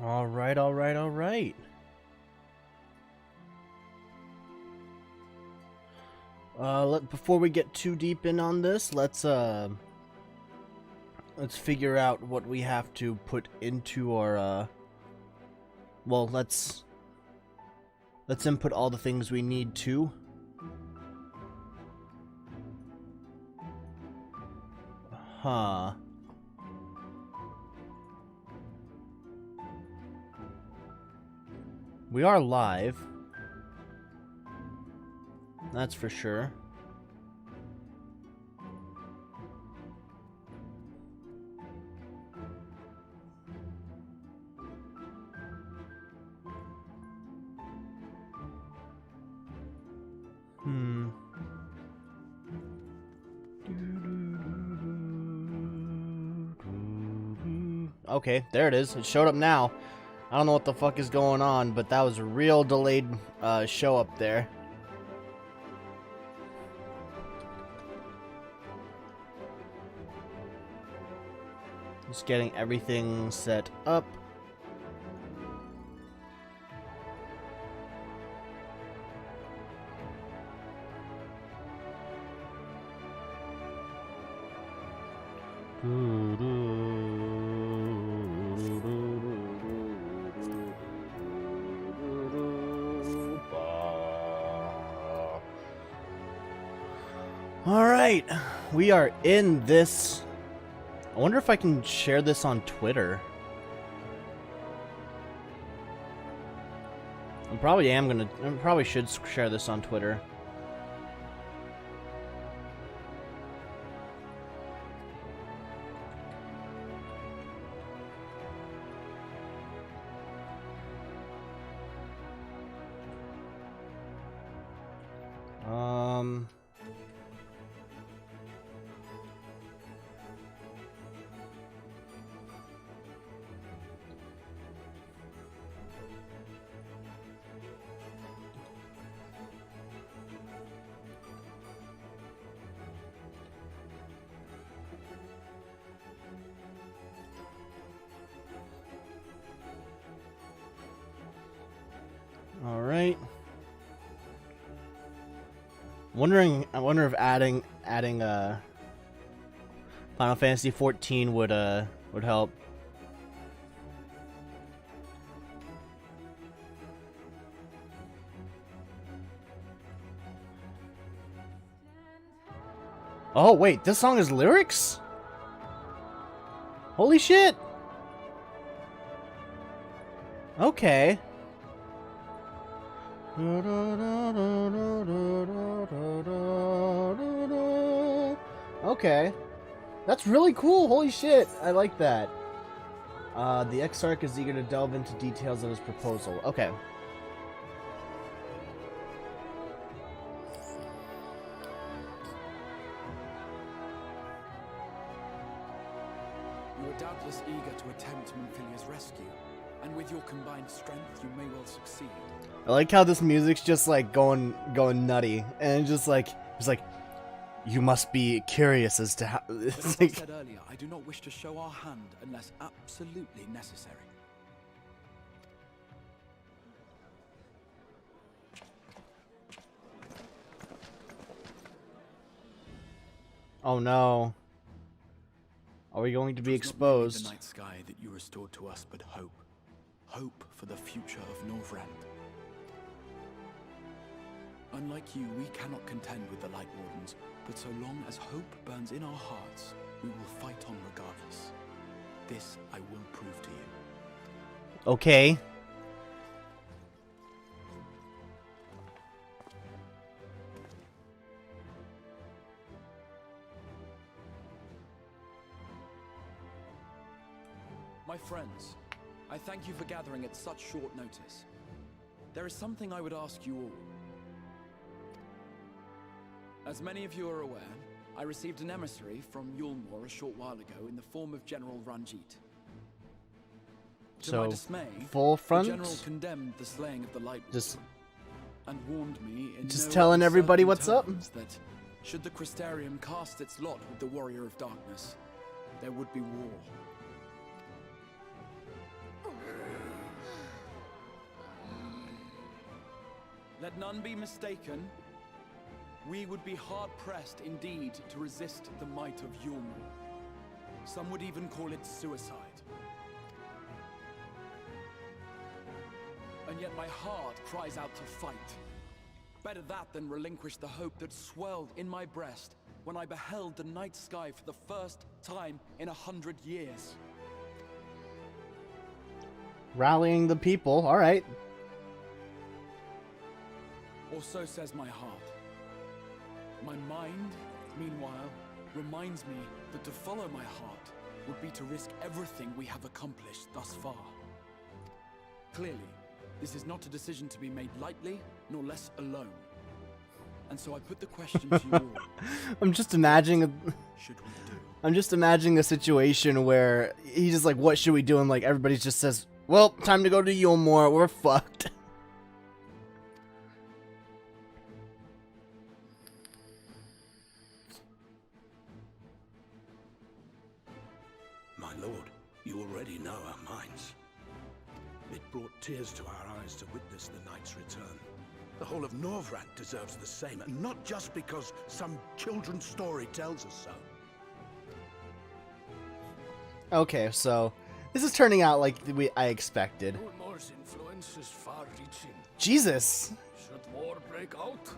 Alright, alright, alright. Before we get too deep in on this, let's figure out what we have to put into our, well, let's input all the things we need to. Huh. We are live. That's for sure. Okay, there it is. It showed up now. I don't know what the fuck is going on, but that was a real delayed show up there. Just getting everything set up. Alright, we are in this. I wonder if I can share this on Twitter. I probably should share this on Twitter. All right. I wonder if adding Final Fantasy 14 would help. Oh wait, this song is lyrics? Holy shit. Okay. Okay. That's really cool. Holy shit. I like that. The X-Arc is eager to delve into details of his proposal. Okay. You are doubtless eager to attempt Minfilia's rescue, and with your combined strength, you may well succeed. I like how this music's just like going nutty, and it's like you must be curious as to how. As I said earlier, I do not wish to show our hand unless absolutely necessary. Oh no. Are we going to be exposed? Not merely the night sky that you restored to us, but hope. Hope for the future of Northrend. Unlike you, we cannot contend with the Light Wardens, but so long as hope burns in our hearts, we will fight on regardless. This I will prove to you. Okay. My friends, I thank you for gathering at such short notice. There is something I would ask you all. As many of you are aware, I received an emissary from Yulmore a short while ago in the form of General Ranjit. To my dismay, full front? the general condemned the slaying of the Light Just and warned me in just no telling everybody uncertain what's up. terms that should the Crystarium cast its lot with the Warrior of Darkness, there would be war. Let none be mistaken. We would be hard-pressed indeed to resist the might of Yulmor. Some would even call it suicide. And yet my heart cries out to fight. Better that than relinquish the hope that swelled in my breast when I beheld the night sky for the first time in 100 years. Rallying the people, alright. Or so says my heart. My mind, meanwhile, reminds me that to follow my heart would be to risk everything we have accomplished thus far. Clearly, this is not a decision to be made lightly, nor less alone. And so I put the question to you all. I'm just imagining Should we do? I'm just imagining a situation where he's just like, what should we do? And like everybody just says, well, time to go to Yulmor, we're fucked. My lord, you already know our minds. It brought tears to our eyes to witness the knight's return. The whole of Norvrand deserves the same, and not just because some children's story tells us so. Okay, so this is turning out like I expected. Yulmor's influence is far-reaching. Jesus. Should war break out,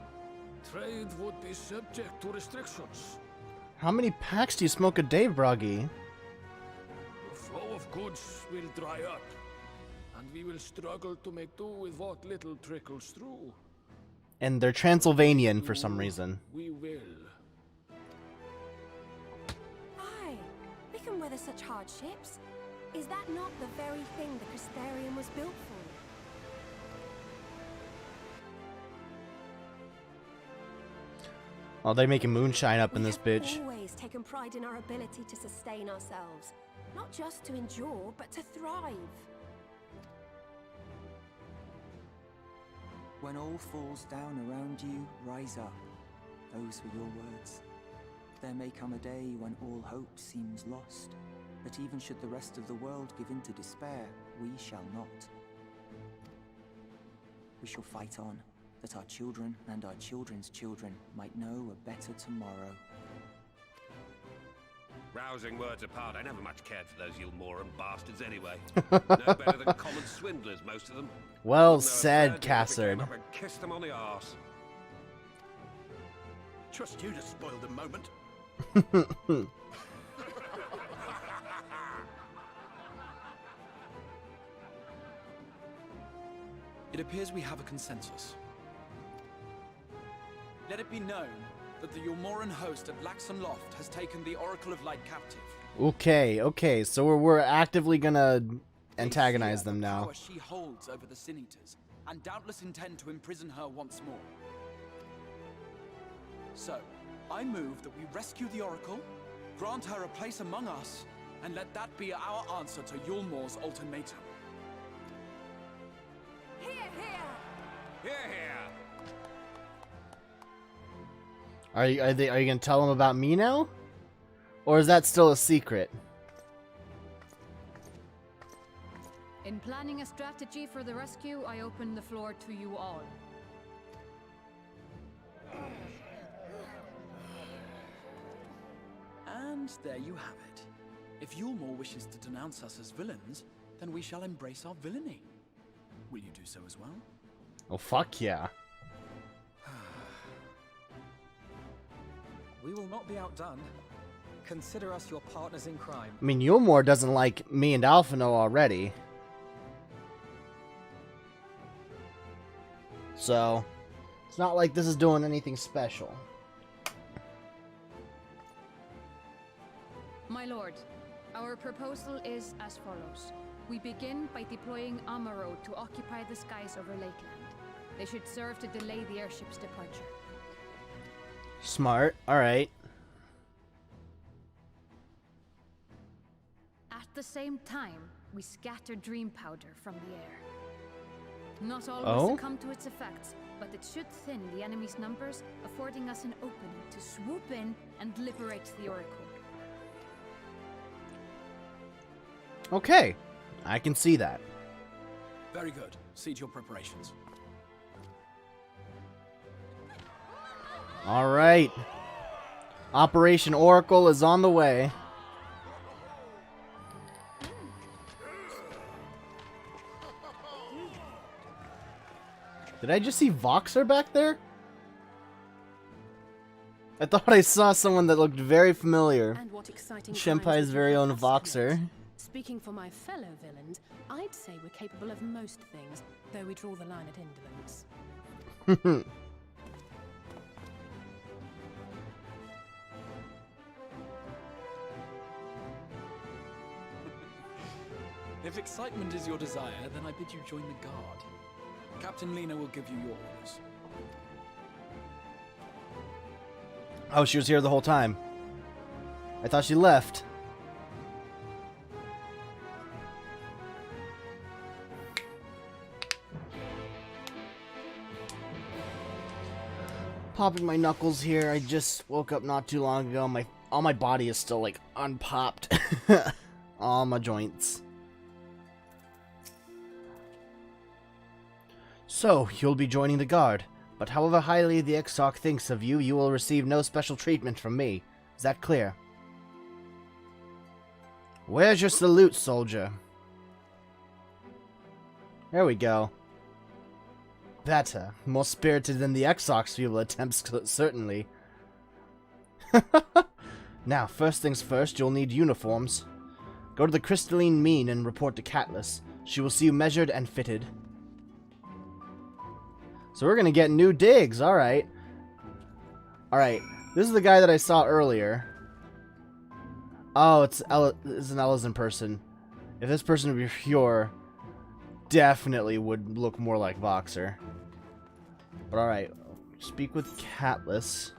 trade would be subject to restrictions. How many packs do you smoke a day, Broggy? The flow of goods will dry up, and we will struggle to make do with what little trickles through. And they're Transylvanian for some reason. We will. Aye, we can weather such hardships. Is that not the very thing the Crystarium was built for? Oh, they're making moonshine up in We this have bitch. always taken pride in our ability to sustain ourselves. Not just to endure, but to thrive. When all falls down around you, rise up. Those were your words. There may come a day when all hope seems lost, but even should the rest of the world give in to despair, we shall not. We shall fight on, that our children and our children's children might know a better tomorrow. Rousing words apart, I never much cared for those Yulmoran bastards anyway. No better than common swindlers, most of them. Well Wouldn't know a said, third if I came Cassard. up and kissed them on the arse. Trust you to spoil the moment. It appears we have a consensus. Let it be known that the Yulmoran host at Laxon Loft has taken the Oracle of Light captive. Okay, so we're actively gonna They antagonize fear them the now. power she holds over the Sin Eaters, and doubtless intend to imprison her once more. So, I move that we rescue the Oracle, grant her a place among us, and let that be our answer to Yulmor's ultimatum. Here, here! Here, here! Are you gonna tell them about me now? Or is that still a secret? In planning a strategy for the rescue, I open the floor to you all. And there you have it. If Yulmor wishes to denounce us as villains, then we shall embrace our villainy. Will you do so as well? Oh, fuck yeah. We will not be outdone. Consider us your partners in crime. I mean, Yulmor doesn't like me and Alphino already. So, it's not like this is doing anything special. My lord, our proposal is as follows. We begin by deploying Amer to occupy the skies over Lakeland. They should serve to delay the airship's departure. Smart, alright. At the same time, we scatter dream powder from the air. Not all Oh? will succumb to its effects, but it should thin the enemy's numbers, affording us an opening to swoop in and liberate the Oracle. Okay, I can see that. Very good. Siege your preparations. Alright. Operation Oracle is on the way. Did I just see Voxer back there? I thought I saw someone that looked very familiar. And what exciting Shenpai's very own Voxer. Speaking for my fellow villains, I'd say we're capable of most things, though we draw the line at indolence. If excitement is your desire, then I bid you join the guard. Captain Lena will give you your orders. Oh, she was here the whole time. I thought she left. Popping my knuckles here. I just woke up not too long ago. All my body is still like unpopped. All my joints. So, you'll be joining the guard, but however highly the K-Sawk thinks of you, you will receive no special treatment from me. Is that clear? Where's your salute, soldier? There we go. Better. More spirited than the K-Sawk's feeble attempts, certainly. Now, first things first, you'll need uniforms. Go to the Crystalline Mean and report to Catelys. She will see you measured and fitted. So we're gonna get new digs, alright. Alright, this is the guy that I saw earlier. Oh, it's an Ellison person. If this person would be pure, definitely would look more like Voxer. But alright, speak with Catelys.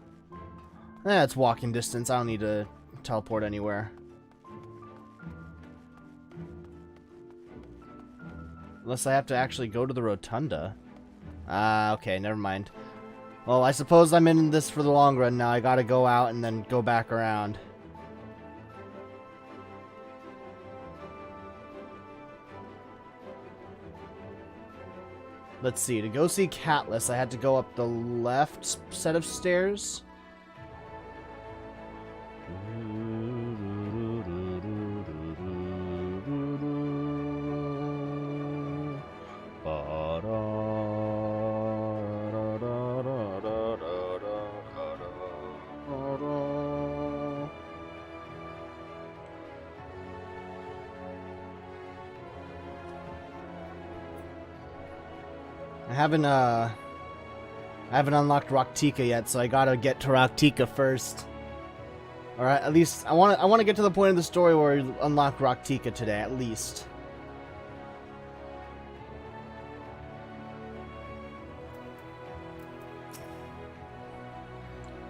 It's walking distance, I don't need to teleport anywhere. Unless I have to actually go to the Rotunda. Okay, never mind. Well, I suppose I'm in this for the long run now. I gotta go out and then go back around. Let's see. To go see Catelys, I had to go up the left set of stairs. I haven't unlocked Raktika yet, so I gotta get to Raktika first. Alright, at least I wanna get to the point of the story where we unlock Raktika today, at least.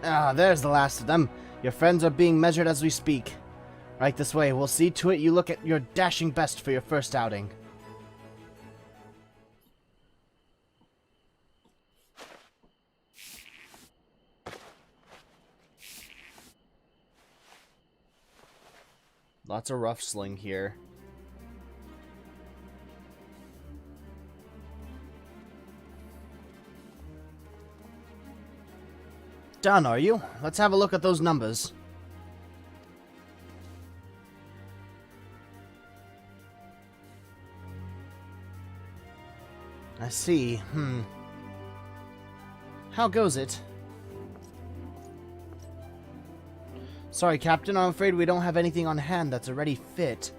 Ah, there's the last of them. Your friends are being measured as we speak. Right this way, we'll see to it you look at your dashing best for your first outing. Lots of rough sling here. Done, are you? Let's have a look at those numbers. I see. How goes it? Sorry, Captain, I'm afraid we don't have anything on hand that's already fit.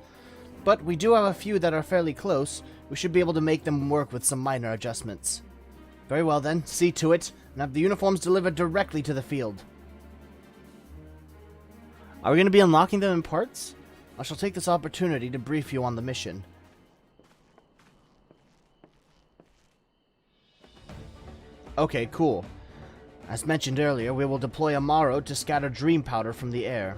But we do have a few that are fairly close. We should be able to make them work with some minor adjustments. Very well then, see to it, and have the uniforms delivered directly to the field. Are we going to be unlocking them in parts? I shall take this opportunity to brief you on the mission. Okay, cool. As mentioned earlier, we will deploy Amaro to scatter dream powder from the air.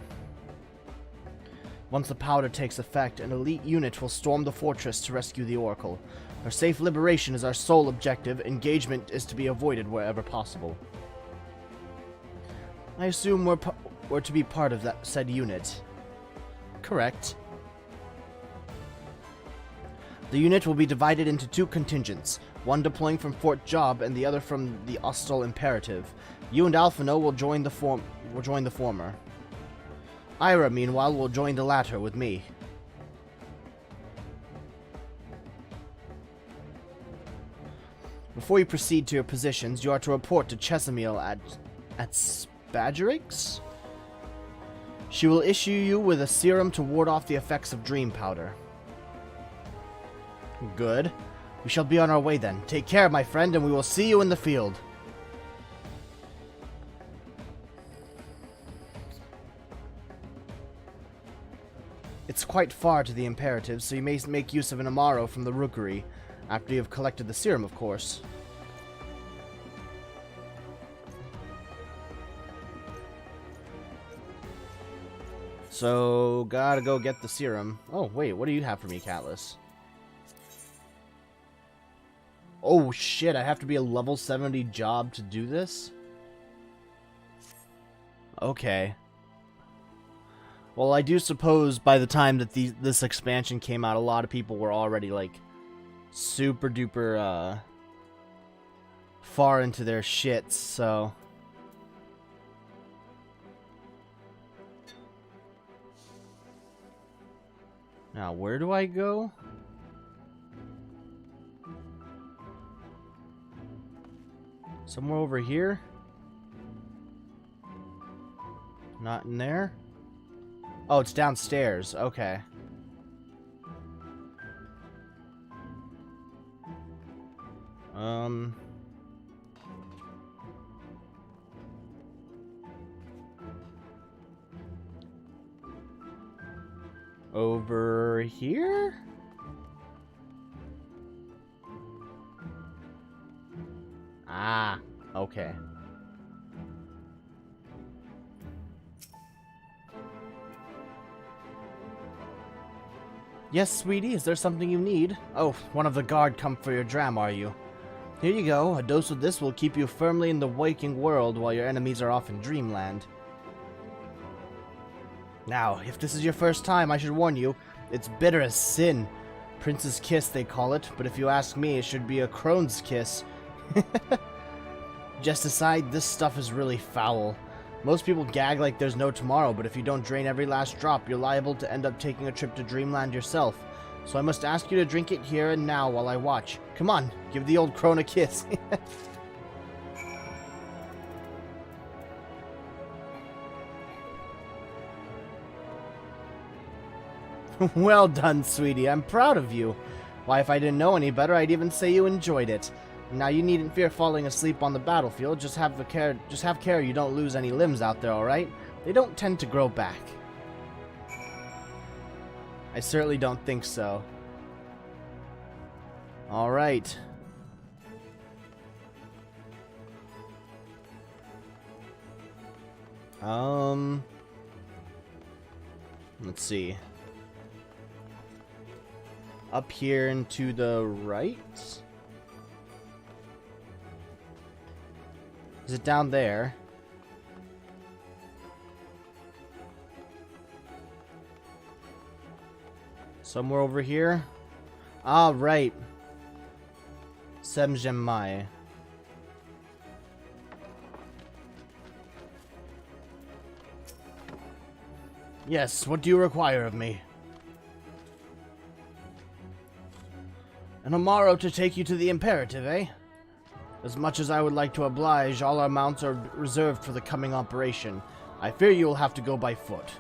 Once the powder takes effect, an elite unit will storm the fortress to rescue the Oracle. Her safe liberation is our sole objective. Engagement is to be avoided wherever possible. I assume we're to be part of that said unit. Correct. The unit will be divided into 2 contingents, one deploying from Fort Job and the other from the Austral Imperative. You and Alphino will join the former. Ira, meanwhile, will join the latter with me. Before you proceed to your positions, you are to report to Chesamil at Spadgerix. She will issue you with a serum to ward off the effects of dream powder. Good. We shall be on our way then. Take care, my friend, and we will see you in the field. It's quite far to the Imperative, so you may make use of an Amaro from the rookery, after you have collected the serum, of course. So, gotta go get the serum. Oh, wait, what do you have for me, Catless? Oh, shit, I have to be a level 70 job to do this? Okay. Well, I do suppose by the time that this expansion came out, a lot of people were already, like, super duper, far into their shits, so... Now, where do I go? Somewhere over here? Not in there? Oh, it's downstairs. Okay. Over here? Ah, okay. Yes, sweetie, is there something you need? Oh, one of the guard come for your dram, are you? Here you go. A dose of this will keep you firmly in the waking world while your enemies are off in dreamland. Now, if this is your first time, I should warn you, it's bitter as sin. Prince's kiss, they call it, but if you ask me, it should be a crone's kiss. Just aside, this stuff is really foul. Most people gag like there's no tomorrow, but if you don't drain every last drop, you're liable to end up taking a trip to dreamland yourself. So I must ask you to drink it here and now while I watch. Come on, give the old crone a kiss. Well done, sweetie. I'm proud of you. Why, if I didn't know any better, I'd even say you enjoyed it. Now, you needn't fear falling asleep on the battlefield. Just have care you don't lose any limbs out there, alright? They don't tend to grow back. I certainly don't think so. Alright. Let's see. Up here and to the right? Is it down there? Somewhere over here? Ah, right. Semjemai. Yes, what do you require of me? An Amaro to take you to the Imperative, eh? As much as I would like to oblige, all our mounts are reserved for the coming operation. I fear you will have to go by foot.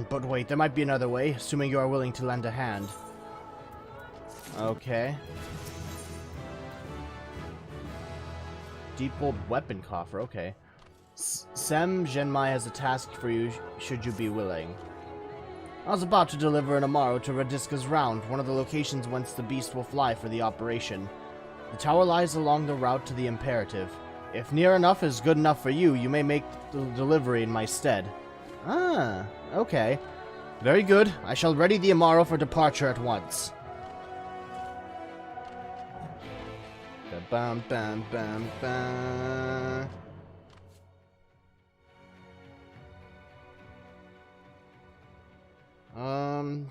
But wait, there might be another way, assuming you are willing to lend a hand. Okay. Deep gold weapon coffer, okay. Sem Genmai has a task for you, should you be willing. I was about to deliver an Amaro to Radiska's Round, one of the locations whence the beast will fly for the operation. The tower lies along the route to the Imperative. If near enough is good enough for you, you may make the delivery in my stead. Ah, okay. Very good. I shall ready the Amaro for departure at once. Bam, bam, bam, bam.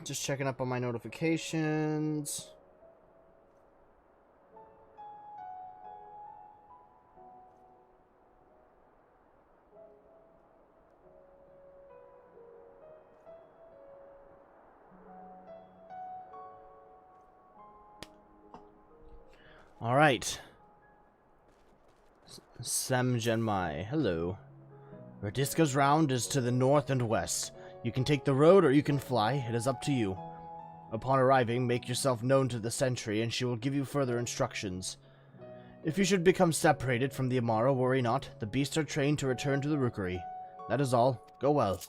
Just checking up on my notifications. All right. Sem Genmai, hello. Radiska's round is to the north and west. You can take the road or you can fly. It is up to you. Upon arriving, make yourself known to the sentry and she will give you further instructions. If you should become separated from the Amara, worry not. The beasts are trained to return to the rookery. That is all. Go well.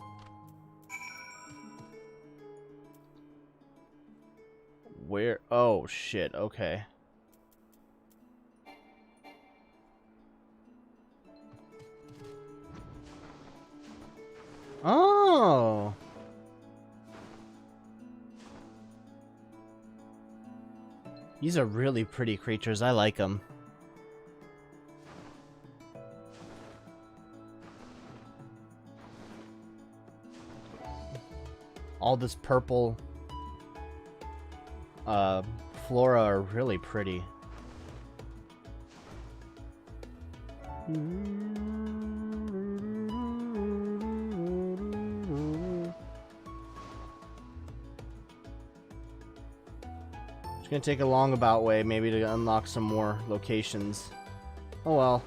Where? Oh, shit. Okay. Oh! These are really pretty creatures. I like them. All this purple flora are really pretty. It's gonna take a long about way maybe to unlock some more locations. Oh well.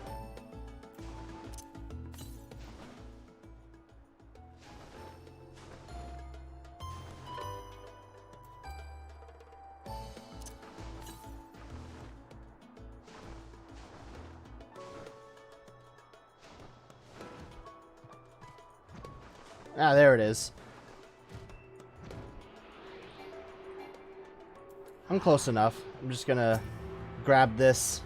Ah, there it is. I'm close enough. I'm just gonna grab this.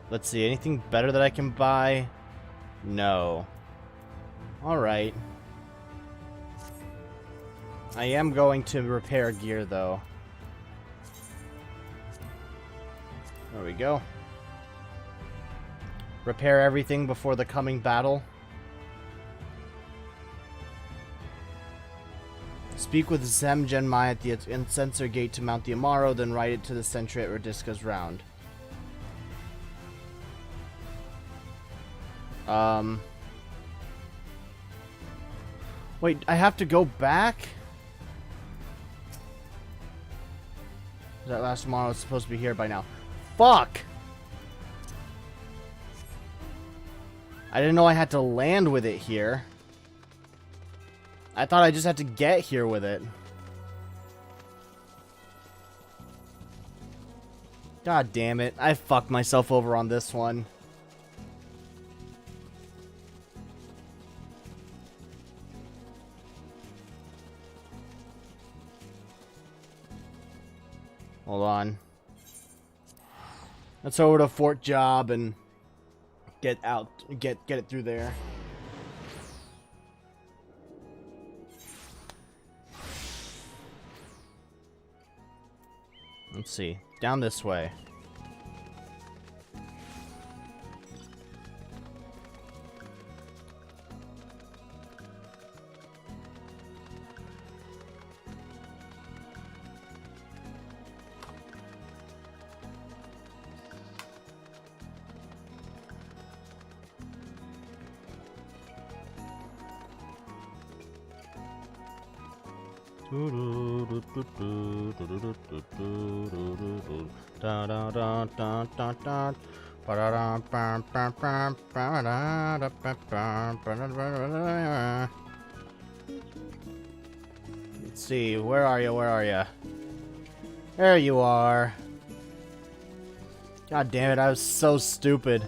Let's see, anything better that I can buy? No. Alright. I am going to repair gear, though. There we go. Repair everything before the coming battle. Speak with Sem Genmai at the Incensor Gate to mount the Amaro, then ride it to the sentry at Radiska's round. Wait, I have to go back? That last Amaro is supposed to be here by now. Fuck! I didn't know I had to land with it here. I thought I just had to get here with it. God damn it. I fucked myself over on this one. Hold on. Let's over to Fort Job and get out, get it through there. Let's see. Down this way. Let's see, where are you? Where are you? There you are. God damn it, I was so stupid.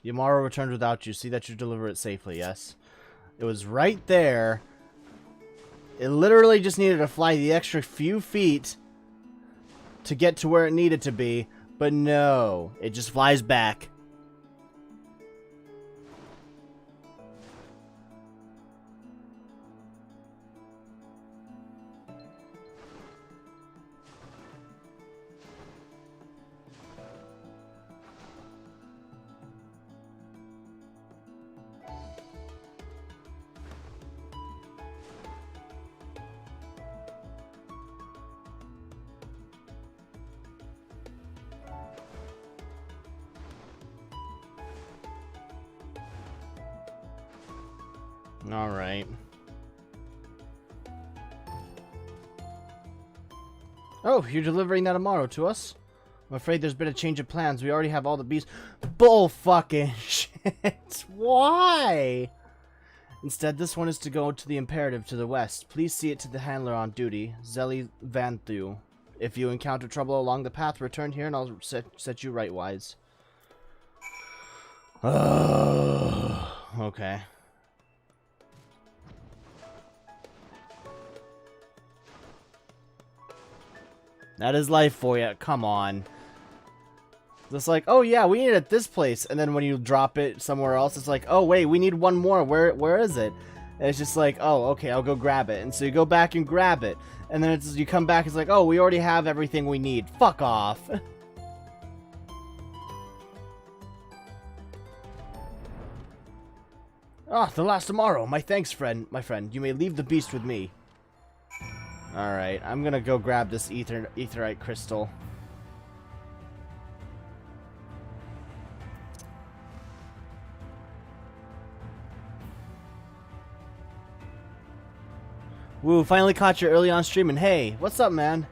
Yamaro returned without you. See that you deliver it safely, yes. It was right there. It literally just needed to fly the extra few feet to get to where it needed to be, But no, it just flies back. All right. Oh, you're delivering that Amaro to us? I'm afraid there's been a change of plans. We already have all the beasts. Bull fucking shit. Why? Instead, this one is to go to the Imperative to the west. Please see it to the handler on duty, Zeli Vanthu. If you encounter trouble along the path, return here and I'll set you rightwise. Okay. That is life for you. Come on. It's like, oh yeah, we need it at this place. And then when you drop it somewhere else, it's like, oh wait, we need one more. Where is it? And it's just like, oh, okay, I'll go grab it. And so you go back and grab it. And then it's, you come back, it's like, oh, we already have everything we need. Fuck off. Ah, the last tomorrow. My thanks, my friend. You may leave the beast with me. Alright, I'm gonna go grab this etherite crystal. Woo, finally caught you early on stream, and hey, what's up, man?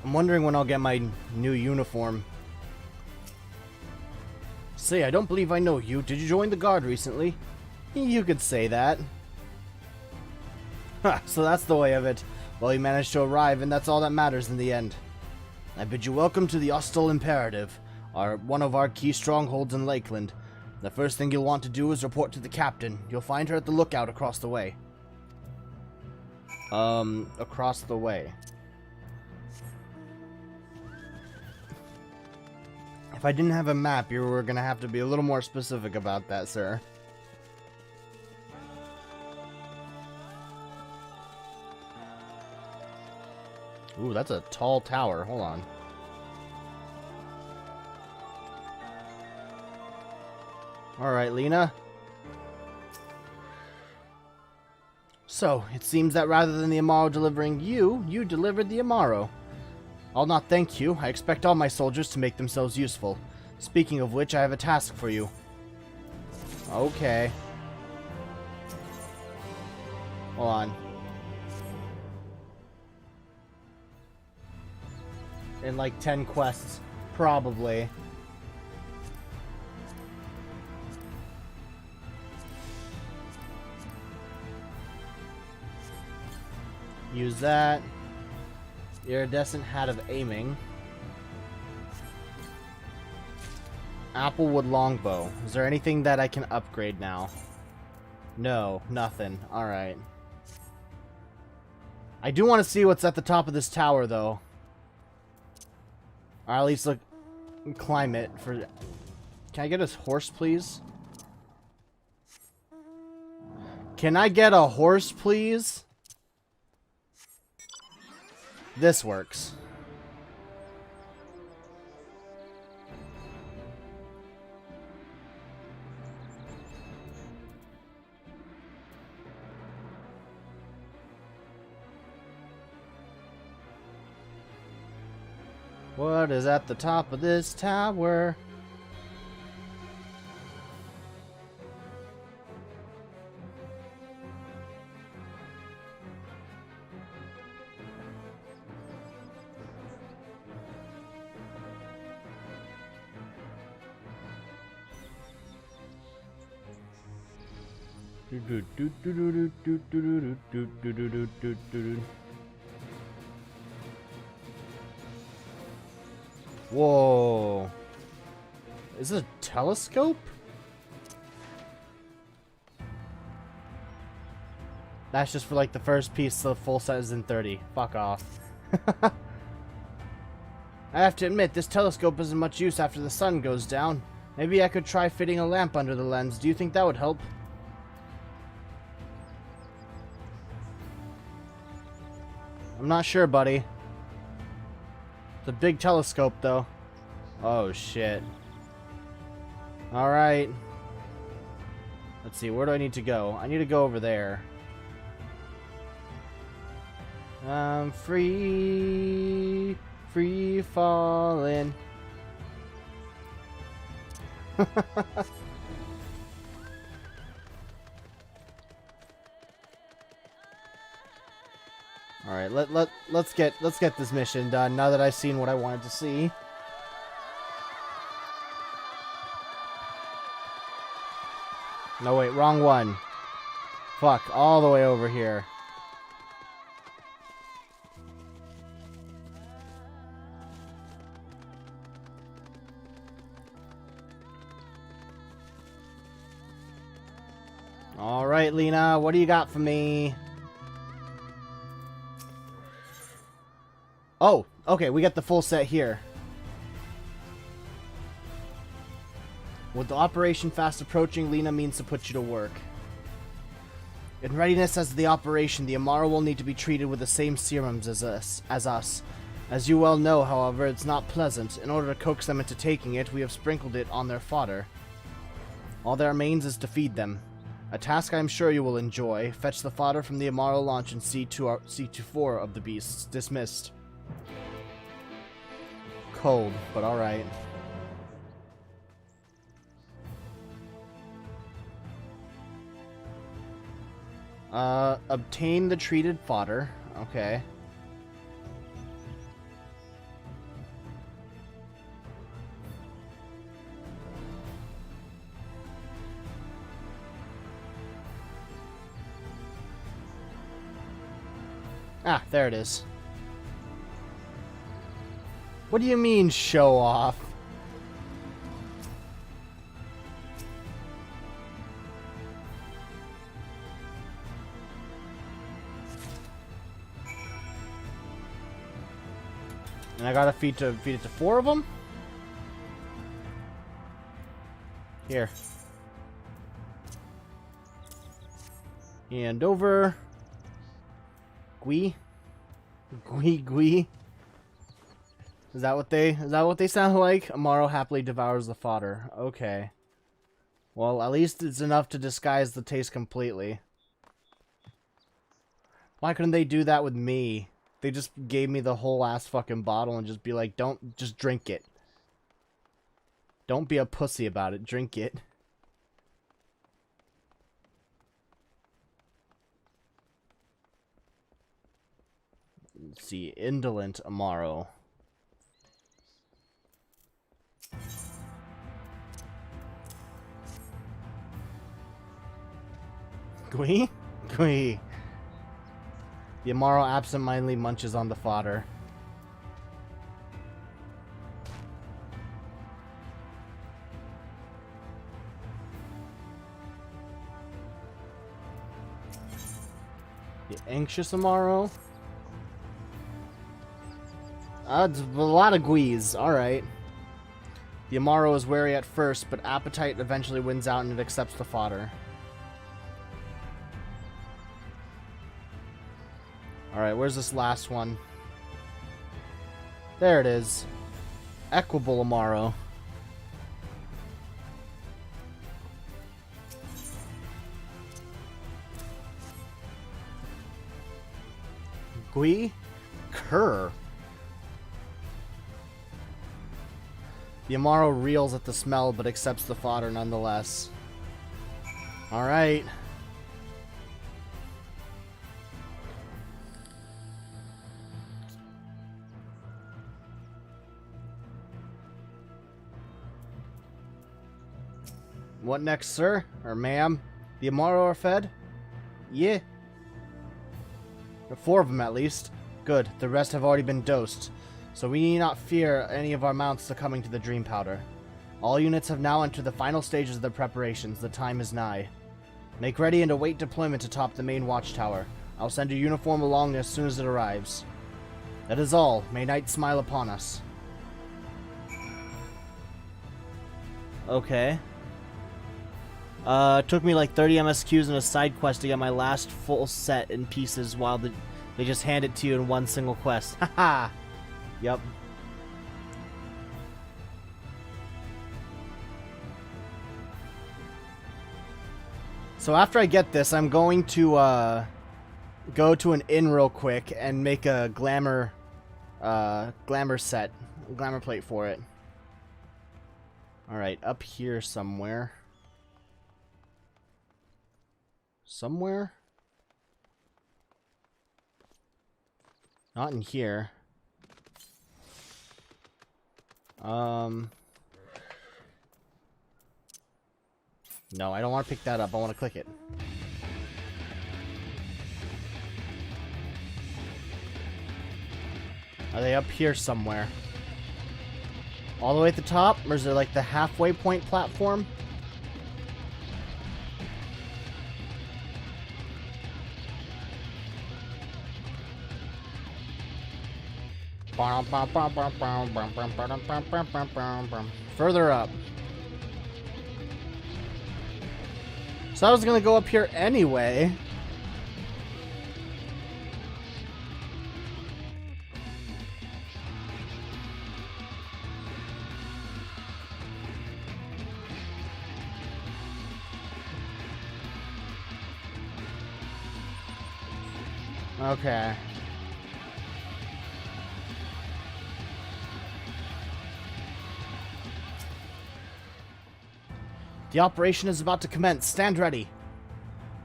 I'm wondering when I'll get my new uniform. Say, I don't believe I know you. Did you join the guard recently? You could say that. Ha, so that's the way of it. Well, you managed to arrive, and that's all that matters in the end. I bid you welcome to the Hostile Imperative, one of our key strongholds in Lakeland. The first thing you'll want to do is report to the captain. You'll find her at the lookout across the way. Across the way. If I didn't have a map, you were gonna have to be a little more specific about that, sir. Ooh, that's a tall tower. Hold on. Alright, Lena. So, it seems that rather than the Amaro delivering you, you delivered the Amaro. I'll not thank you. I expect all my soldiers to make themselves useful. Speaking of which, I have a task for you. Okay. Hold on. In like 10 quests. Probably. Use that. Iridescent Hat of Aiming. Applewood Longbow. Is there anything that I can upgrade now? No, nothing. Alright. I do want to see what's at the top of this tower, though. Or at least look, climb it for... Can I get a horse, please? Can I get a horse, please? This works. What is at the top of this tower? Whoa. Is this a telescope? That's just for like the first piece, so the full set is in 30. Fuck off. I have to admit, this telescope isn't much use after the sun goes down. Maybe I could try fitting a lamp under the lens. Do you think that would help? I'm not sure, buddy. It's a big telescope, though. Oh, shit. Alright. Let's see, where do I need to go? I need to go over there. I'm free falling. All right, let's get this mission done now that I've seen what I wanted to see. No, wait, wrong one. Fuck, all the way over here. All right, Lena, what do you got for me? Oh, okay, we got the full set here. With the operation fast approaching, Lena means to put you to work. In readiness as the operation, the Amer will need to be treated with the same serums as us. As you well know, however, it's not pleasant. In order to coax them into taking it, we have sprinkled it on their fodder. All that remains is to feed them. A task I am sure you will enjoy. Fetch the fodder from the Amer launch and see to 4 of the beasts. Dismissed. Cold, but alright. Obtain the treated fodder. Okay. Ah, there it is. What do you mean, show off? And I gotta feed it to 4 of them? Here. And over. Gwee? Gwee? Is that what they sound like? Amer happily devours the fodder. Okay. Well, at least it's enough to disguise the taste completely. Why couldn't they do that with me? They just gave me the whole ass fucking bottle and just be like, just drink it. Don't be a pussy about it, drink it. Let's see, indolent Amer. Gwee? Gwee. The Amer absentmindedly munches on the fodder. The anxious Amer. It's a lot of gwees. Alright. The Amer is wary at first, but appetite eventually wins out and it accepts the fodder. Alright, where's this last one? There it is. Equable Amer. Gwee? Cur. The Amer reels at the smell, but accepts the fodder nonetheless. Alright. What next, sir? Or ma'am? The Amer are fed? Yeah. 4 of them at least. Good, the rest have already been dosed. So we need not fear any of our mounts succumbing to the dream powder. All units have now entered the final stages of their preparations. The time is nigh. Make ready and await deployment atop the main watchtower. I'll send your uniform along as soon as it arrives. That is all. May night smile upon us. Okay. It took me like 30 MSQs and a side quest to get my last full set in pieces while they just hand it to you in one single quest. Haha! Yep. So after I get this, I'm going to go to an inn real quick and make a glamour plate for it. Alright, up here somewhere. Somewhere? Not in here. No, I don't want to pick that up. I want to click it. Are they up here somewhere? All the way at the top? Or is it like the halfway point platform? Further up. So I was gonna go up here anyway. Okay. The operation is about to commence. Stand ready.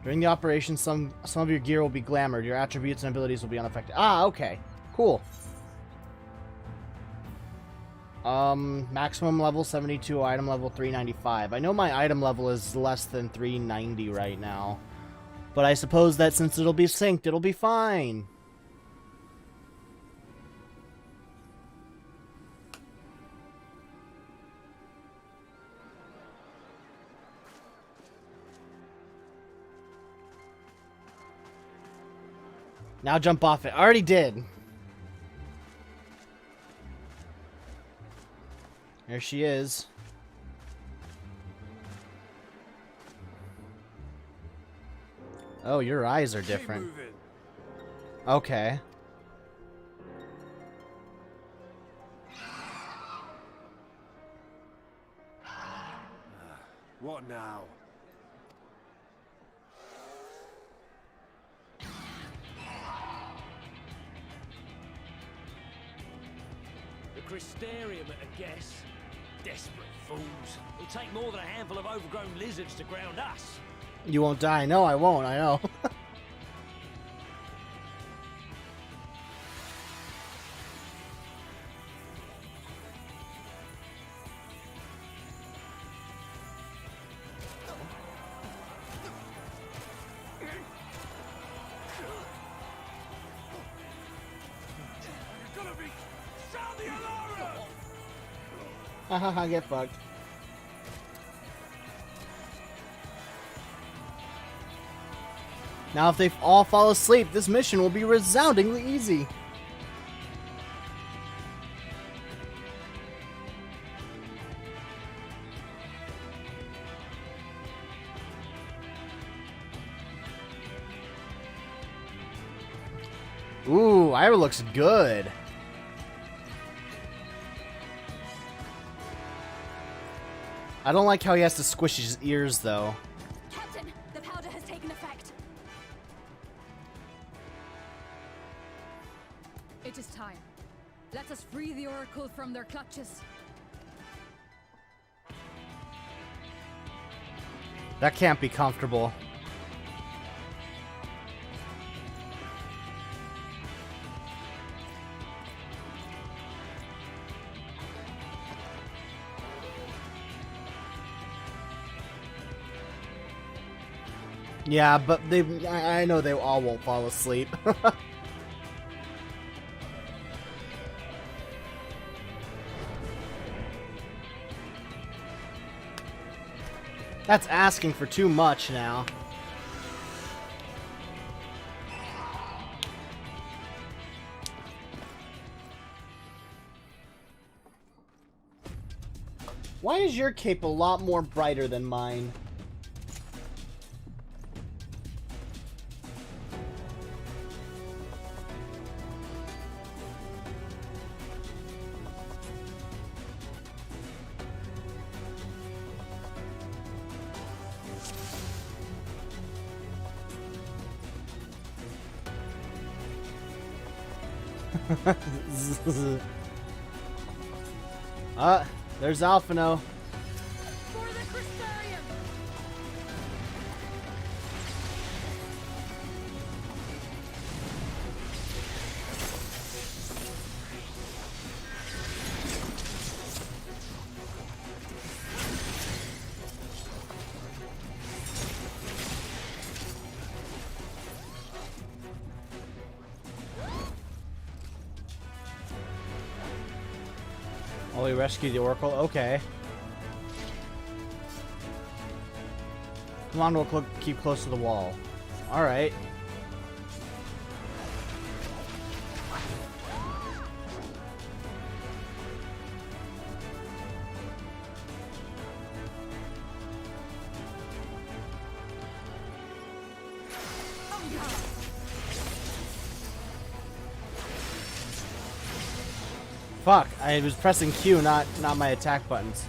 During the operation, some of your gear will be glamored. Your attributes and abilities will be unaffected. Ah, okay. Cool. Maximum level 72, item level 395. I know my item level is less than 390 right now. But I suppose that since it'll be synced, it'll be fine. Now jump off it. I already did. There she is. Oh, your eyes are different. Okay. What now? The Crystarium at a guess. Desperate fools. It'll take more than a handful of overgrown lizards to ground us. You won't die. No, I won't. I know. Haha, get fucked. Now if they all fall asleep, this mission will be resoundingly easy. Ooh, Ira looks good. I don't like how he has to squish his ears, though. Captain, the powder has taken effect. It is time. Let us free the Oracle from their clutches. That can't be comfortable. Yeah, but I know they all won't fall asleep. That's asking for too much now. Why is your cape a lot more brighter than mine? There's Alphino. For the Crystarium! Oh, we rescued the Oracle? Okay. Come on, we'll keep close to the wall. Alright. Fuck, I was pressing Q, not my attack buttons.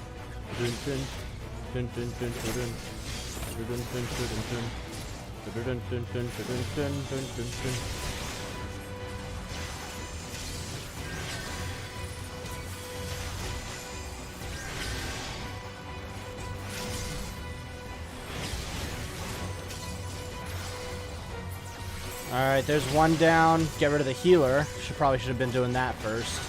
Alright, there's one down. Get rid of the healer. Probably should have been doing that first.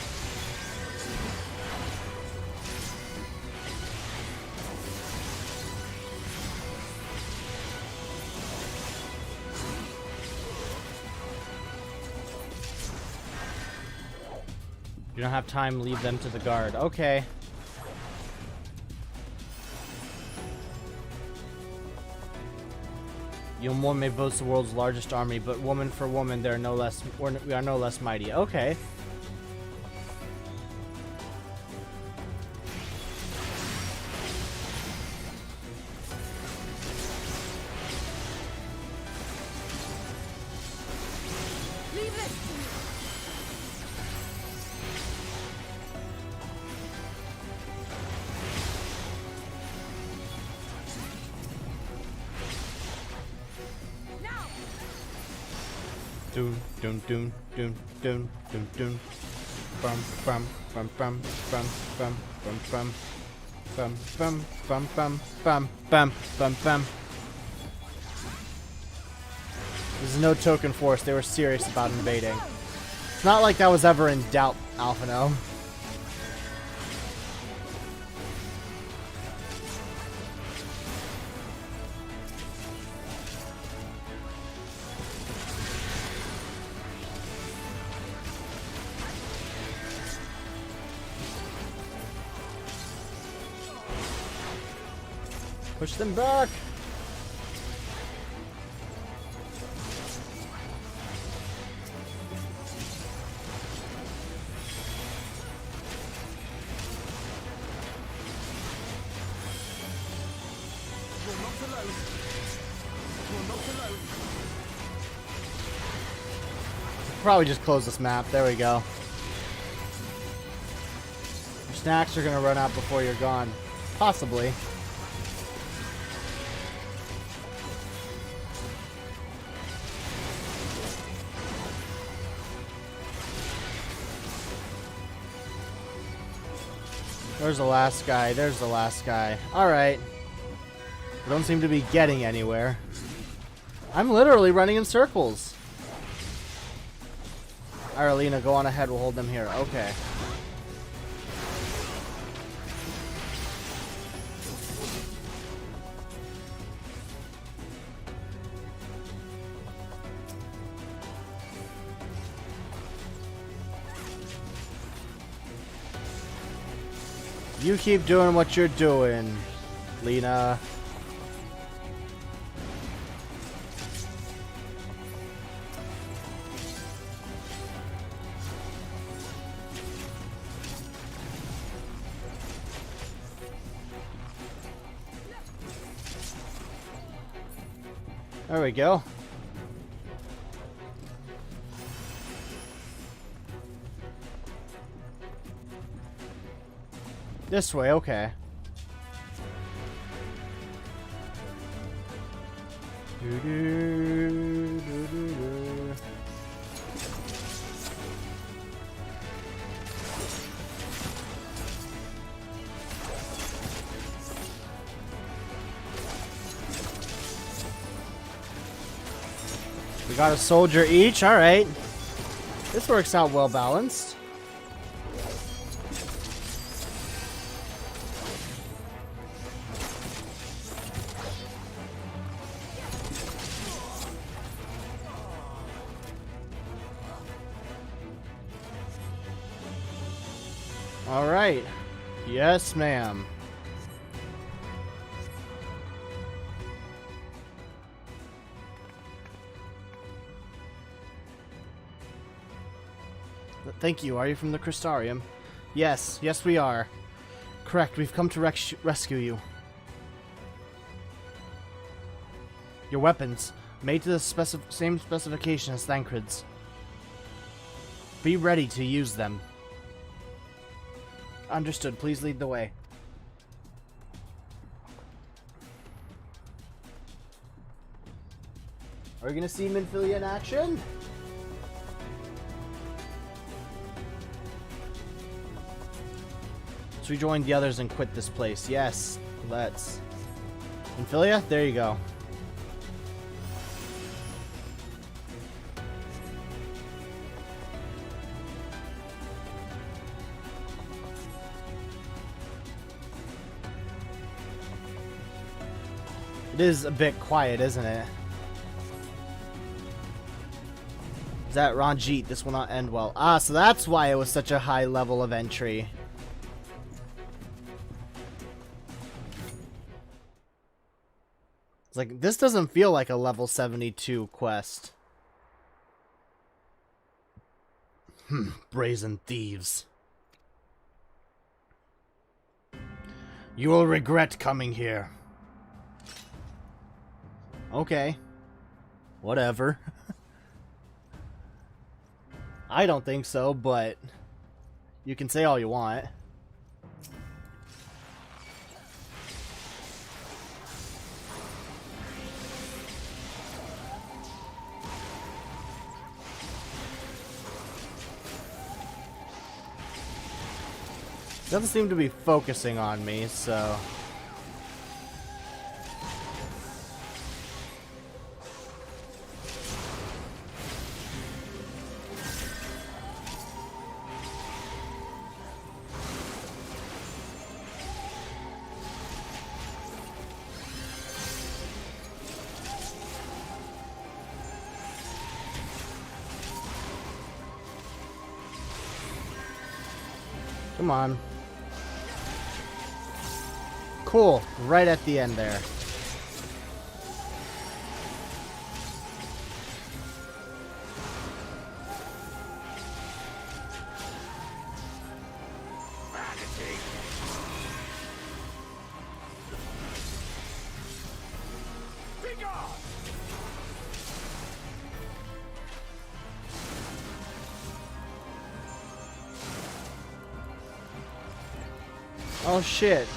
You don't have time, leave them to the guard. Okay. Yulmor may boast the world's largest army, but woman for woman, we are no less mighty. Okay. Doom, doom, doom, doom, doom, doom, doom. Bum, bum, bum, bum, bum, bum, bum, bum. Bum, bum, bum, bum, bum, bum, bum, bum. This is no token force. They were serious about invading. It's not like that was ever in doubt, Alphino. Push them back! Probably just close this map. There we go. Your snacks are gonna run out before you're gone. Possibly. There's the last guy. There's the last guy. Alright. I don't seem to be getting anywhere. I'm literally running in circles. Alright, Lena, go on ahead. We'll hold them here. Okay. You keep doing what you're doing, Lena. There we go. This way, okay. We got a soldier each, alright. This works out well balanced. Alright. Yes, ma'am. Thank you. Are you from the Crystarium? Yes. Yes, we are. Correct. We've come to rescue you. Your weapons. Made to the same specification as Thancred's. Be ready to use them. Understood. Please lead the way. Are we going to see Minfilia in action? Let's rejoin the others and quit this place. Yes, let's. Minfilia, there you go. It is a bit quiet, isn't it? Is that Ranjit? This will not end well. Ah, so that's why it was such a high level of entry. It's like, this doesn't feel like a level 72 quest. Brazen thieves. You will regret coming here. Okay. Whatever. I don't think so, but you can say all you want. Doesn't seem to be focusing on me, so... Come on. Cool. Right at the end there. Oh shit.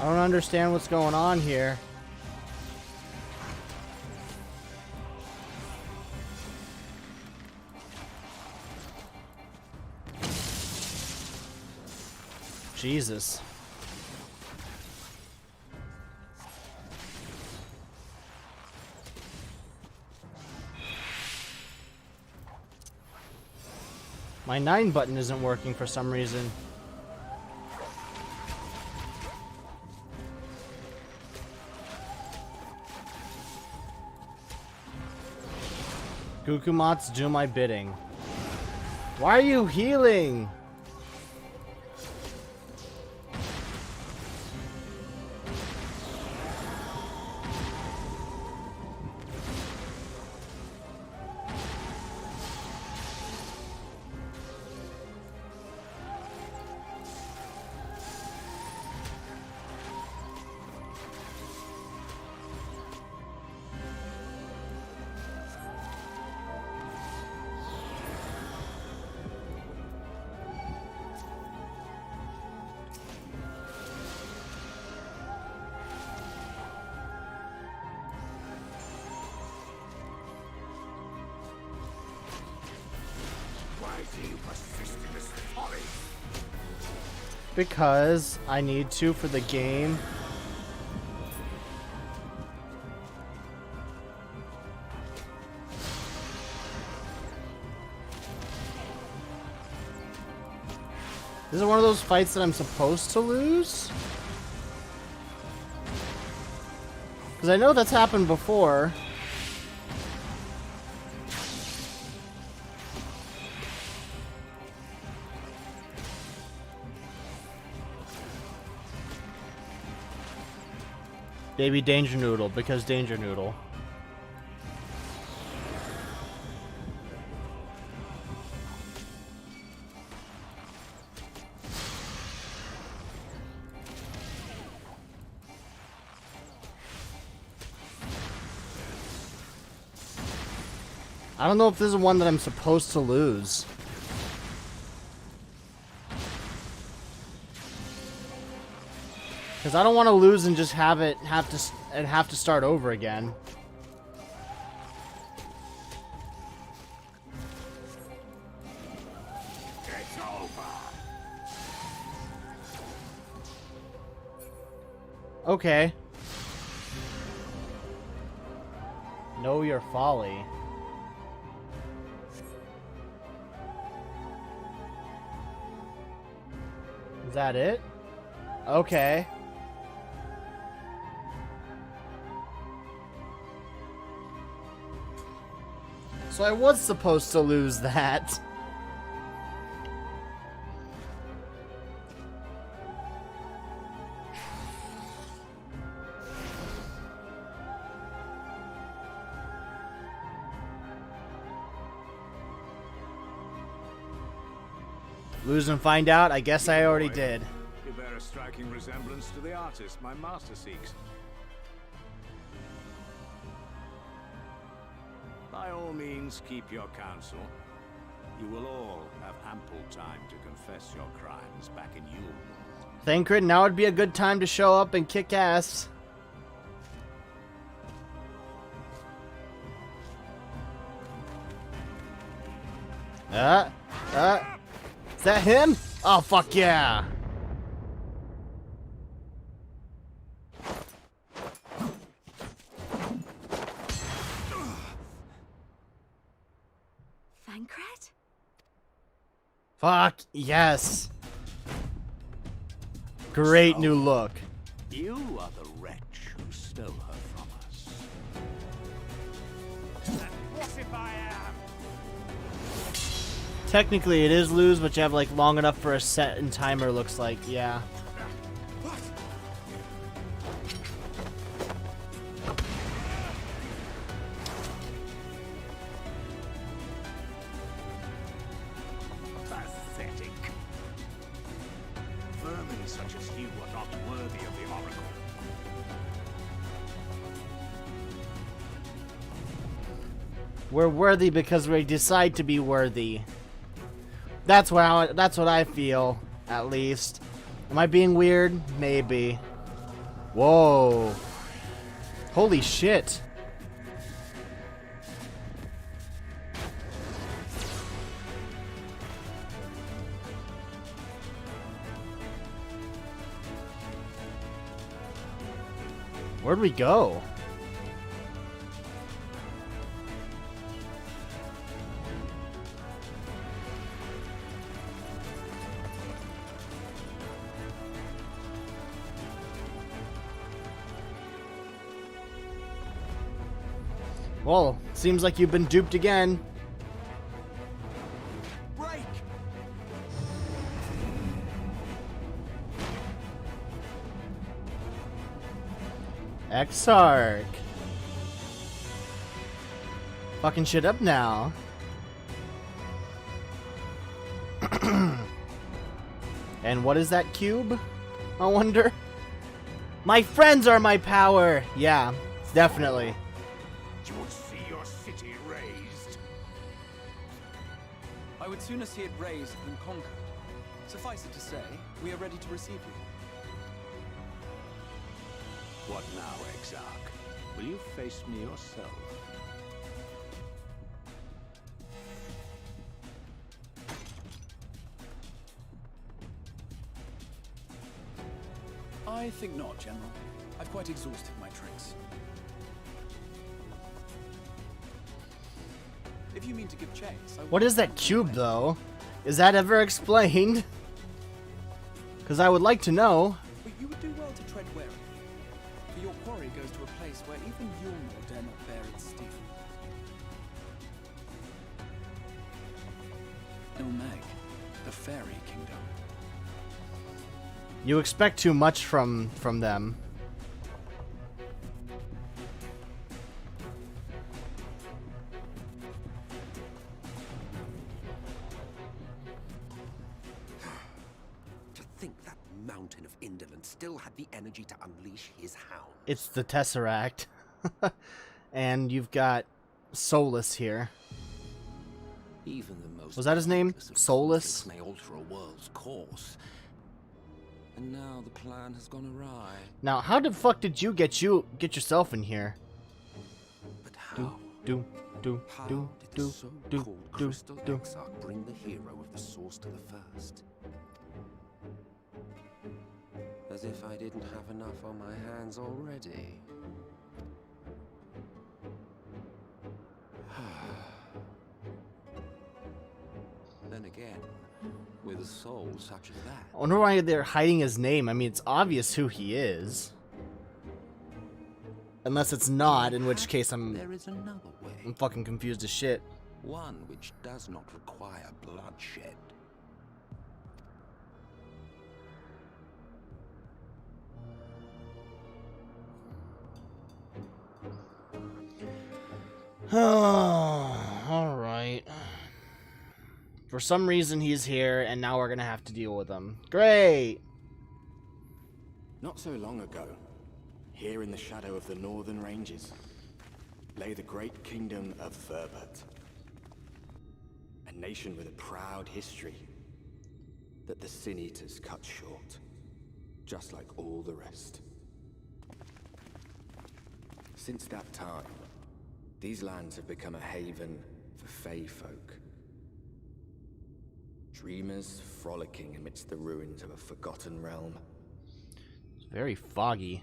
I don't understand what's going on here. Jesus. My 9 button isn't working for some reason. Gukumots, do my bidding. Why are you healing? Because I need to for the game. This is one of those fights that I'm supposed to lose? Because I know that's happened before. Baby Danger Noodle, because Danger Noodle. I don't know if this is one that I'm supposed to lose. Because I don't want to lose and just have to start over again. It's over. Okay. Know your folly. Is that it? Okay. So I was supposed to lose that. Lose and find out? I guess I already did. You bear a striking resemblance to the artist my master seeks. By all means, keep your counsel. You will all have ample time to confess your crimes back in Yule. Thancred, now would be a good time to show up and kick ass. Is that him? Oh, fuck yeah. Thancred? Fuck yes. Great new look. You are the wretch who stole her from us. What if I am? Technically it is lose, but you have like long enough for a set and timer, looks like. Yeah. Pathetic. Vermin such as you are not worthy of the Oracle. We're worthy because we decide to be worthy. That's what I feel, at least. Am I being weird? Maybe. Whoa. Holy shit. Where'd we go? Well, seems like you've been duped again. Break! K-Sawk. Fucking shit up now. And what is that cube? I wonder. My friends are my power! Yeah, definitely. You will see your city razed. I would sooner see it razed than conquered. Suffice it to say, we are ready to receive you. What now, Ffxiv? Will you face me yourself? I think not, General. I've quite exhausted my tricks. If you mean to give chase, What is that cube, though? Is that ever explained? Because I would like to know. But you would do well to tread warily, for your quarry goes to a place where even Yulmor dare not bear its steel. Ilmeg, the fairy kingdom. You expect too much from them. To think that mountain of indolence still had the energy to unleash his hound. It's the Tesseract. And you've got Solus here. Even the most Was that his name? Solus? may alter a world's course. And now the plan has gone awry. Now, how the fuck did you get yourself in here? But how? Do. How did the so-called crystal K-Sawk bring the hero of the source to the first? As if I didn't have enough on my hands already. Then again, with a soul such as that. I wonder why they're hiding his name. I mean, it's obvious who he is. Unless it's not, in which case There is another way. I'm fucking confused as shit. One which does not require bloodshed. Alright. For some reason he's here, and now we're gonna have to deal with him. Great! Not so long ago, here in the shadow of the northern ranges, lay the great kingdom of Ffxiv. A nation with a proud history that the Sin Eaters cut short, just like all the rest. Since that time, these lands have become a haven for Fey folk. Dreamers frolicking amidst the ruins of a forgotten realm. It's very foggy.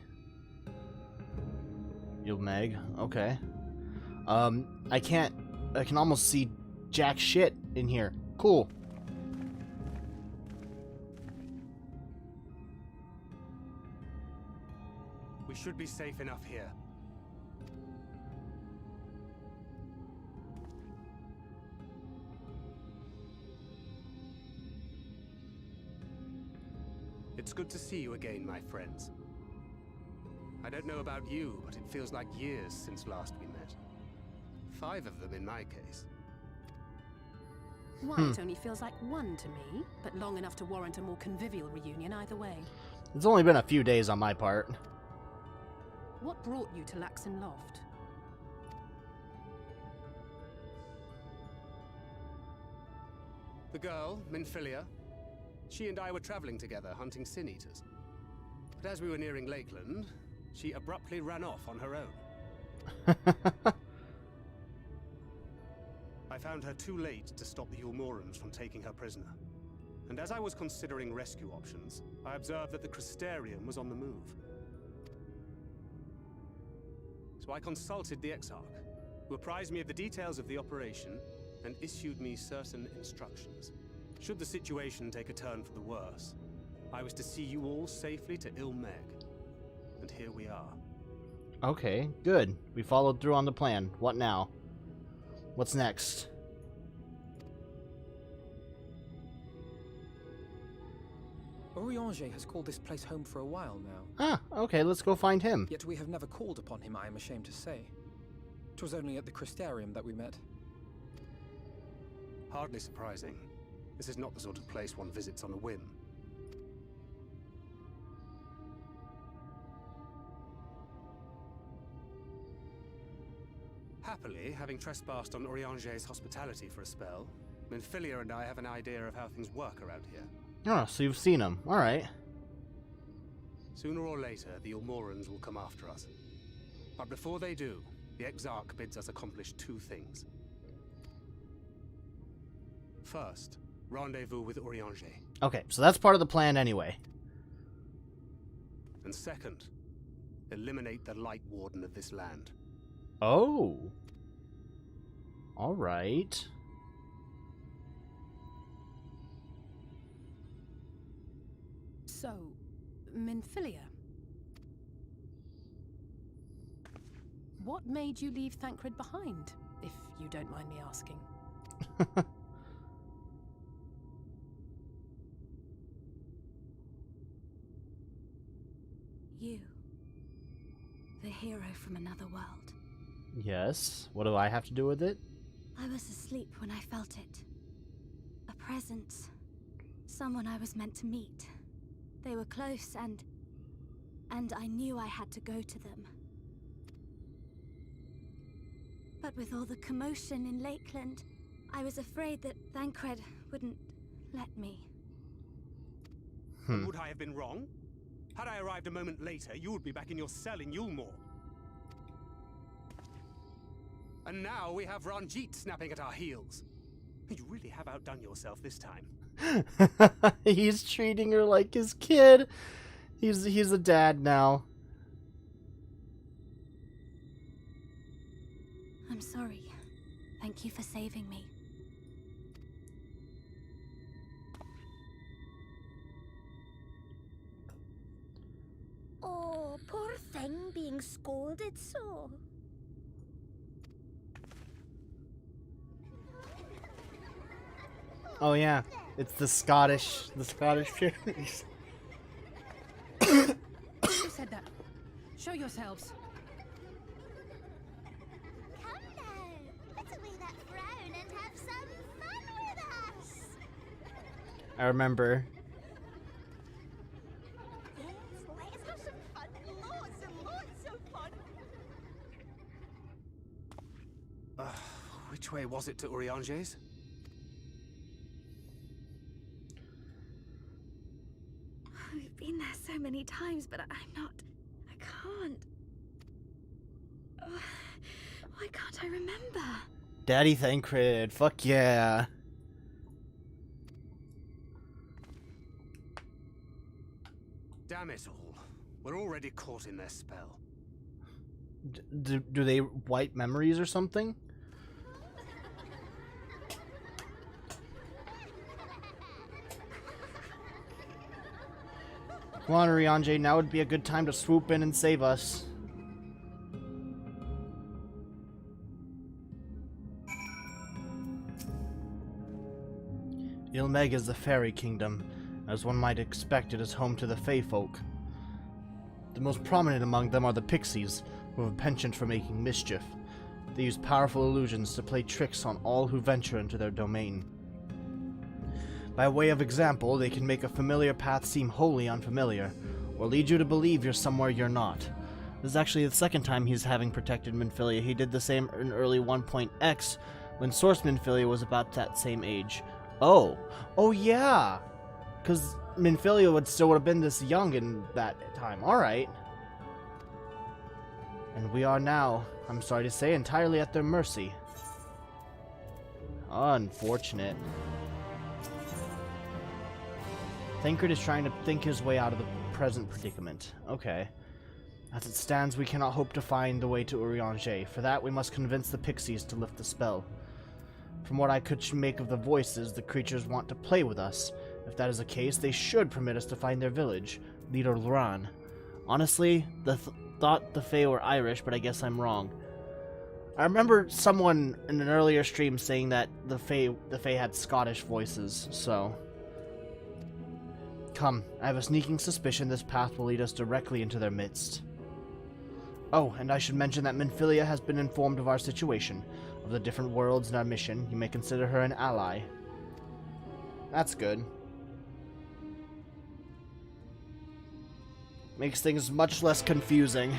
Meg, okay. I can almost see jack shit in here. Cool. We should be safe enough here. It's good to see you again, my friends. I don't know about you, but it feels like years since last we met. 5 of them in my case. Why, it only feels like 1 to me, but long enough to warrant a more convivial reunion either way. It's only been a few days on my part. What brought you to Laxon Loft? The girl, Minfilia, she and I were traveling together, hunting Sin Eaters. But as we were nearing Lakeland, she abruptly ran off on her own. I found her too late to stop the Yulmorans from taking her prisoner. And as I was considering rescue options, I observed that the Crystarium was on the move. So I consulted the Ffxiv, who apprised me of the details of the operation and issued me certain instructions. Should the situation take a turn for the worse, I was to see you all safely to Ilmeg. And here we are. Okay, good. We followed through on the plan. What now? What's next? Urianger has called this place home for a while now. Ah, okay, let's go find him. Yet we have never called upon him, I am ashamed to say. 'Twas only at the Crystarium that we met. Hardly surprising. This is not the sort of place one visits on a whim. Happily, having trespassed on Urianger's hospitality for a spell, Minfilia and I have an idea of how things work around here. Oh, so you've seen him. Alright. Sooner or later, the Ilmorans will come after us. But before they do, the Exarch bids us accomplish two things. First, rendezvous with Urianger. Okay, so that's part of the plan anyway. And second, eliminate the Light Warden of this land. Oh. Alright. So, Minfilia. What made you leave Thancred behind, if you don't mind me asking? You. The hero from another world. Yes. What do I have to do with it? I was asleep when I felt it. A presence. Someone I was meant to meet. They were close and I knew I had to go to them. But with all the commotion in Lakeland, I was afraid that Thancred wouldn't let me. Would I have been wrong? Had I arrived a moment later, you would be back in your cell in Yulmore. And now we have Ranjit snapping at our heels. You really have outdone yourself this time. He's treating her like his kid. He's a dad now. I'm sorry. Thank you for saving me. Oh, poor thing being scolded so. Oh yeah, it's the Scottish fairies. Who said that? Show yourselves. Come now, put away that frown and have some fun with us. I remember. Yes, let's have some fun, lots and lots of fun. Which way was it to Urianger's? We've been there so many times, but I can't. Why can't I remember? Daddy Thancred, fuck yeah. Damn it all. We're already caught in their spell. Do they wipe memories or something? Come on, Urianger, now would be a good time to swoop in and save us. Ilmeg is the fairy kingdom. As one might expect, it is home to the Fey folk. The most prominent among them are the Pixies, who have a penchant for making mischief. They use powerful illusions to play tricks on all who venture into their domain. By way of example, they can make a familiar path seem wholly unfamiliar, or lead you to believe you're somewhere you're not. This is actually the second time he's having protected Minfilia. He did the same in early 1.x, when Source Minfilia was about that same age. Oh yeah! Because Minfilia would have been this young in that time. Alright. And we are now, I'm sorry to say, entirely at their mercy. Unfortunate. Thancred is trying to think his way out of the present predicament. Okay. As it stands, we cannot hope to find the way to Urianger. For that, we must convince the Pixies to lift the spell. From what I could make of the voices, the creatures want to play with us. If that is the case, they should permit us to find their village, leader Luran. Honestly, thought the Fae were Irish, but I guess I'm wrong. I remember someone in an earlier stream saying that the Fae had Scottish voices, so... Come, I have a sneaking suspicion this path will lead us directly into their midst. Oh, and I should mention that Minfilia has been informed of our situation, of the different worlds and our mission. You may consider her an ally. That's good. Makes things much less confusing.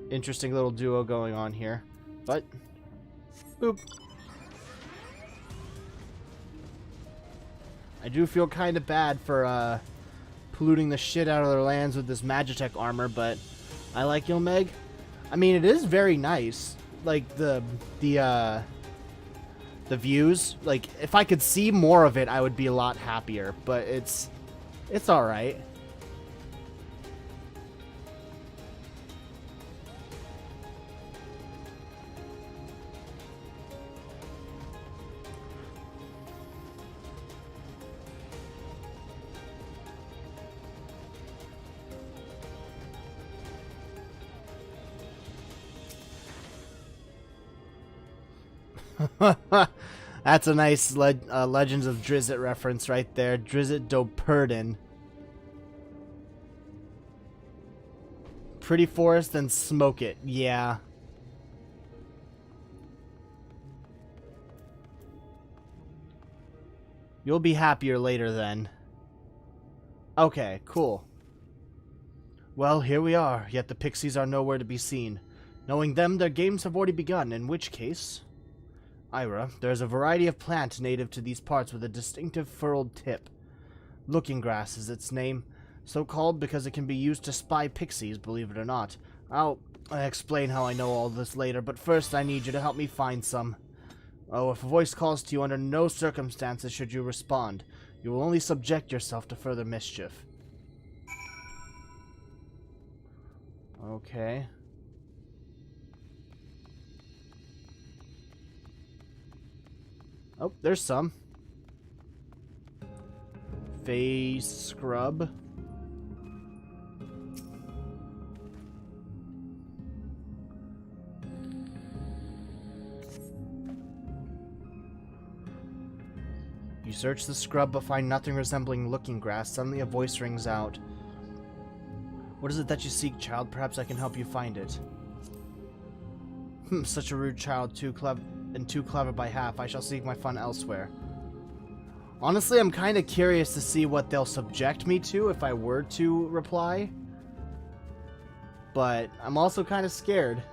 Interesting little duo going on here. But, boop. I do feel kind of bad for polluting the shit out of their lands with this Magitech armor, but I like Ilmeg. I mean, it is very nice. Like the views. Like, if I could see more of it, I would be a lot happier. But it's all right. That's a nice Legends of Drizzt reference right there. Drizzt Doperdin. Pretty forest and smoke it. Yeah. You'll be happier later then. Okay, cool. Well, here we are, yet the pixies are nowhere to be seen. Knowing them, their games have already begun, in which case... Ira, there is a variety of plant native to these parts with a distinctive furrowed tip. Looking grass is its name, so called because it can be used to spy pixies, believe it or not. I'll explain how I know all this later, but first I need you to help me find some. Oh, if a voice calls to you, under no circumstances should you respond. You will only subject yourself to further mischief. Okay. Oh, there's some. Face scrub. You search the scrub but find nothing resembling looking grass. Suddenly a voice rings out. What is it that you seek, child? Perhaps I can help you find it. Such a rude child, too clever by half. I shall seek my fun elsewhere. Honestly, I'm kind of curious to see what they'll subject me to if I were to reply. But I'm also kind of scared.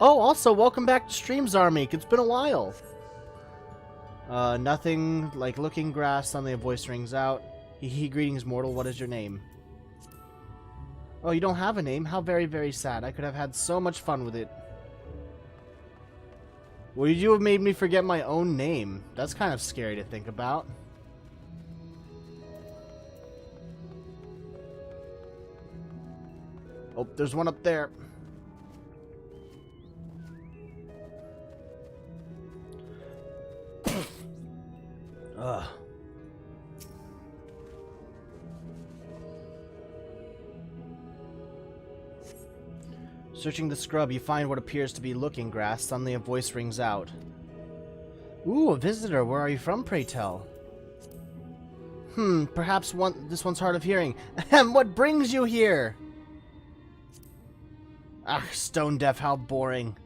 Oh, also, welcome back to Streams, Army. It's been a while. Nothing like looking grass. Suddenly a voice rings out. Hee greetings, mortal. What is your name? Oh, you don't have a name? How very, very sad. I could have had so much fun with it. Would you have made me forget my own name? That's kind of scary to think about. Oh, there's one up there. Ugh. Searching the scrub, you find what appears to be looking grass. Suddenly a voice rings out. Ooh, a visitor. Where are you from, pray tell? Perhaps this one's hard of hearing. Ahem, what brings you here? Ah, stone deaf, how boring.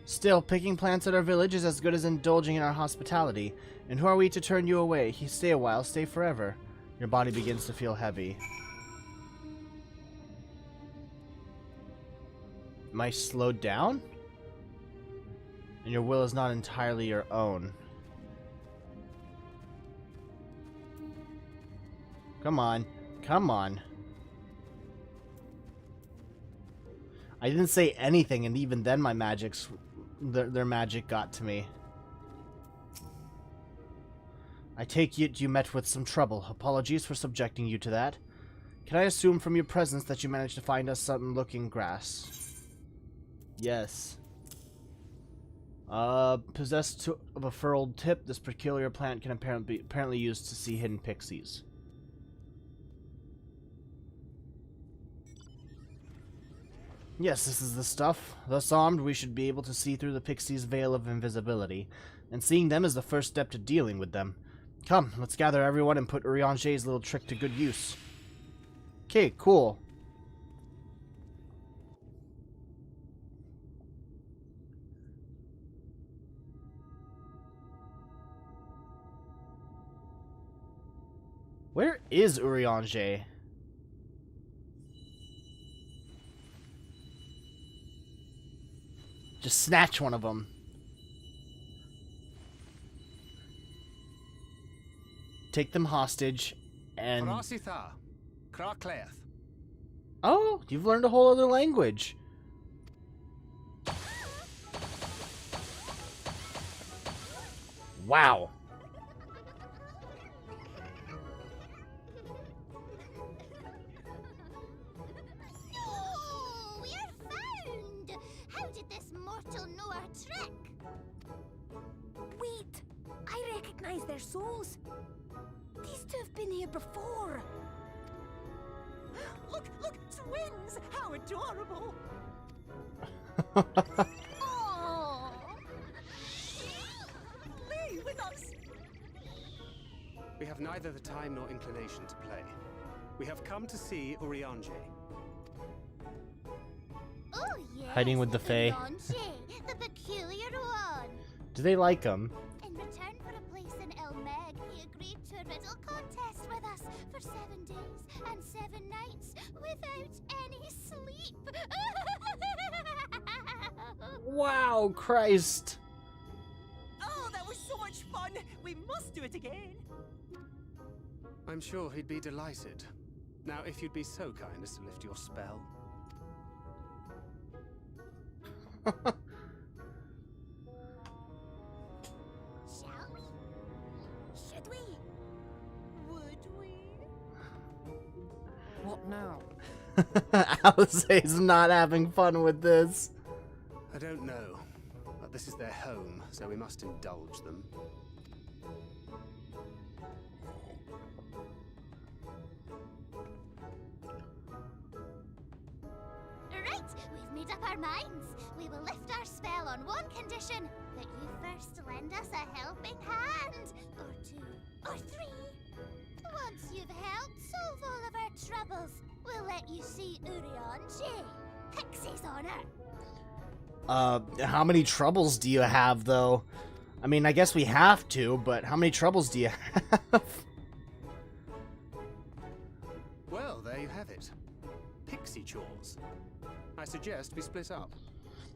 Still, picking plants at our village is as good as indulging in our hospitality. And who are we to turn you away? Stay a while, stay forever. Your body begins to feel heavy. Am I slowed down? And your will is not entirely your own. Come on. Come on. I didn't say anything, and even then my their magic got to me. I take it you met with some trouble. Apologies for subjecting you to that. Can I assume from your presence that you managed to find us some looking grass? Yes. Possessed of a furrowed tip, this peculiar plant can apparently used to see hidden pixies. Yes, this is the stuff. Thus armed, we should be able to see through the pixies' veil of invisibility, and seeing them is the first step to dealing with them. Come, let's gather everyone and put Urianger's little trick to good use. Okay, cool. Where is Urianger? Just snatch one of them. Take them hostage and... Oh, you've learned a whole other language. Wow. Oh, we're found! How did this mortal know our trick? Wait, I recognize their souls. These two have been here before. Look, twins! How adorable! Oh! Play with us! We have neither the time nor inclination to play. We have come to see Urianger. Oh, yes. Hiding with the Fae. Urianger, the peculiar one. Do they like him? In return for a place in Elmeg, he agreed to a riddle contest with us for 7 days and 7 nights without any sleep. Wow, Christ. Oh, that was so much fun! We must do it again! I'm sure he'd be delighted. Now, if you'd be so kind as to lift your spell. Shall we? Should we? Would we? What now? Alice's not having fun with this. I don't know, but this is their home, so we must indulge them. Right, we've made up our minds. We will lift our spell on one condition, that you first lend us a helping hand. Or 2, or 3. Once you've helped solve all of our troubles, we'll let you see Urianger. Pixie's honor. How many troubles do you have, though? I mean, I guess we have to, but how many troubles do you have? Well, there you have it. Pixie chores. I suggest we split up.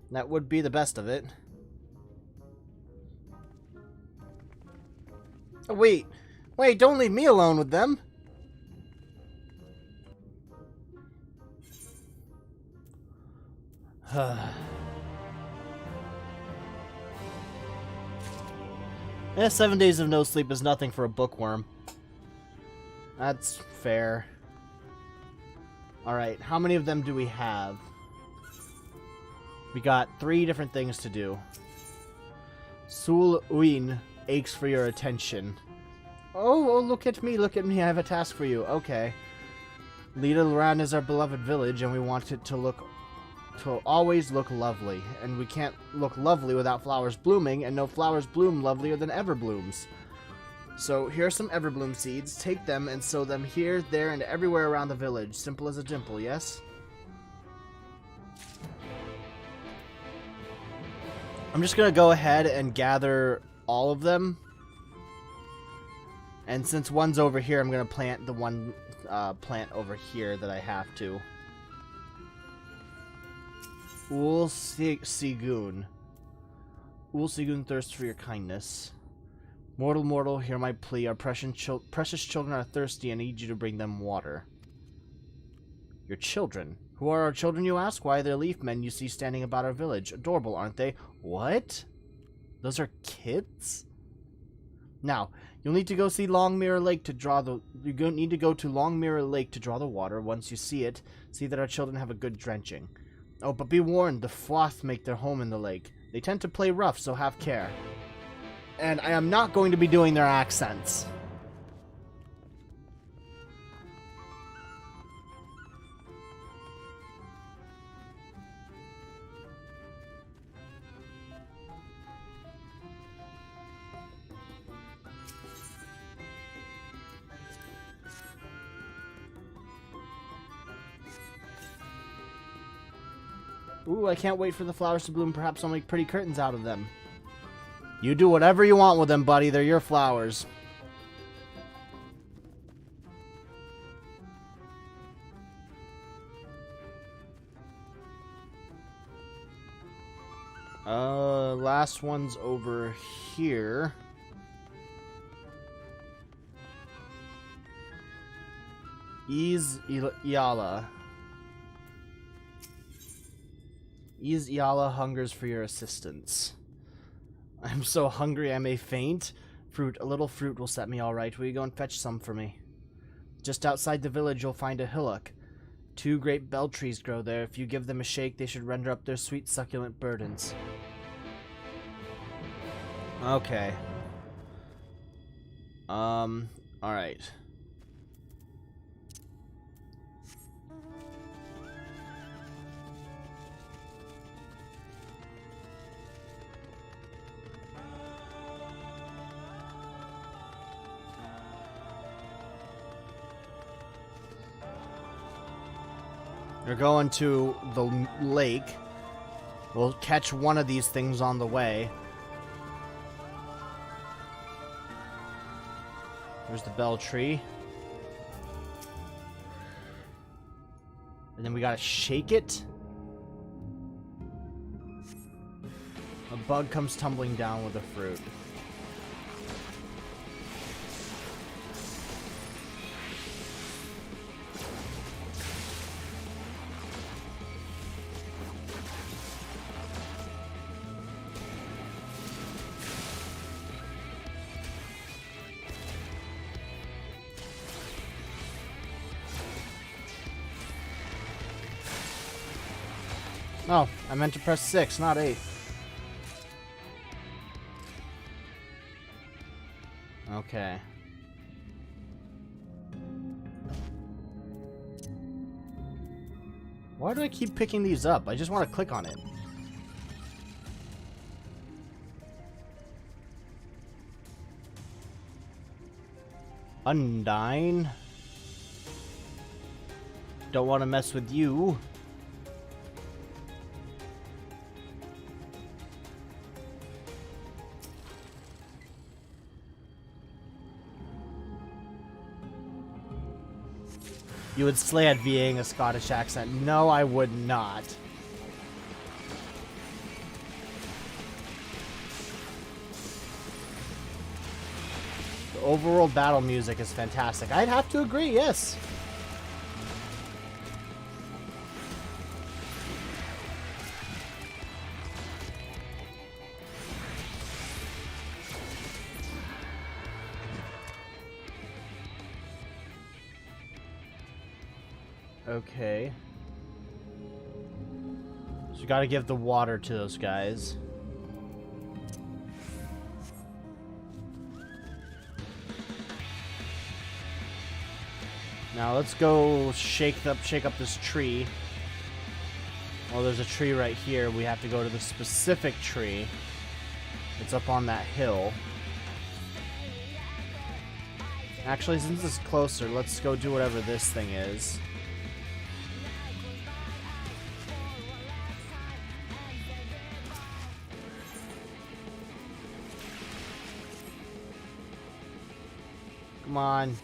That would be the best of it. Oh, wait, don't leave me alone with them. Yeah, 7 days of no sleep is nothing for a bookworm. That's fair. Alright, how many of them do we have? We got 3 different things to do. Sul Uin aches for your attention. Oh, look at me, I have a task for you. Okay. Lida Loran is our beloved village, and we want it to always look lovely. And we can't look lovely without flowers blooming, and no flowers bloom lovelier than everblooms. So here are some everbloom seeds. Take them and sow them here, there, and everywhere around the village. Simple as a dimple, yes? I'm just gonna go ahead and gather all of them. And since one's over here, I'm gonna plant the one plant over here that I have to. Sigun. Sigun thirsts for your kindness. Mortal, hear my plea. Our precious children are thirsty and need you to bring them water. Your children? Who are our children, you ask? Why, they're leaf men you see standing about our village. Adorable, aren't they? What? Those are kids? Now, You'll need to go see Long Mirror Lake to draw the... need to go to Long Mirror Lake to draw the water. Once you see it, see that our children have a good drenching. Oh, but be warned, the Ffxiv make their home in the lake. They tend to play rough, so have care. And I am not going to be doing their accents. Ooh, I can't wait for the flowers to bloom. Perhaps I'll make pretty curtains out of them. You do whatever you want with them, buddy. They're your flowers. Last one's over here. Iala. Iala hungers for your assistance. I'm so hungry I may faint. Fruit, a little fruit will set me all right. Will you go and fetch some for me? Just outside the village you'll find a hillock. 2 great bell trees grow there. If you give them a shake, they should render up their sweet succulent burdens. Okay. Alright. We're going to the lake. We'll catch one of these things on the way. There's the bell tree. And then we gotta shake it. A bug comes tumbling down with a fruit. Oh, I meant to press 6, not 8. Okay. Why do I keep picking these up? I just want to click on it. Undyne. Don't want to mess with you. You would slay at VAing a Scottish accent. No, I would not. The overworld battle music is fantastic. I'd have to agree, yes. Okay. So we gotta give the water to those guys. Now let's go shake up this tree. Well, there's a tree right here. We have to go to the specific tree. It's up on that hill. Actually, since it's closer, let's go do whatever this thing is. Come on.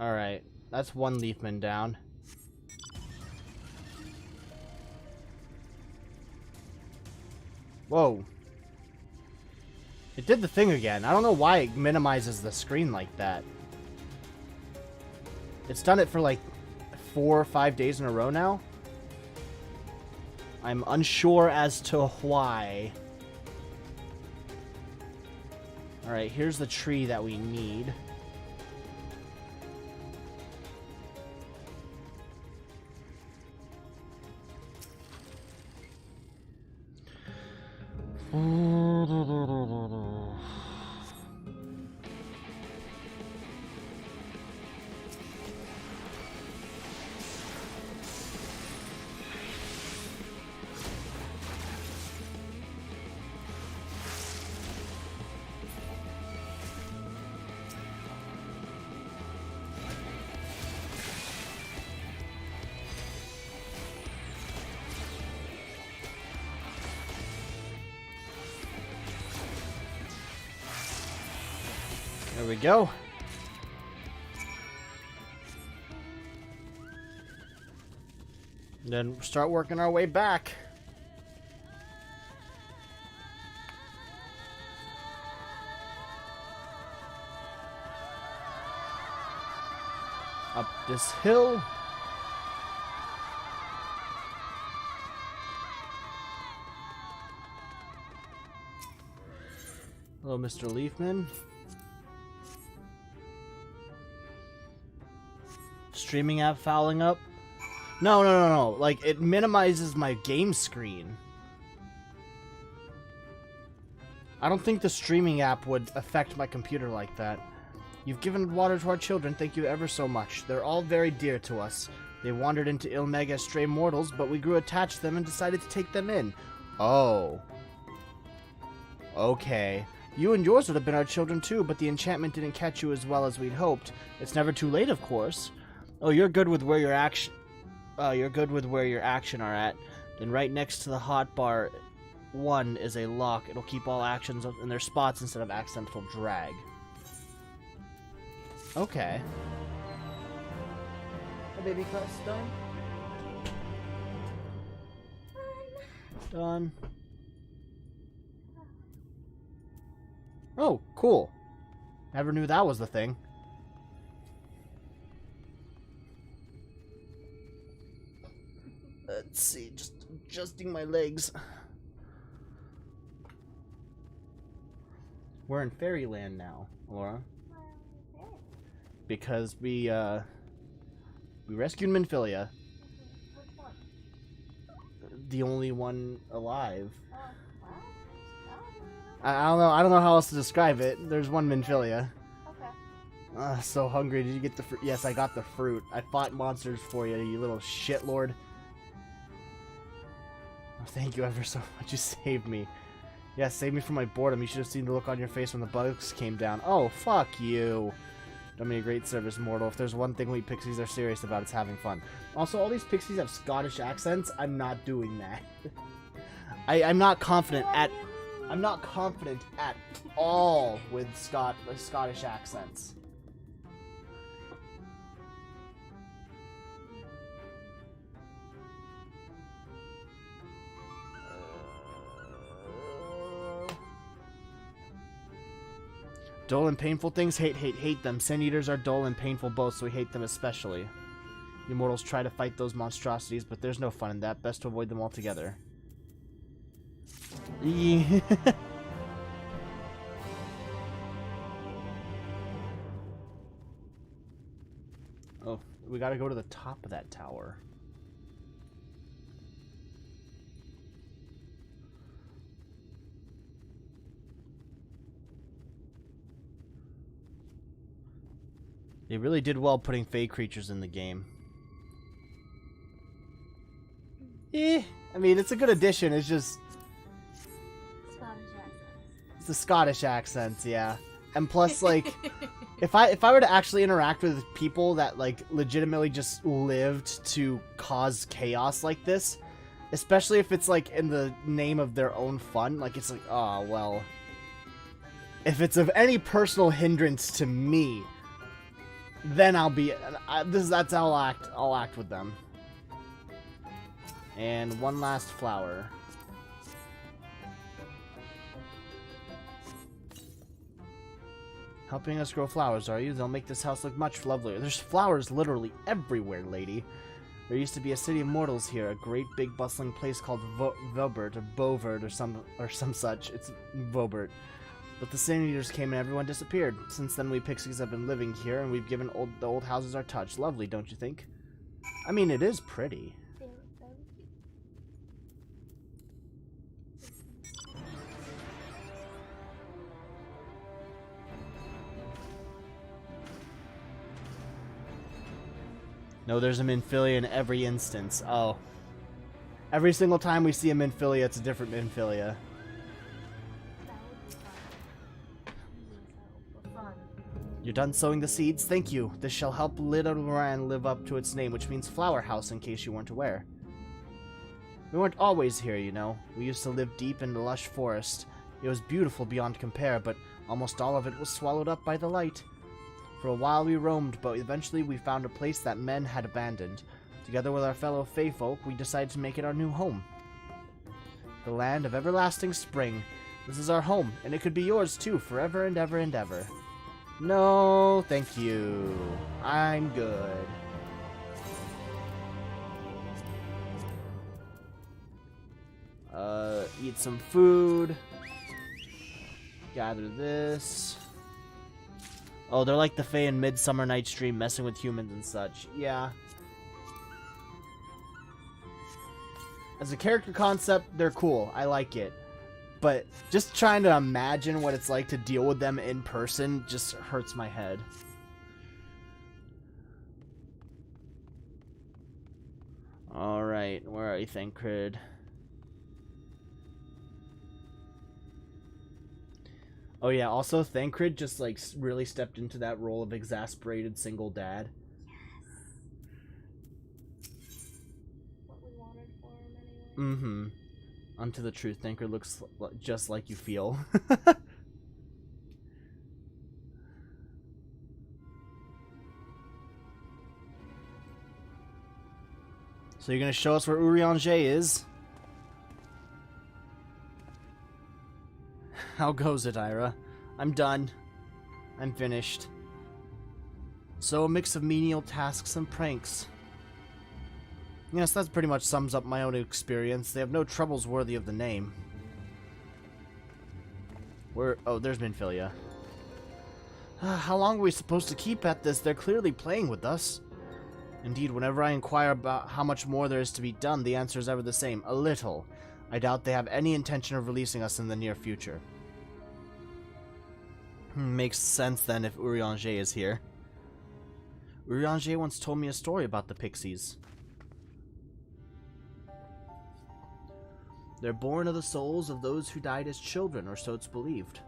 Alright, that's one leafman down. Whoa. It did the thing again. I don't know why it minimizes the screen like that. It's done it for like 4 or 5 days in a row now. I'm unsure as to why. Alright, here's the tree that we need. There we go. Then start working our way back. Up this hill. Hello, Mr. Leafman. Streaming app fouling up? No. Like, it minimizes my game screen. I don't think the streaming app would affect my computer like that. You've given water to our children, thank you ever so much. They're all very dear to us. They wandered into Ilmeg as stray mortals, but we grew attached to them and decided to take them in. Oh. Okay. You and yours would have been our children too, but the enchantment didn't catch you as well as we'd hoped. It's never too late, of course. Oh, you're good with where your action are at. Then right next to the hotbar 1 is a lock. It'll keep all actions in their spots instead of accidental drag. Okay. A baby quest done. Done. Oh, cool. Never knew that was the thing. Let's see, just adjusting my legs. We're in Fairyland now, Laura. Because we rescued Minfilia. The only one alive. I don't know how else to describe it. There's one Minfilia. Okay. So hungry. Did you get the fruit? Yes, I got the fruit. I fought monsters for you, you little shitlord. Oh, thank you ever so much. You saved me. Yeah, saved me from my boredom. You should have seen the look on your face when the bugs came down. Oh, fuck you. Done me a great service, mortal. If there's one thing we pixies are serious about, it's having fun. Also, all these pixies have Scottish accents. I'm not doing that. I'm not confident at all with Scottish accents. Dull and painful things? Hate them. Sin Eaters are dull and painful both, so we hate them especially. You mortals try to fight those monstrosities, but there's no fun in that. Best to avoid them altogether. Yeah. Oh, we gotta go to the top of that tower. They really did well putting fey creatures in the game. I mean, it's a good addition. It's just... It's the Scottish accents, yeah. And plus, like, if I were to actually interact with people that, like, legitimately just lived to cause chaos like this, especially if it's, like, in the name of their own fun, like, it's like, oh, well... If it's of any personal hindrance to me... Then I'll be. That's how I'll act with them. And one last flower. Helping us grow flowers, are you? They'll make this house look much lovelier. There's flowers literally everywhere, lady. There used to be a city of mortals here, a great big bustling place called Vobert or Bovert or some such. It's Vobert. But the Sin Eaters came and everyone disappeared. Since then, we Pixies have been living here, and we've given the old houses our touch. Lovely, don't you think? I mean, it is pretty. No, there's a Minfilia in every instance. Oh. Every single time we see a Minfilia, it's a different Minfilia. You're done sowing the seeds? Thank you. This shall help Little Moran live up to its name, which means flower house, in case you weren't aware. We weren't always here, you know. We used to live deep in the lush forest. It was beautiful beyond compare, but almost all of it was swallowed up by the light. For a while we roamed, but eventually we found a place that men had abandoned. Together with our fellow Fae folk, we decided to make it our new home. The land of everlasting spring. This is our home, and it could be yours too, forever and ever and ever. No, thank you. I'm good. Eat some food. Gather this. Oh, they're like the Fae in Midsummer Night's Dream, messing with humans and such. Yeah. As a character concept, they're cool. I like it. But just trying to imagine what it's like to deal with them in person just hurts my head. Alright, where are you, Thancred? Oh yeah, also Thancred just like really stepped into that role of exasperated single dad. Yes. What we wanted for him anyway. Mm-hmm. Unto the truth, Thancred looks just like you feel. So you're gonna show us where Urianger is? How goes it, Ira? I'm done. I'm finished. So a mix of menial tasks and pranks. Yes, that pretty much sums up my own experience. They have no troubles worthy of the name. Oh, there's Minfilia. How long are we supposed to keep at this? They're clearly playing with us. Indeed, whenever I inquire about how much more there is to be done, the answer is ever the same. A little. I doubt they have any intention of releasing us in the near future. Makes sense then if Urianger is here. Urianger once told me a story about the Pixies. They're born of the souls of those who died as children, or so it's believed.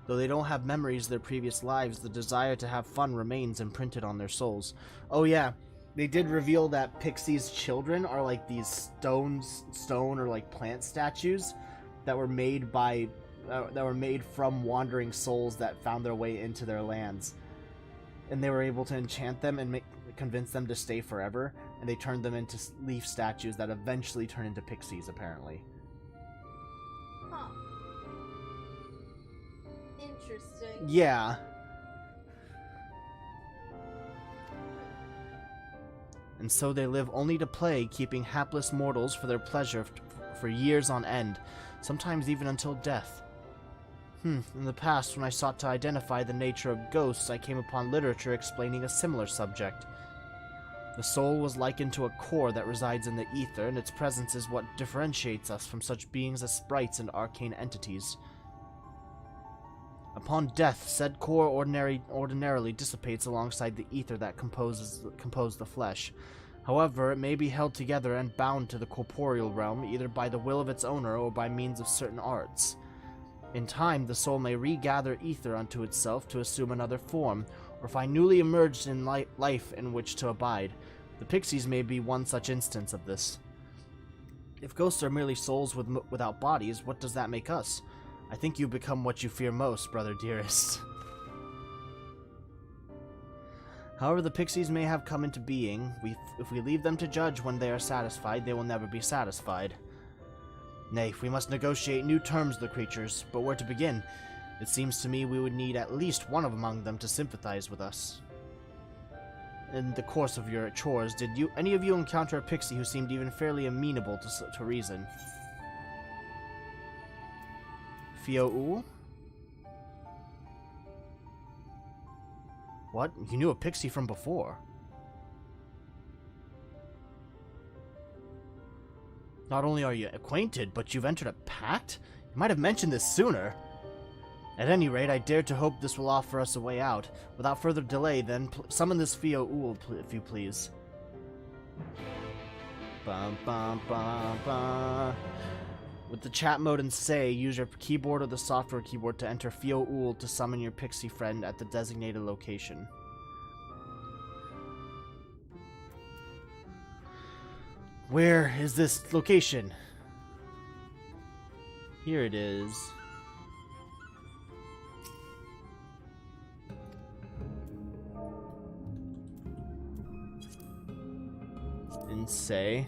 Though they don't have memories of their previous lives, the desire to have fun remains imprinted on their souls. Oh yeah, they did reveal that Pixies' children are like these stone or like plant statues that were made by from wandering souls that found their way into their lands, and they were able to enchant them and convince them to stay forever, and they turned them into leaf statues that eventually turn into Pixies, apparently. Huh. Interesting. Yeah. And so they live only to play, keeping hapless mortals for their pleasure for years on end, sometimes even until death. In the past, when I sought to identify the nature of ghosts, I came upon literature explaining a similar subject. The soul was likened to a core that resides in the ether, and its presence is what differentiates us from such beings as sprites and arcane entities. Upon death, said core ordinarily dissipates alongside the ether that compose the flesh. However, it may be held together and bound to the corporeal realm either by the will of its owner or by means of certain arts. In time, the soul may regather ether unto itself to assume another form, or find newly emerged in life in which to abide. The Pixies may be one such instance of this. If ghosts are merely souls without bodies, what does that make us? I think you become what you fear most, brother dearest. However the Pixies may have come into being, if we leave them to judge when they are satisfied, they will never be satisfied. Nay, we must negotiate new terms with the creatures, but where to begin? It seems to me we would need at least one among them to sympathize with us. In the course of your chores, did any of you encounter a Pixie who seemed even fairly amenable to reason? Fio-Ul? What? You knew a pixie from before. Not only are you acquainted, but you've entered a pact? You might have mentioned this sooner. At any rate, I dare to hope this will offer us a way out. Without further delay, then, summon this Fio-Ul, if you please. Bum, bum, bum, bum. With the chat mode and say, use your keyboard or the software keyboard to enter Fio-Ul to summon your pixie friend at the designated location. Where is this location? Here it is. And say,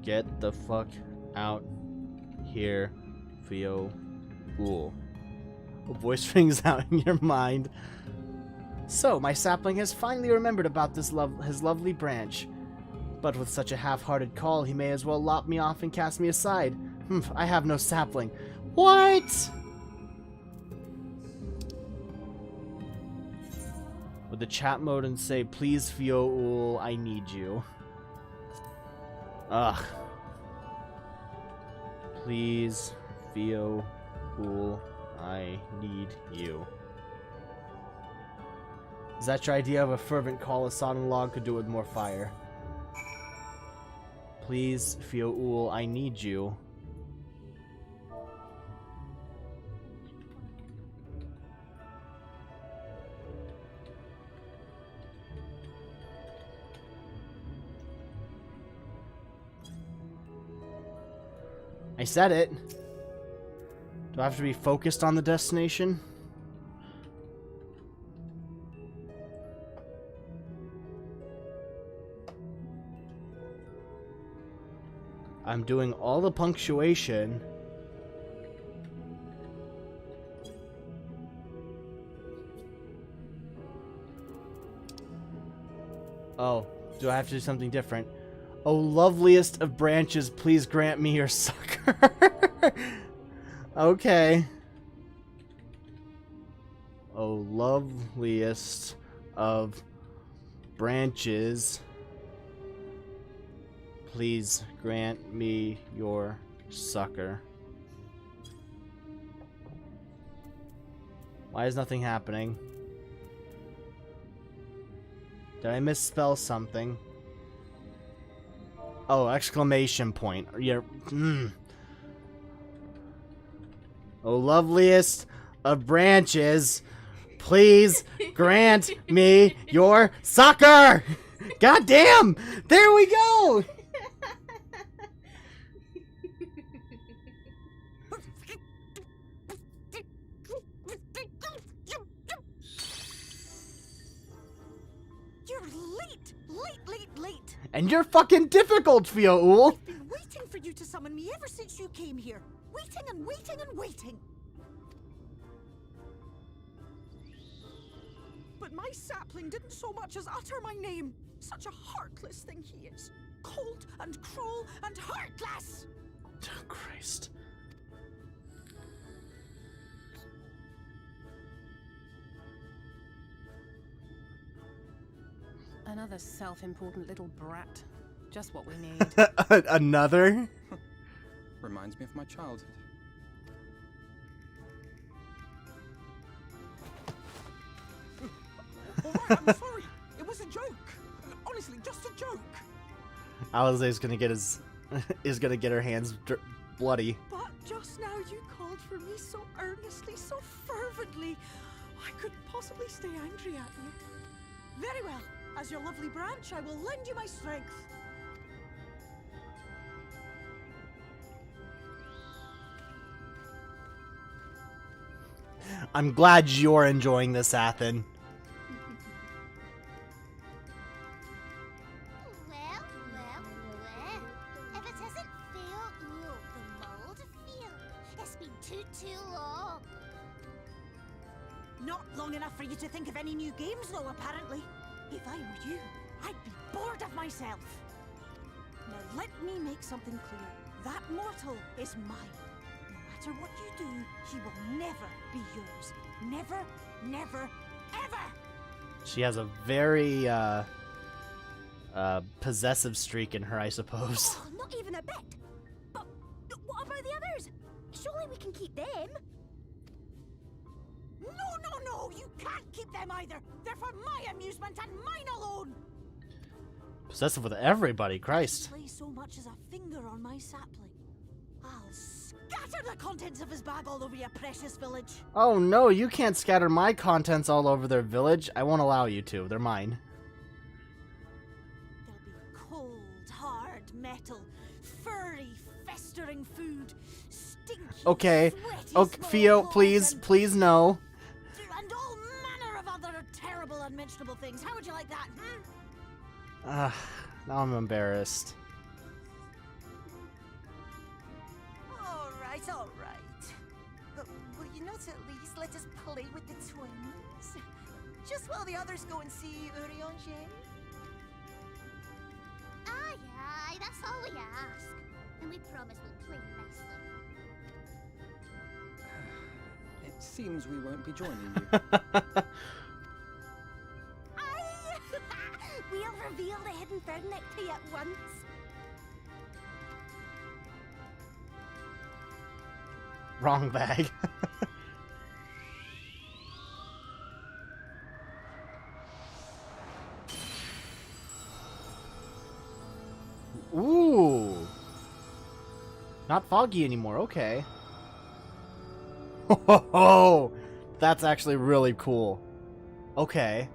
get the fuck out here, Fio-Ul. A voice rings out in your mind. So, my sapling has finally remembered about his lovely branch. But with such a half-hearted call, he may as well lop me off and cast me aside. I have no sapling. What? With the chat mode and say, please, Fio-Ul, I need you. Ugh. Please, Fio-Ul, I need you. Is that your idea of a fervent call? A sodden log could do it with more fire. Please, Fio-Ul, I need you. I said it. Do I have to be focused on the destination? I'm doing all the punctuation. Oh, do I have to do something different? Oh, loveliest of branches, please grant me your succor. Okay. Oh, loveliest of branches, please grant me your succor. Why is nothing happening? Did I misspell something? Oh, exclamation point. Yeah. Oh, loveliest of branches, please grant me your succor. God damn! There we go! You're late. And you're fucking difficult, Fio-Ul. I've been waiting for you to summon me ever since you came here. Waiting and waiting and waiting. But my sapling didn't so much as utter my name. Such a heartless thing he is. Cold and cruel and heartless. Oh, Christ. Another self-important little brat. Just what we need. Another? Reminds me of my childhood. Alright, I'm sorry. It was a joke. Honestly, just a joke. Alize's gonna get his is gonna get her hands bloody. But just now you called for me so earnestly, so fervently. I couldn't possibly stay angry at you. Very well. As your lovely branch, I will lend you my strength. I'm glad you're enjoying this, Athen. Well. If it isn't Fio-Ul, the mold feel. It's been too long. Not long enough for you to think of any new games, though, apparently. If I were you, I'd be bored of myself. Now let me make something clear. That mortal is mine. matter what you do, he will never be yours. Never, never, ever! She has a very, possessive streak in her, I suppose. Oh, not even a bit. But what about the others? Surely we can keep them. No, no, no! You can't keep them either! They're for my amusement and mine alone! Possessive with everybody, Christ. Play so much as a finger on my sapling. I'll scatter the contents of his bag all over your precious village. Oh no, you can't scatter my contents all over their village. I won't allow you to. They're mine. Cold, hard metal, furry, festering food, stinky, Okay. sweaty Okay, small Theo, claws please, and, please no. and all manner of other terrible, unmentionable things. How would you like that? Now I'm embarrassed. All right, all right. But will you not at least let us play with the twins? Just while the others go and see Urianger? Aye, aye, that's all we ask. And we promise we'll play nicely. It seems we won't be joining you. We'll reveal the hidden verdict to you at once. Wrong bag. Ooh. Not foggy anymore, okay. Oh, that's actually really cool. Okay.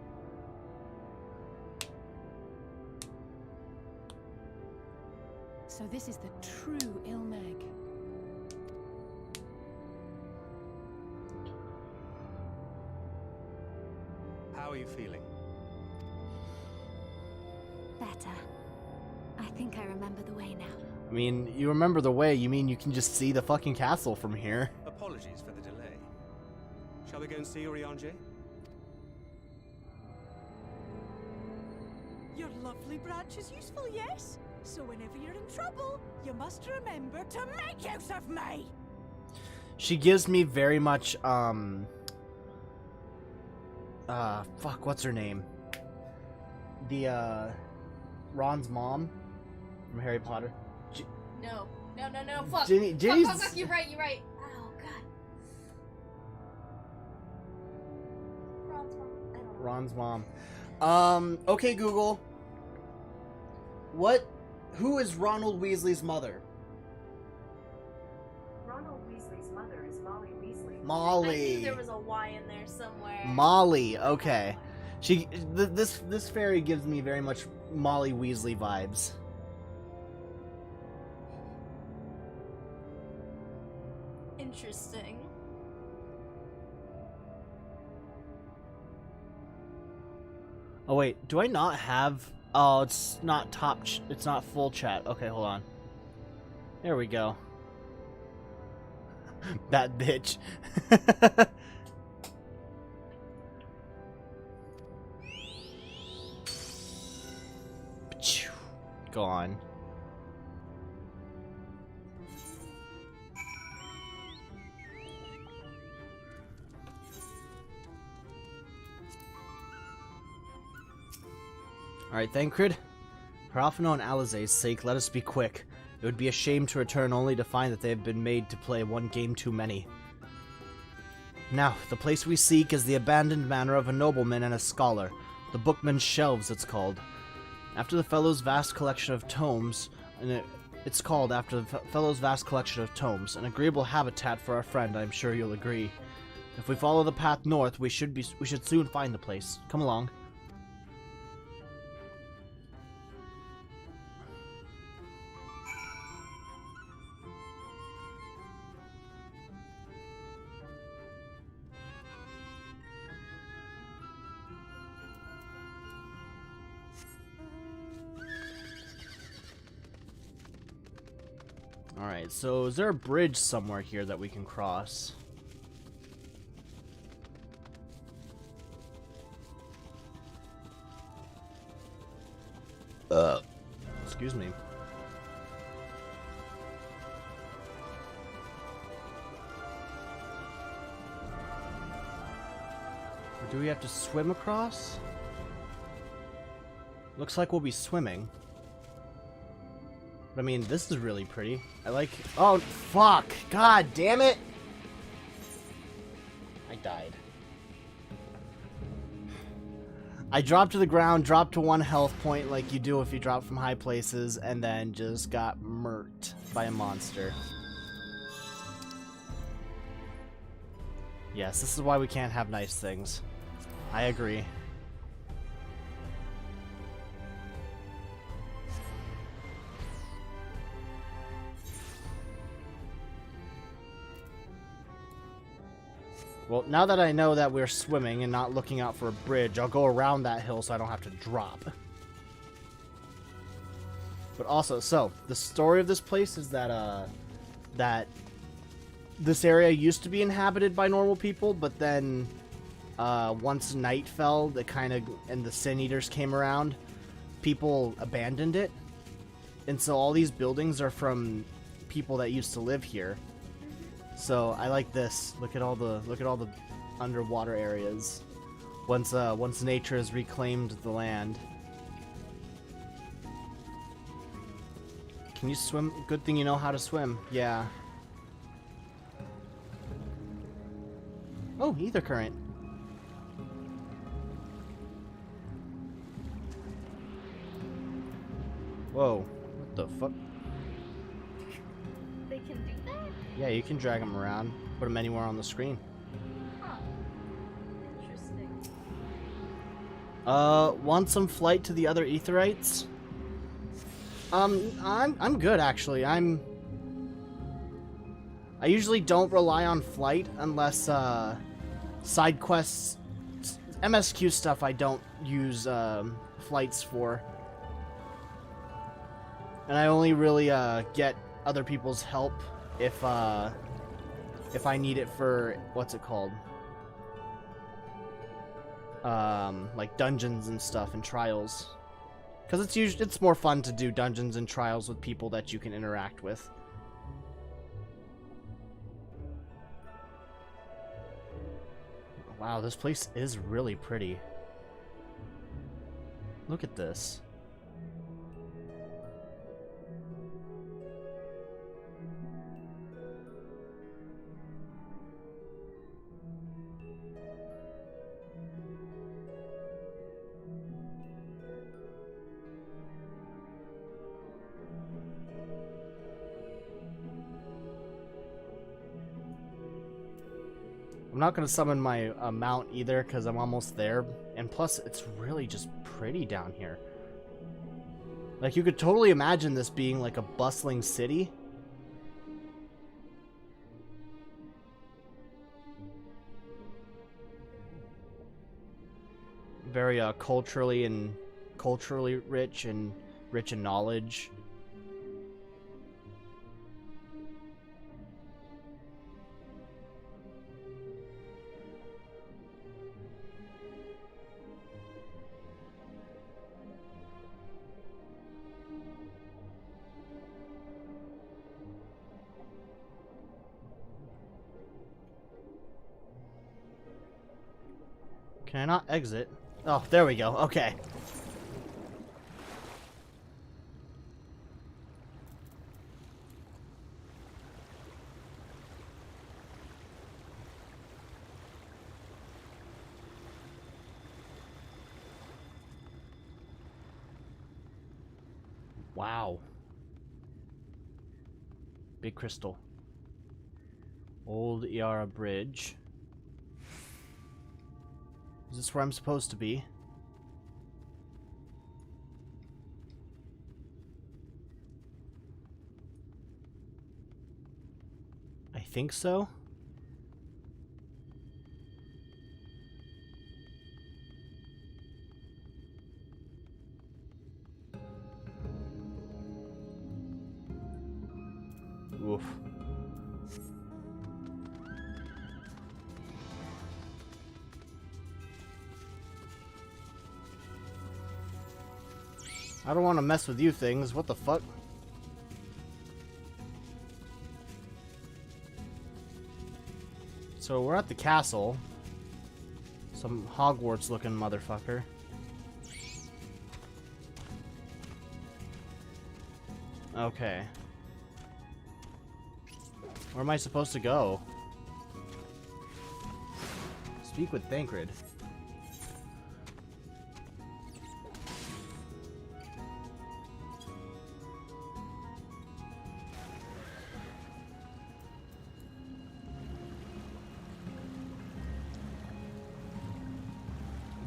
So this is the true Ilmeg. How are you feeling? Better. I think I remember the way now. I mean, you remember the way, you mean you can just see the fucking castle from here. Apologies for the delay. Shall we go and see Urianger? Your lovely branch is useful, yes? So whenever you're in trouble, you must remember to make use of me! She gives me very much, fuck, what's her name? The, Ron's mom from Harry Potter. No. Fuck. Ginny's... Fuck. You're right. Oh, God. Ron's mom. Okay, Google. Who is Ronald Weasley's mother? Ronald Weasley's mother is Molly Weasley. Molly. I knew there was a Y in there somewhere. Molly, okay. This fairy gives me very much Molly Weasley vibes. Interesting. Oh wait, do I not have... Oh, it's not it's not full chat. Okay, hold on. There we go. That bitch. Go on. Alright, Thancred. For Alphinaud and Alizé's sake, let us be quick. It would be a shame to return only to find that they have been made to play one game too many. Now, the place we seek is the abandoned manor of a nobleman and a scholar. The Bookman's Shelves, it's called. After the fellow's vast collection of tomes, it's called after the fellow's vast collection of tomes. An agreeable habitat for our friend, I'm sure you'll agree. If we follow the path north, we should soon find the place. Come along. Alright, so is there a bridge somewhere here that we can cross? Excuse me. Do we have to swim across? Looks like we'll be swimming. But I mean, this is really pretty. I like... Oh, fuck! God damn it! I died. I dropped to the ground, dropped to 1 health point like you do if you drop from high places, and then just got murked by a monster. Yes, this is why we can't have nice things. I agree. Well, now that I know that we're swimming and not looking out for a bridge, I'll go around that hill so I don't have to drop. But also, so, the story of this place is that, that this area used to be inhabited by normal people, but then, once night fell, and the Sin Eaters came around, people abandoned it. And so all these buildings are from people that used to live here. So I like this. Look at all the underwater areas. Once nature has reclaimed the land. Can you swim? Good thing you know how to swim. Yeah. Oh, ether current. Whoa. What the fuck? They can do that? Yeah, you can drag them around. Put them anywhere on the screen. Huh. Interesting. Want some flight to the other Aetherites? I'm good actually. I usually don't rely on flight unless side quests, MSQ stuff I don't use flights for. And I only really get other people's help if I need it for, what's it called? Like dungeons and stuff and trials. Because it's more fun to do dungeons and trials with people that you can interact with. Wow, this place is really pretty. Look at this. I'm not going to summon my mount either because I'm almost there. And plus, it's really just pretty down here. Like, you could totally imagine this being like a bustling city. Very culturally rich and rich in knowledge. Can I not exit? Oh, there we go. Okay. Wow. Big crystal. Old Iara Bridge. Is this where I'm supposed to be? I think so. Oof. I don't want to mess with you things. What the fuck? So we're at the castle. Some Hogwarts looking motherfucker. Okay. Where am I supposed to go? Speak with Thancred.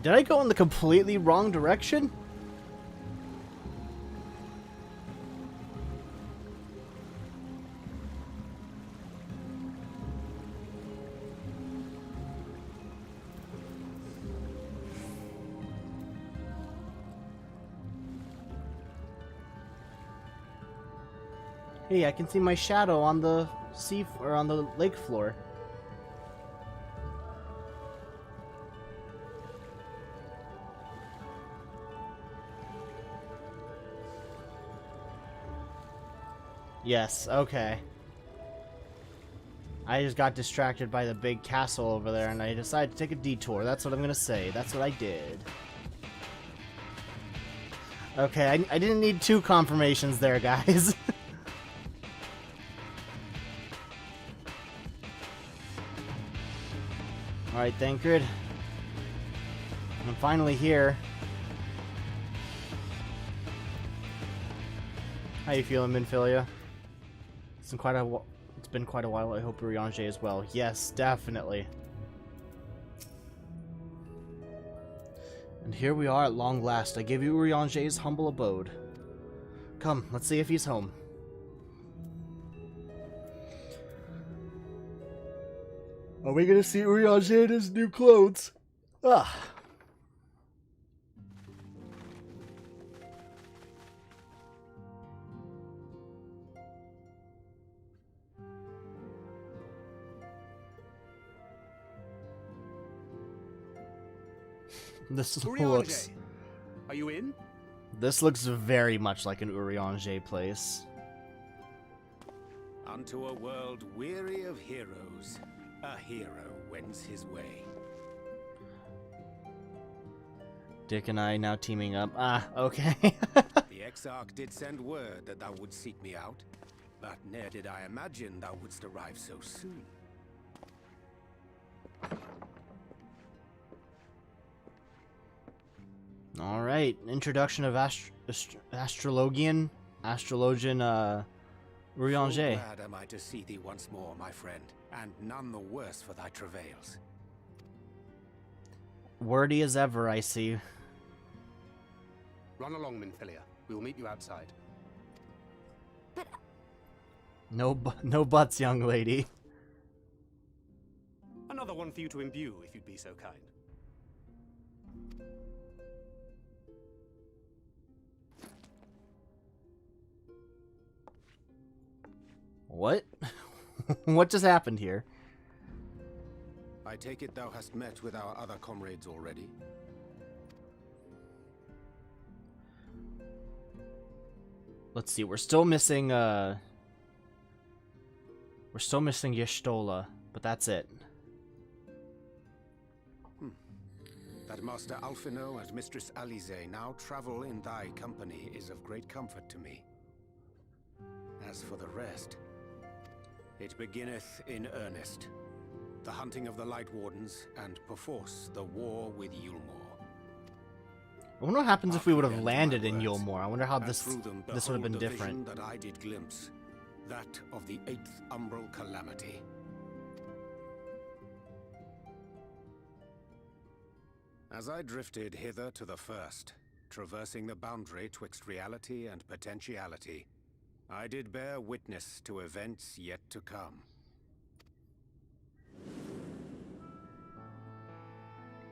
Did I go in the completely wrong direction? Hey, I can see my shadow on the or on the lake floor. Yes, okay. I just got distracted by the big castle over there and I decided to take a detour. That's what I'm gonna say. That's what I did. Okay, I didn't need 2 confirmations there, guys. Alright, Thancred. I'm finally here. How you feeling, Minfilia? It's been quite a while. I hope Urianger as well. Yes, definitely. And here we are at long last. I give you Urianger's humble abode. Come, let's see if he's home. Are we gonna see Urianger in his new clothes? Ah. This looks... Are you in? This looks very much like an Urianger place. Unto a world weary of heroes, a hero wends his way. Dick and I now teaming up. Ah, okay. The X-Arc did send word that thou would seek me out, but ne'er did I imagine thou wouldst arrive so soon. Alright, introduction of Astrologian Urianger. So glad am I to see thee once more, my friend, and none the worse for thy travails. Wordy as ever, I see. Run along, Minfilia. We will meet you outside. But... No buts, young lady. Another one for you to imbue, if you'd be so kind. What? What just happened here? I take it thou hast met with our other comrades already? Let's see, we're still missing Y'shtola, but that's it. That Master Alphino and Mistress Alize now travel in thy company is of great comfort to me. As for the rest, it beginneth in earnest. The hunting of the Light Wardens, and perforce the war with Yulmore. I wonder what happens if we would have landed in Yulmore. I wonder how this would have been different. That I did glimpse, that of the 8th Umbral Calamity. As I drifted hither to the first, traversing the boundary twixt reality and potentiality, I did bear witness to events yet to come.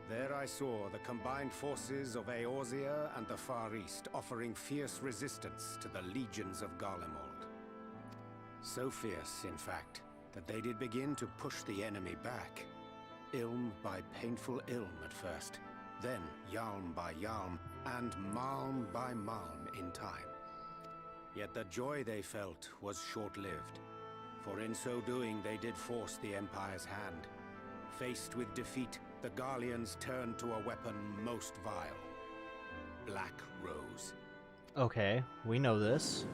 There I saw the combined forces of Eorzea and the Far East offering fierce resistance to the legions of Garlemald. So fierce, in fact, that they did begin to push the enemy back. Ilm by painful Ilm at first, then Yalm by Yalm, and Malm by Malm in time. Yet the joy they felt was short-lived, for in so doing they did force the Empire's hand. Faced with defeat, the Garleans turned to a weapon most vile. Black Rose. Okay, we know this.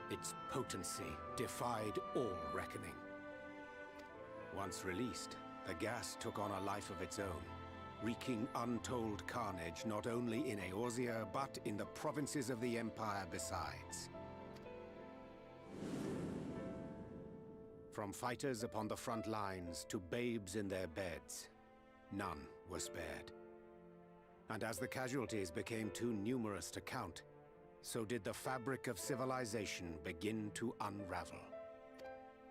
Its potency defied all reckoning. Once released, the gas took on a life of its own, wreaking untold carnage not only in Eorzea, but in the provinces of the Empire besides. From fighters upon the front lines to babes in their beds, none were spared. And as the casualties became too numerous to count, so did the fabric of civilization begin to unravel.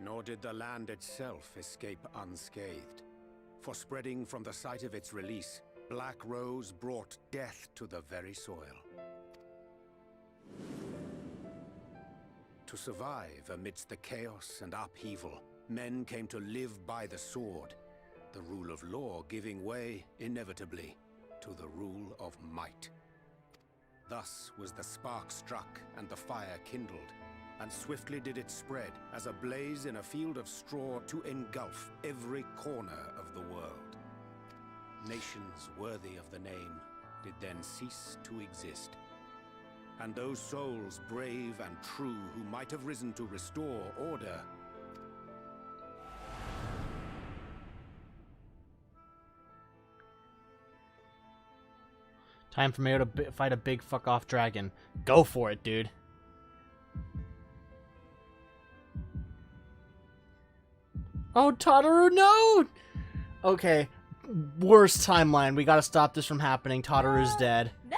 Nor did the land itself escape unscathed. For spreading from the site of its release, Black Rose brought death to the very soil. To survive amidst the chaos and upheaval, men came to live by the sword, the rule of law giving way, inevitably, to the rule of might. Thus was the spark struck and the fire kindled, and swiftly did it spread as a blaze in a field of straw to engulf every corner of the world. Nations worthy of the name did then cease to exist. And those souls brave and true who might have risen to restore order. Time for Mayo to fight a big fuck-off dragon. Go for it, dude. Oh, Tataru, no! Okay, worst timeline. We gotta stop this from happening. Tataru's dead. No!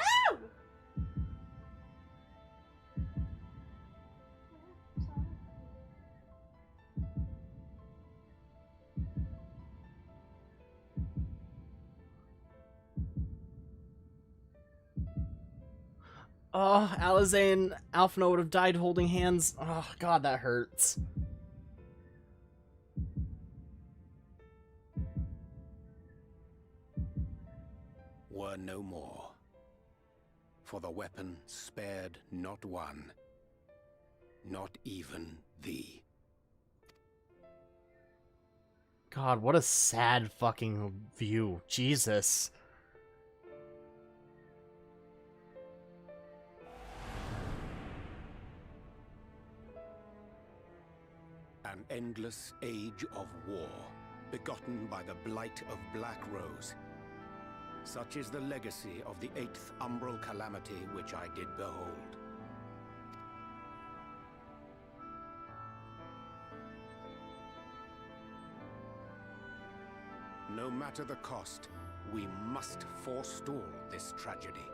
Oh, Alizé and Alphinaud would have died holding hands. Oh, God, that hurts. Were no more. For the weapon spared not one. Not even thee. God, what a sad fucking view. Jesus. An endless age of war, begotten by the blight of Black Rose. Such is the legacy of the 8th umbral calamity which I did behold. No matter the cost, we must forestall this tragedy.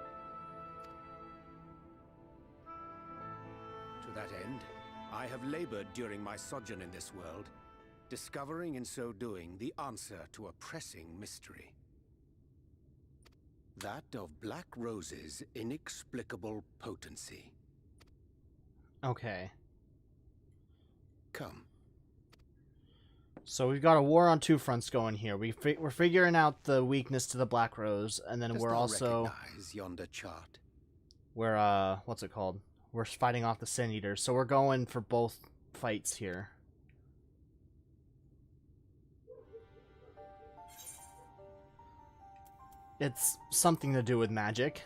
To that end, I have labored during my sojourn in this world, discovering in so doing the answer to a pressing mystery. That of Black Rose's inexplicable potency. Okay. Come. So we've got a war on two fronts going here. We're figuring out the weakness to the Black Rose, and then we're also recognize yonder chart? we're what's it called? We're fighting off the Sin Eaters, so we're going for both fights here. It's something to do with magic.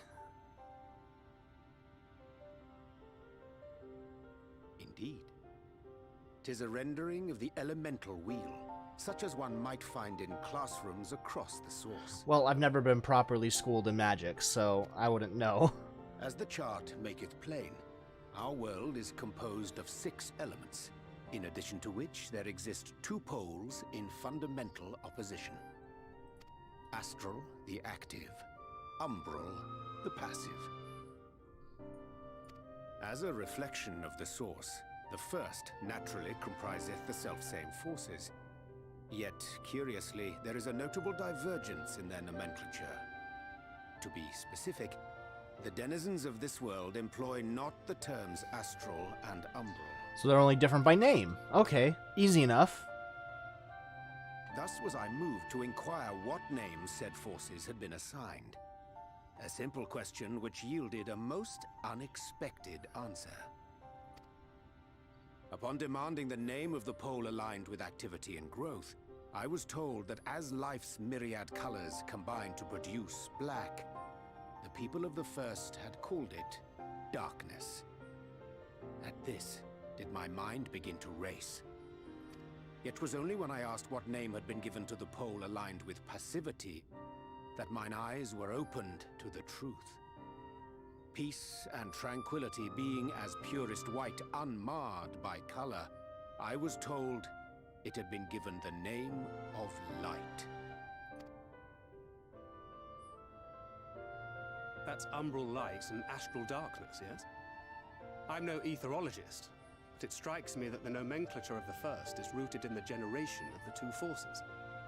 Indeed. 'Tis a rendering of the elemental wheel, such as one might find in classrooms across the source. Well, I've never been properly schooled in magic, so I wouldn't know. As the chart maketh plain, our world is composed of 6 elements, in addition to which there exist 2 poles in fundamental opposition. Astral, the active. Umbral, the passive. As a reflection of the source, the first naturally compriseth the selfsame forces. Yet, curiously, there is a notable divergence in their nomenclature. To be specific, the denizens of this world employ not the terms astral and umbral. So they're only different by name. Okay, easy enough. Thus was I moved to inquire what names said forces had been assigned. A simple question which yielded a most unexpected answer. Upon demanding the name of the pole aligned with activity and growth, I was told that as life's myriad colors combine to produce black, the people of the First had called it darkness. At this, did my mind begin to race. It was only when I asked what name had been given to the pole aligned with passivity that mine eyes were opened to the truth. Peace and tranquility being as purest white, unmarred by color, I was told it had been given the name of light. That's umbral light and astral darkness, yes? I'm no etherologist, but it strikes me that the nomenclature of the First is rooted in the generation of the two forces,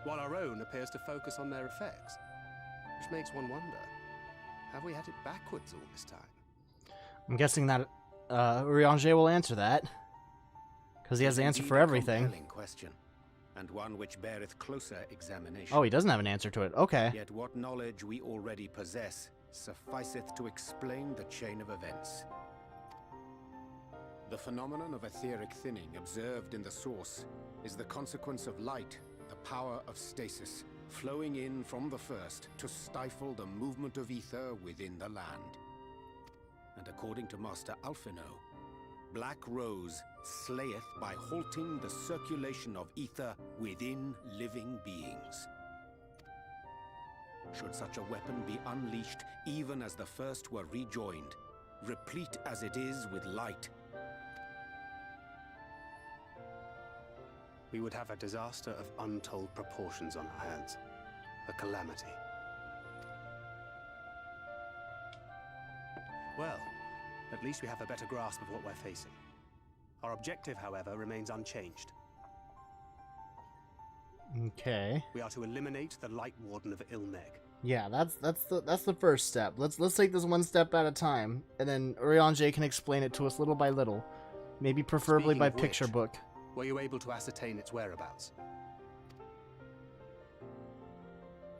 while our own appears to focus on their effects. Which makes one wonder, have we had it backwards all this time? I'm guessing that Urianger will answer that, because he has the answer for everything. Compelling question, and one which beareth closer examination. Oh, he doesn't have an answer to it. Okay. Yet what knowledge we already possess sufficeth to explain the chain of events. The phenomenon of etheric thinning observed in the source is the consequence of light, the power of stasis, flowing in from the First to stifle the movement of ether within the land. And according to Master Alphino, Black Rose slayeth by halting the circulation of ether within living beings. Should such a weapon be unleashed even as the First were rejoined, replete as it is with light, we would have a disaster of untold proportions on our hands. A calamity. Well, at least we have a better grasp of what we're facing. Our objective, however, remains unchanged. Okay. We are to eliminate the Light Warden of Ilmeg. Yeah, that's the first step. Let's take this one step at a time, and then Urianger can explain it to us little by little. Maybe preferably by picture book. Were you able to ascertain its whereabouts?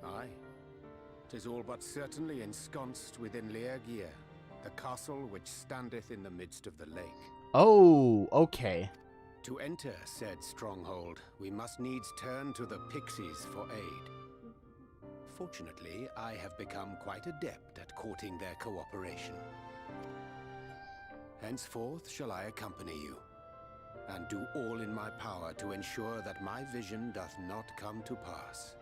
Aye. 'Tis all but certainly ensconced within Leargear, the castle which standeth in the midst of the lake. Oh, okay. To enter said stronghold, we must needs turn to the pixies for aid. Fortunately, I have become quite adept at courting their cooperation. Henceforth shall I accompany you, and do all in my power to ensure that my vision doth not come to pass.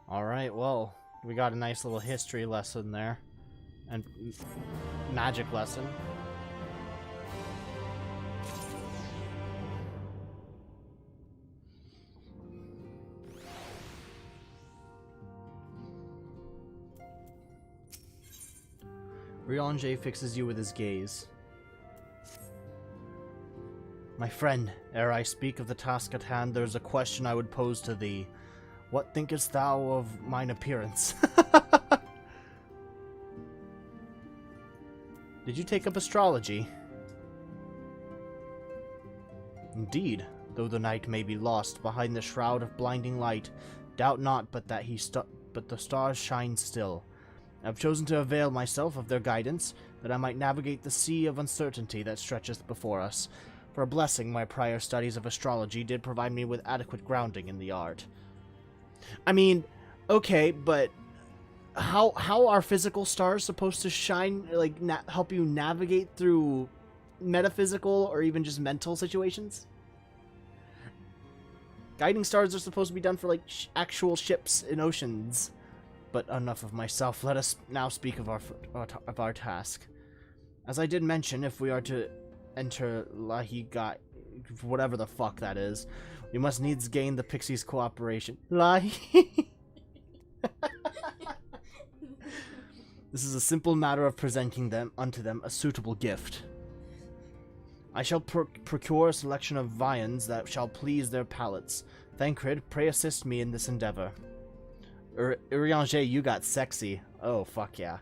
Alright, well, we got a nice little history lesson there. And magic lesson. Urianger fixes you with his gaze. My friend, ere I speak of the task at hand, there is a question I would pose to thee. What thinkest thou of mine appearance? Did you take up astrology? Indeed, though the night may be lost behind the shroud of blinding light, doubt not but that the stars shine still. I have chosen to avail myself of their guidance, that I might navigate the sea of uncertainty that stretcheth before us. For a blessing, my prior studies of astrology did provide me with adequate grounding in the art. I mean, okay, but how are physical stars supposed to shine, like, help you navigate through metaphysical or even just mental situations? Guiding stars are supposed to be done for, like, actual ships in oceans. But enough of myself, let us now speak of our task. As I did mention, if we are to enter Lahiga, whatever the fuck that is, we must needs gain the Pixies' cooperation. Lahi. This is a simple matter of presenting unto them a suitable gift. I shall procure a selection of viands that shall please their palates. Thancred, pray assist me in this endeavor. Urianger, you got sexy. Oh, fuck yeah.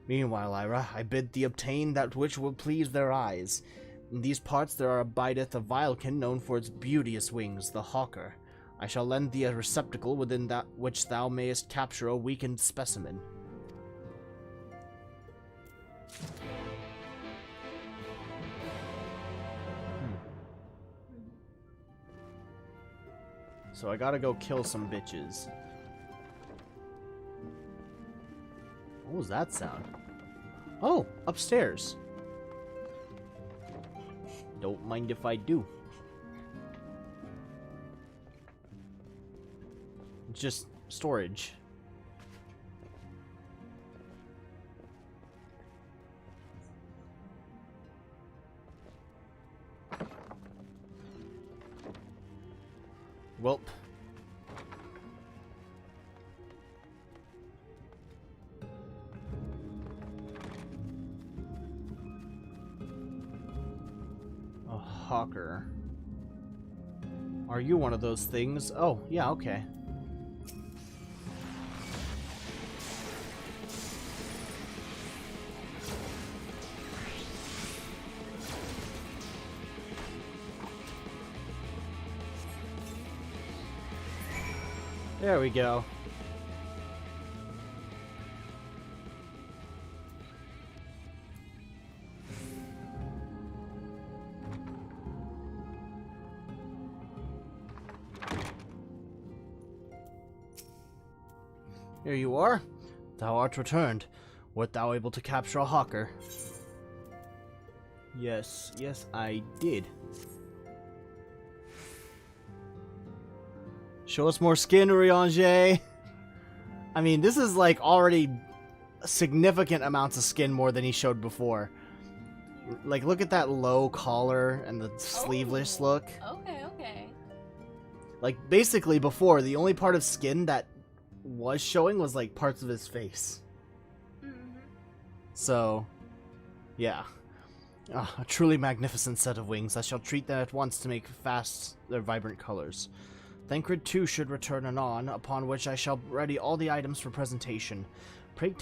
Meanwhile, Ira, I bid thee obtain that which will please their eyes. In these parts there abideth a vilekin known for its beauteous wings, the hawker. I shall lend thee a receptacle within that which thou mayest capture a weakened specimen. So I gotta go kill some bitches. What was that sound? Oh, upstairs. Don't mind if I do. It's just storage. Welp. A hawker. Are you one of those things? Oh, yeah, okay. There we go. Here you are. Thou art returned. Wert thou able to capture a hawker? Yes, yes, I did. Show us more skin, Urianger. I mean, this is like already significant amounts of skin more than he showed before. Like, look at that low collar and the sleeveless look. Okay, okay. Like, basically before, the only part of skin that was showing was like parts of his face. So, yeah. A truly magnificent set of wings. I shall treat them at once to make fast their vibrant colors. Thancred too should return anon, upon which I shall ready all the items for presentation. Pray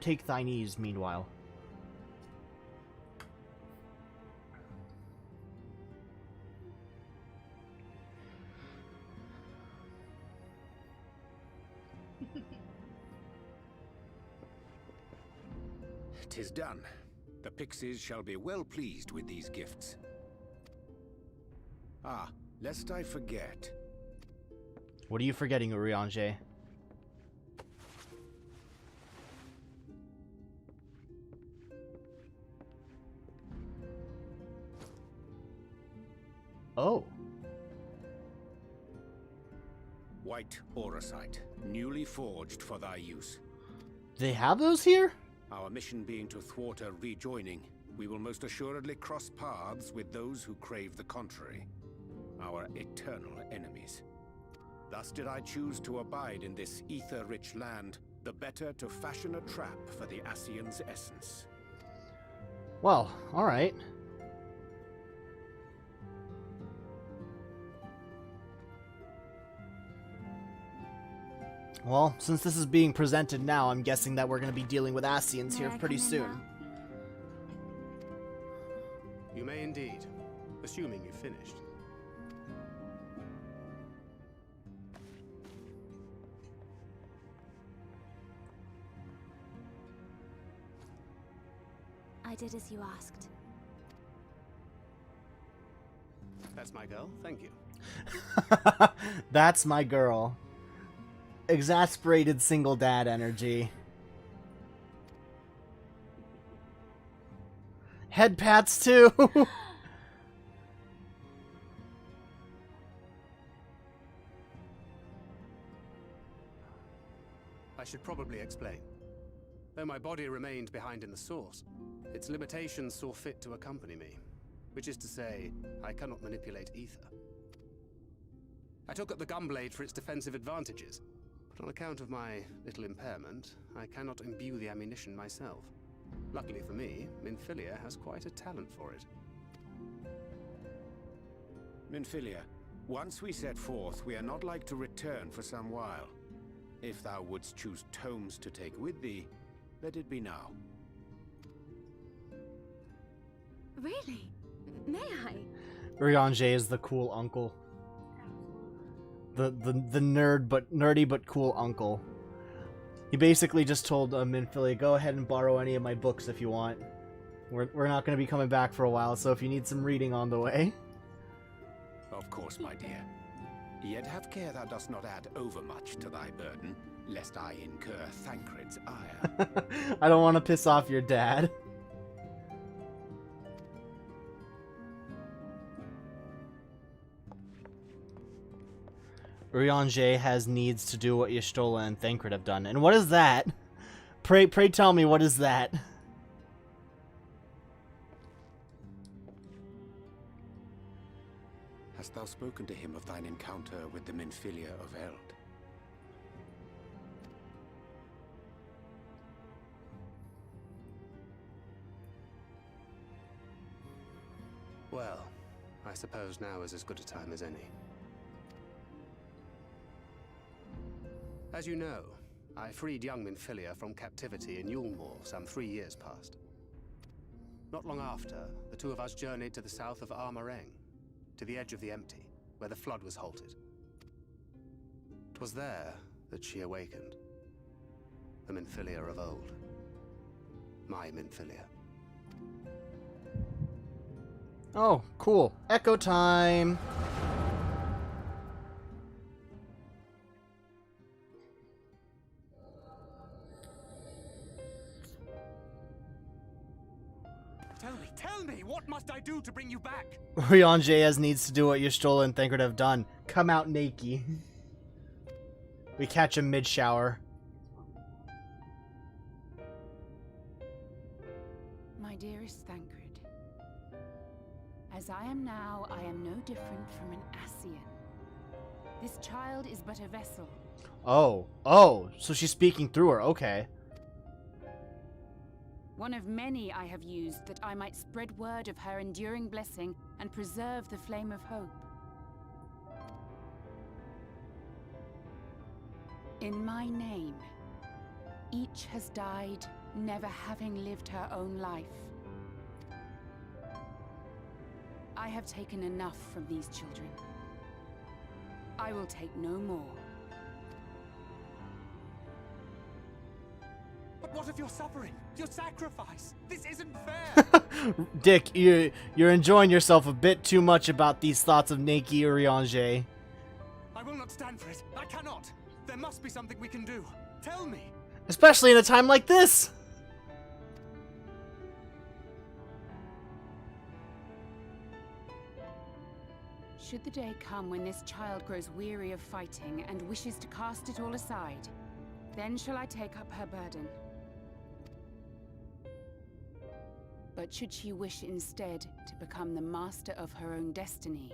take thine ease meanwhile. "'Tis done. The pixies shall be well pleased with these gifts. Ah, lest I forget. What are you forgetting, Urianger? Oh. White auracite, newly forged for thy use. They have those here? Our mission being to thwart a rejoining, we will most assuredly cross paths with those who crave the contrary. Our eternal enemies. Thus did I choose to abide in this ether-rich land, the better to fashion a trap for the Ascian's essence. Well, alright. Well, since this is being presented now, I'm guessing that we're going to be dealing with Ascians here pretty soon. You may indeed, assuming you've finished. I did as you asked. That's my girl, thank you. That's my girl. Exasperated single dad energy. Head pats too. I should probably explain. Though my body remained behind in the source, its limitations saw fit to accompany me. Which is to say, I cannot manipulate ether. I took up the gunblade for its defensive advantages, but on account of my little impairment, I cannot imbue the ammunition myself. Luckily for me, Minfilia has quite a talent for it. Minfilia, once we set forth, we are not like to return for some while. If thou wouldst choose tomes to take with thee, let it be now. Really? May I? Urianger is the cool uncle. The nerdy but cool uncle. He basically just told Minfilia, go ahead and borrow any of my books if you want. We're not going to be coming back for a while, so if you need some reading on the way. Of course, my dear. Yet have care thou dost not add overmuch to thy burden, lest I incur Thancred's ire. I don't want to piss off your dad. Urianger has needs to do what Y'shtola and Thancred have done. And what is that? Pray tell me, what is that? Hast thou spoken to him of thine encounter with the Minfilia of Eld? Well, I suppose now is as good a time as any. As you know, I freed young Minfilia from captivity in Yulmore some 3 years past. Not long after, the two of us journeyed to the south of Amer, to the edge of the Empty, where the flood was halted. 'Twas there that she awakened. The Minfilia of old. My Minfilia. Oh, cool. Echo time! Tell me, what must I do to bring you back? Urianger needs to do what Y'shtola and Thancred have done. Come out naked. We catch him mid-shower. My dearest Thancred, as I am now, I am no different from an Ascian. This child is but a vessel. Oh, so she's speaking through her, okay. One of many I have used that I might spread word of her enduring blessing and preserve the flame of hope. In my name, each has died, never having lived her own life. I have taken enough from these children. I will take no more. But what of your suffering? Your sacrifice? This isn't fair! Dick, you're enjoying yourself a bit too much about these thoughts of naked Urianger. I will not stand for it. I cannot. There must be something we can do. Tell me. Especially in a time like this! Should the day come when this child grows weary of fighting and wishes to cast it all aside, then shall I take up her burden. But should she wish instead to become the master of her own destiny,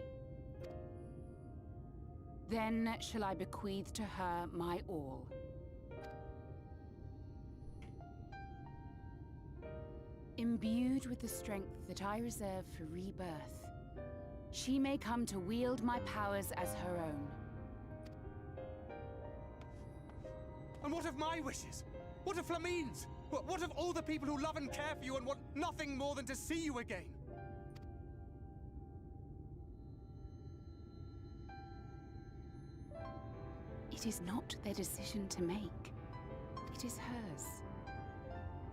then shall I bequeath to her my all. Imbued with the strength that I reserve for rebirth, she may come to wield my powers as her own. And what of my wishes? What of Flamine's? What of all the people who love and care for you and want nothing more than to see you again? It is not their decision to make. It is hers.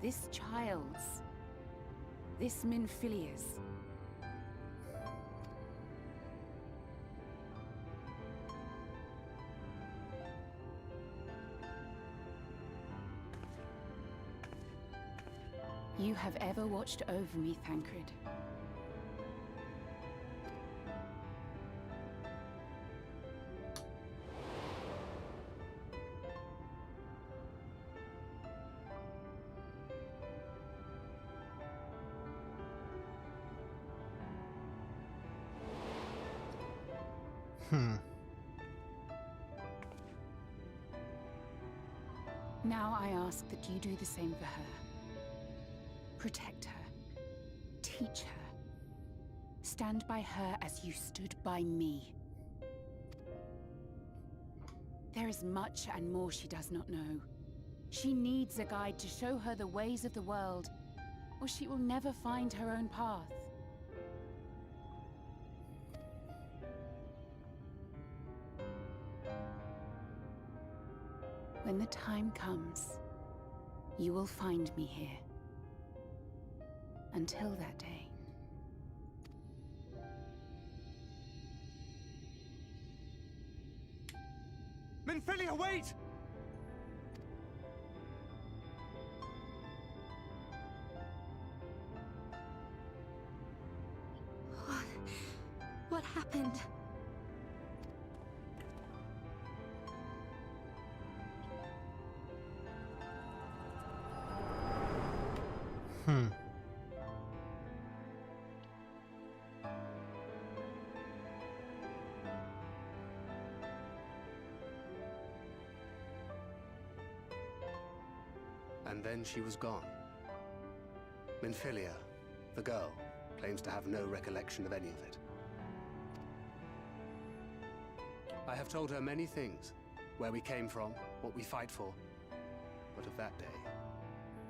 This child's. This Minfilia's. You have ever watched over me, Thancred. Now I ask that you do the same for her. Protect her. Teach her. Stand by her as you stood by me. There is much and more she does not know. She needs a guide to show her the ways of the world, or she will never find her own path. When the time comes, you will find me here. Until that day. Minfilia, wait! What happened? And then she was gone. Minfilia, the girl, claims to have no recollection of any of it. I have told her many things. Where we came from, what we fight for. But of that day,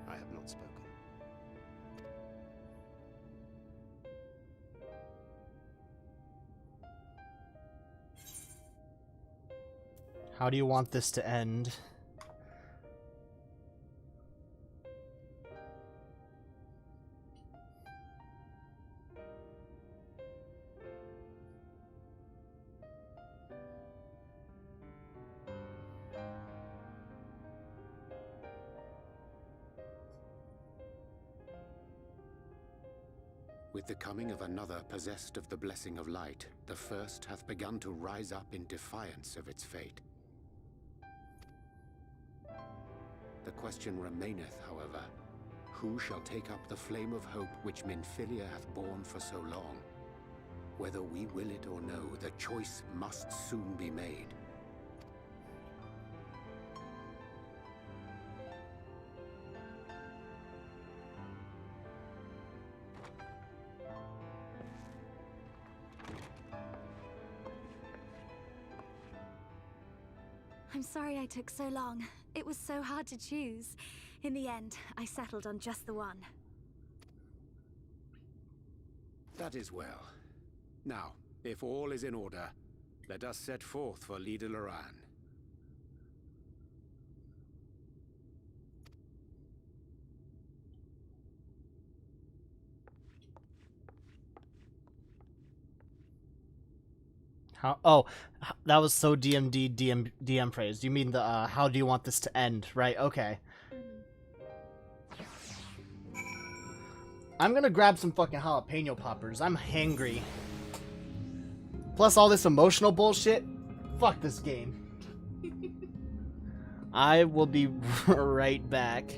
I have not spoken. How do you want this to end? With the coming of another possessed of the blessing of light, the first hath begun to rise up in defiance of its fate. The question remaineth, however, who shall take up the flame of hope which Minfilia hath borne for so long? Whether we will it or no, the choice must soon be made. I'm sorry I took so long. It was so hard to choose. In the end, I settled on just the one. That is well. Now, if all is in order, let us set forth for Lida Loran. How? Oh, that was so DM phrase. You mean the how do you want this to end? Right? Okay. I'm gonna grab some fucking jalapeno poppers. I'm hangry. Plus all this emotional bullshit. Fuck this game. I will be right back.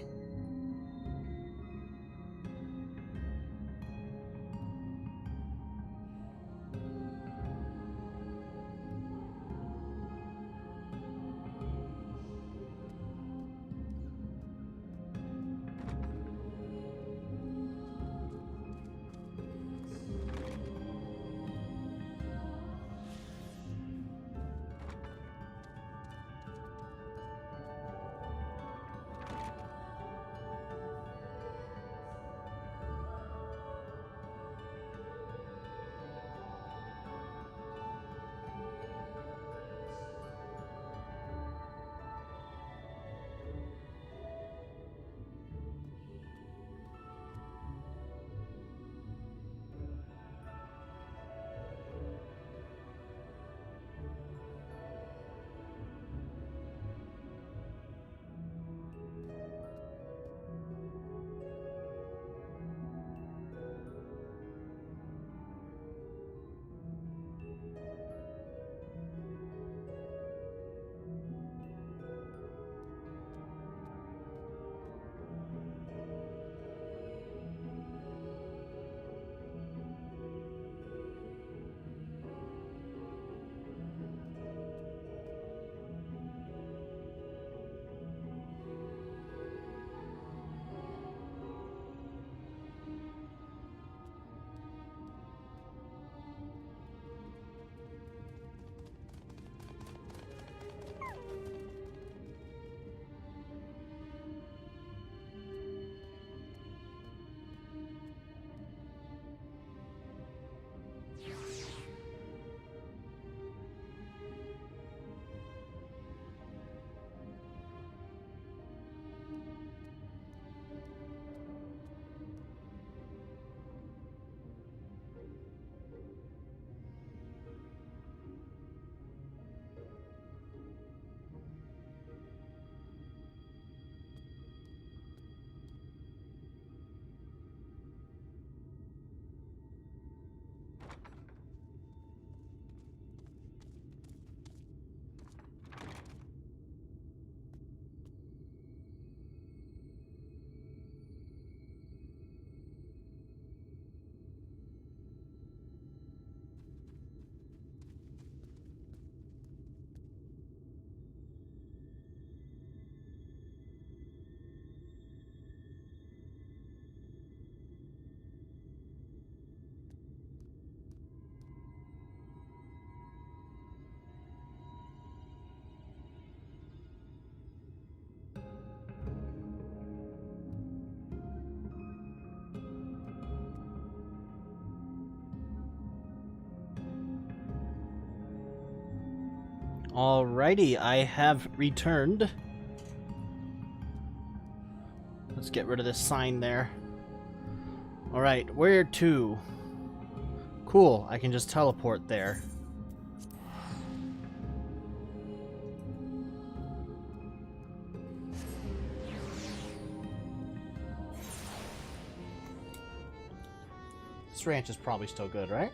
Alrighty, I have returned. Let's get rid of this sign there. Alright, where to? Cool, I can just teleport there. This ranch is probably still good, right?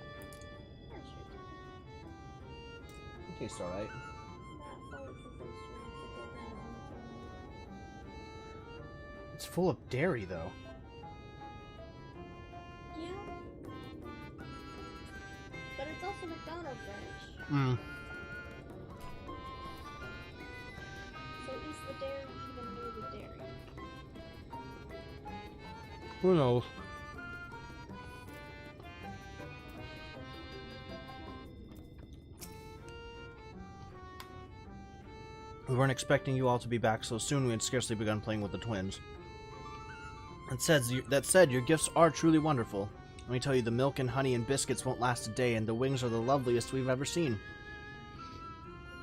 It tastes alright. It's full of dairy, though. Yeah. But it's also McDonald's ranch. Mm. So is the dairy even near the dairy? Who knows? We weren't expecting you all to be back so soon. We had scarcely begun playing with the twins. That said, your gifts are truly wonderful. Let me tell you, the milk and honey and biscuits won't last a day, and the wings are the loveliest we've ever seen.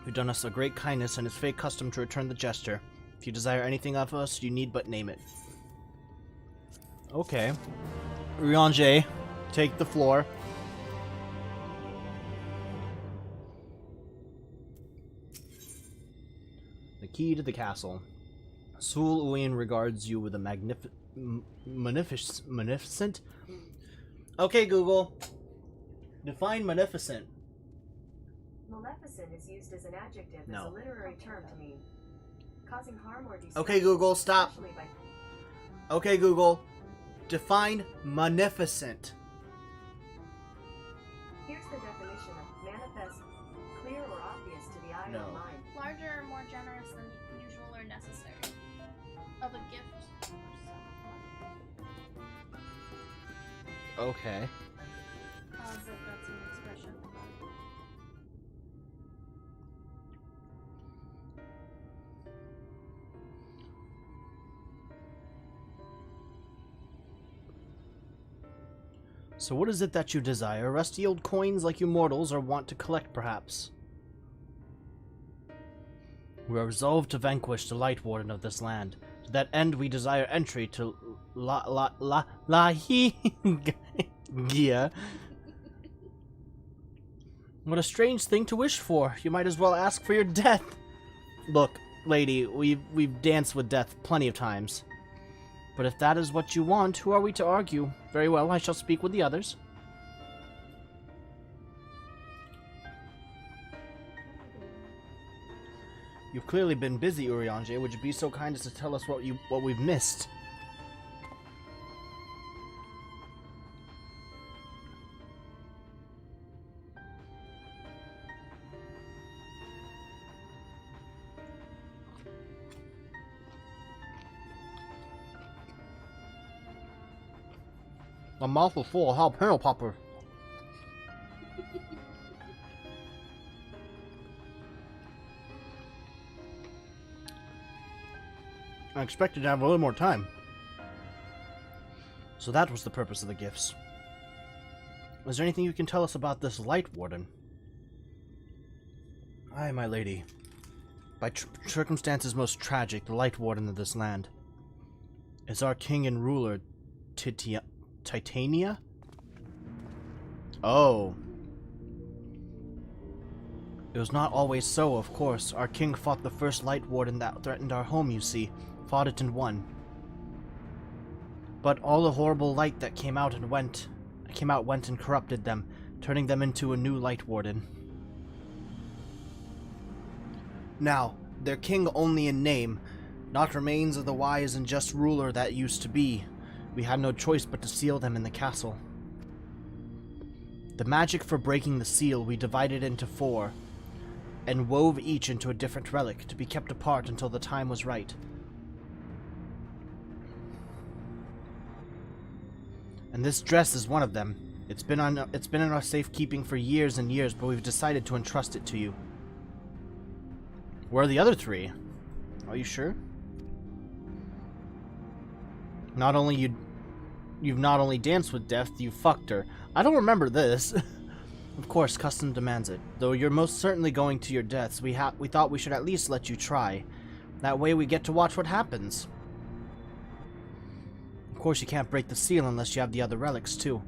You've done us a great kindness, and it's fate custom to return the gesture. If you desire anything of us, you need but name it. Okay. Riange, take the floor. The key to the castle. Sul Uin regards you with a magnificent. Okay, Google. Define magnificent. Maleficent is used as an adjective No. as a literary term to mean causing harm or destruction. Okay, Google, stop. especially by- Okay, Google. Define magnificent. Here's the definition of manifest, clear or obvious to the eye No. or mind. Larger or more generous than usual or necessary. Of a gift. Okay. As if that's an expression. So what is it that you desire? Rusty old coins like you mortals are wont to collect, perhaps? We are resolved to vanquish the Light Warden of this land. To that end, we desire entry to Gia. What a strange thing to wish for. You might as well ask for your death. Look, lady, we've danced with death plenty of times. But if that is what you want, who are we to argue? Very well, I shall speak with the others. You've clearly been busy, Urianger. Would you be so kind as to tell us what we've missed? A mouthful full of jalapeno popper. I expected to have a little more time. So that was the purpose of the gifts. Is there anything you can tell us about this Light Warden? Aye, my lady. By circumstances most tragic, the Light Warden of this land is our king and ruler, Titania? Oh. It was not always so, of course. Our king fought the first Light Warden that threatened our home, you see. Fought it and won. But all the horrible light that came out went and corrupted them, turning them into a new Light Warden. Now, their king only in name, not remains of the wise and just ruler that used to be. We had no choice but to seal them in the castle. The magic for breaking the seal we divided into 4, and wove each into a different relic to be kept apart until the time was right. And this dress is one of them. It's been in our safekeeping for years and years, but we've decided to entrust it to you. Where are the other 3? Are you sure? You've not only danced with death, you fucked her. I don't remember this. Of course, custom demands it. Though you're most certainly going to your deaths, we thought we should at least let you try. That way we get to watch what happens. Of course, you can't break the seal unless you have the other relics, too.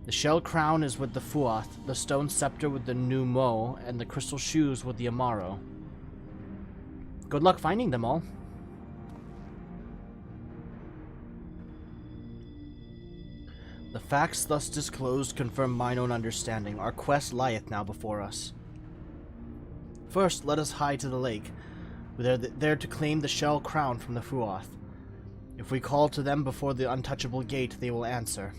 The shell crown is with the Fuath, the stone scepter with the Numo, and the crystal shoes with the Amaro. Good luck finding them all. The facts thus disclosed confirm mine own understanding. Our quest lieth now before us. First, let us hie to the lake. We are there to claim the shell crown from the Fuath. If we call to them before the untouchable gate, they will answer.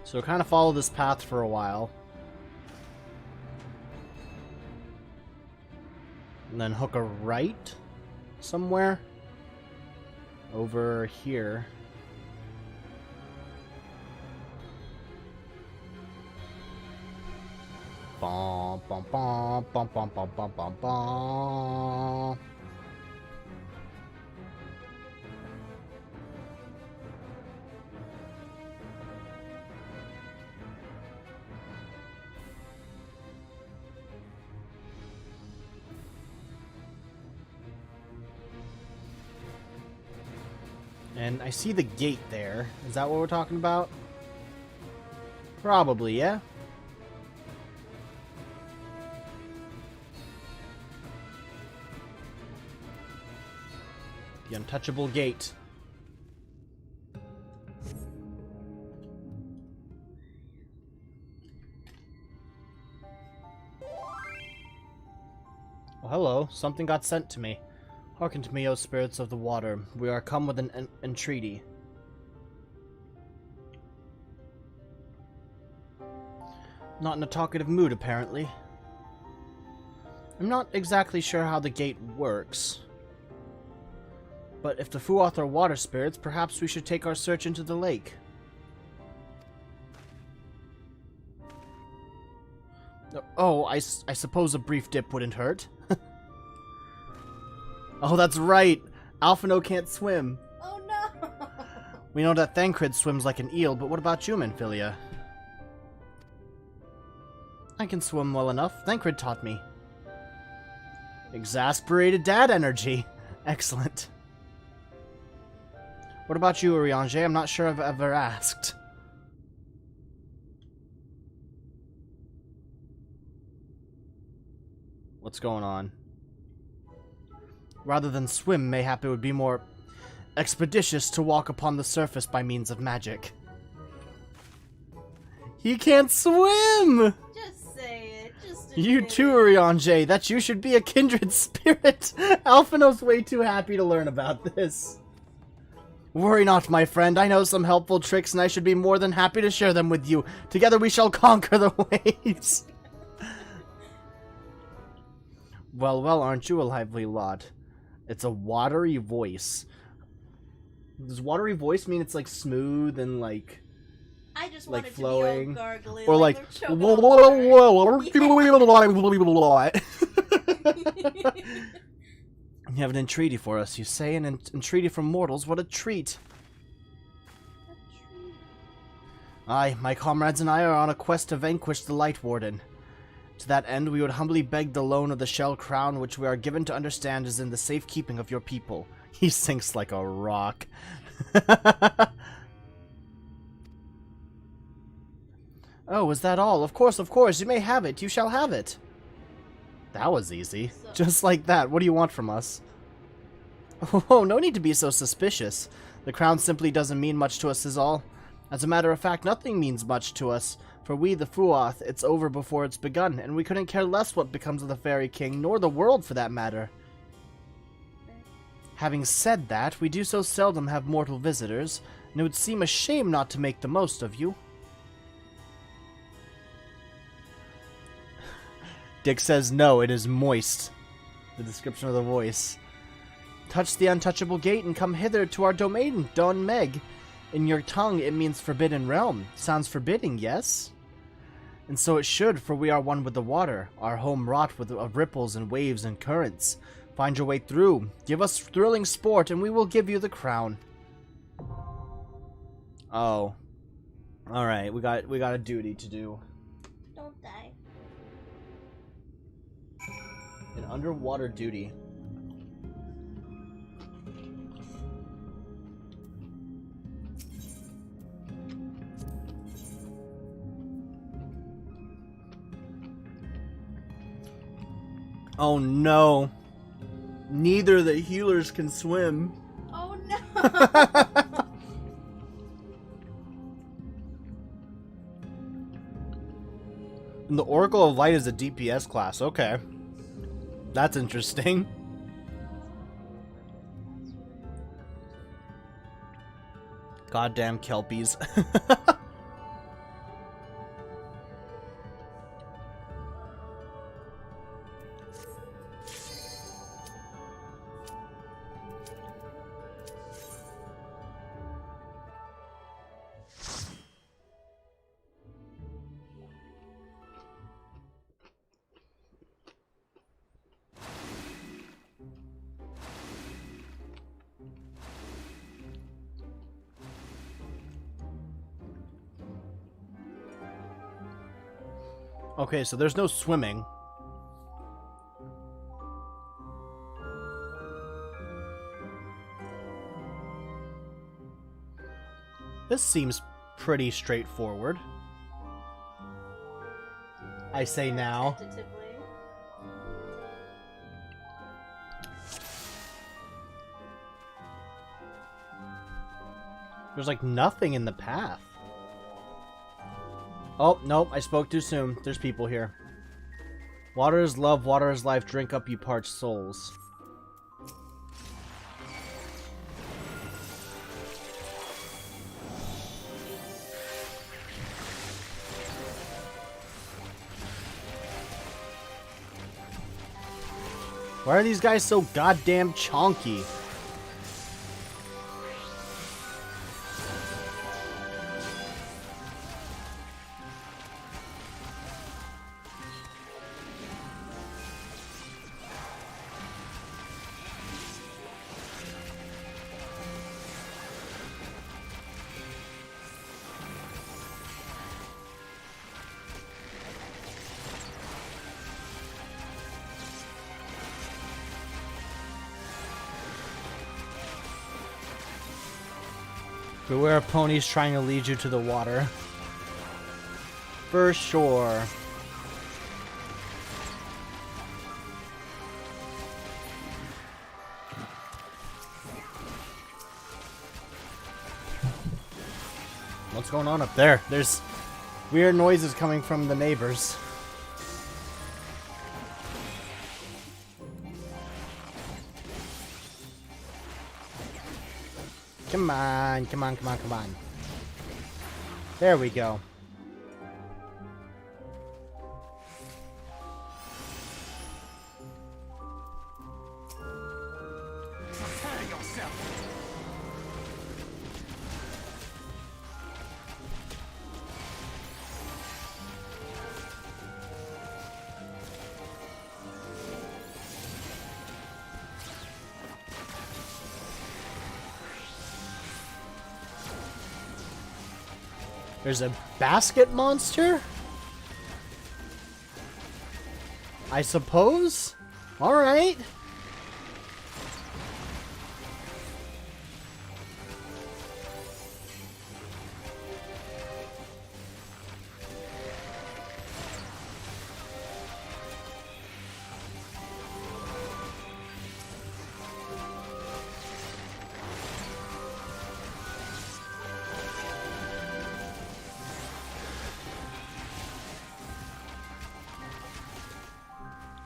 So kind of follow this path for a while. And then hook a right somewhere over here. Bom, bom, bom, bom, bom, bom, bom, bom, bom. And I see the gate there. Is that what we're talking about? Probably, yeah? The untouchable gate. Oh, hello. Something got sent to me. Hearken to me, O spirits of the water. We are come with an entreaty. Not in a talkative mood, apparently. I'm not exactly sure how the gate works. But if the Fuath are water spirits, perhaps we should take our search into the lake. Oh, I suppose a brief dip wouldn't hurt. Oh, that's right! Alphino can't swim. Oh no! We know that Thancred swims like an eel, but what about you, Minfilia? I can swim well enough. Thancred taught me. Exasperated dad energy. Excellent. What about you, Urianger? I'm not sure I've ever asked. What's going on? Rather than swim, mayhap it would be more expeditious to walk upon the surface by means of magic. He can't swim! Just say it. Just You too, Urianger. That you should be a kindred spirit. Alphino's way too happy to learn about this. Worry not, my friend. I know some helpful tricks, and I should be more than happy to share them with you. Together we shall conquer the waves. Well, aren't you a lively lot? It's a watery voice. Does watery voice mean it's like smooth and like I just like want it flowing? to be all gargly, or like they're You have an entreaty for us, you say? An entreaty from mortals? What a treat! Aye, my comrades and I are on a quest to vanquish the Light Warden. To that end, we would humbly beg the loan of the shell crown, which we are given to understand is in the safekeeping of your people. He sinks like a rock. Oh, is that all? Of course, you may have it. You shall have it. That was easy. Just like that. What do you want from us? Oh, no need to be so suspicious. The crown simply doesn't mean much to us is all. As a matter of fact, nothing means much to us. For we, the Fuath, it's over before it's begun, and we couldn't care less what becomes of the Fairy King, nor the world for that matter. Having said that, we do so seldom have mortal visitors, and it would seem a shame not to make the most of you. Dick says no, it is moist. The description of the voice. touch the untouchable gate and come hither to our domain, Don Meg. In your tongue, it means forbidden realm. Sounds forbidding, yes? And so it should, for we are one with the water, our home wrought with ripples and waves and currents. Find your way through, give us thrilling sport, and we will give you the crown. Oh. Alright, we got a duty to do. Don't die. An underwater duty. Oh no. Neither of the healers can swim. Oh no. And the Oracle of Light is a DPS class. Okay. That's interesting. Goddamn Kelpies. Okay, so there's no swimming. This seems pretty straightforward. I say now. There's like nothing in the path. Oh, nope, I spoke too soon. There's people here. Water is love, water is life. Drink up, you parched souls. Why are these guys so goddamn chonky? Beware of ponies trying to lead you to the water. For sure. What's going on up there? There's weird noises coming from the neighbors. Come on, come on, come on, come on. There we go. Prepare yourself. There's a basket monster? I suppose? Alright.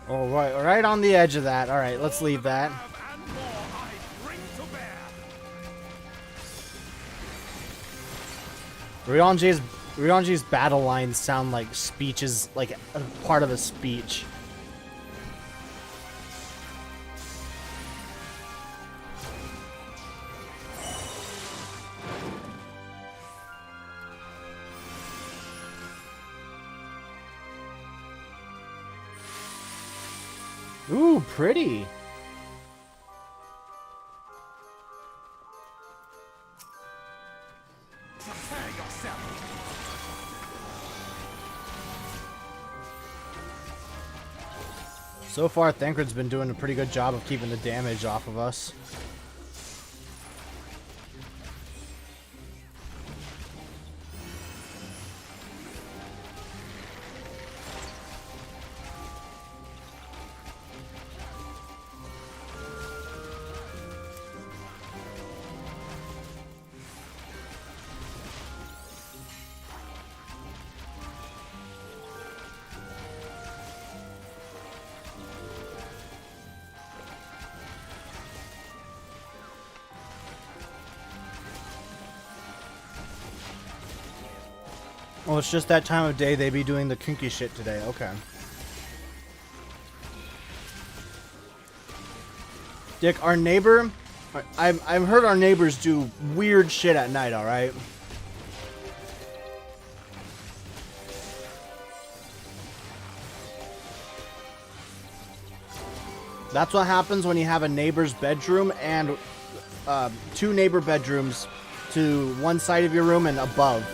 Oh, right on the edge of that. Alright, let's leave that. Rionji's battle lines sound like speeches, like a part of a speech. Ooh, pretty. So far, Thancred's been doing a pretty good job of keeping the damage off of us. Oh, it's just that time of day they be doing the kinky shit today. Okay. Dick, our neighbor... I've heard our neighbors do weird shit at night, alright? That's what happens when you have a neighbor's bedroom and 2 neighbor bedrooms to one side of your room and above.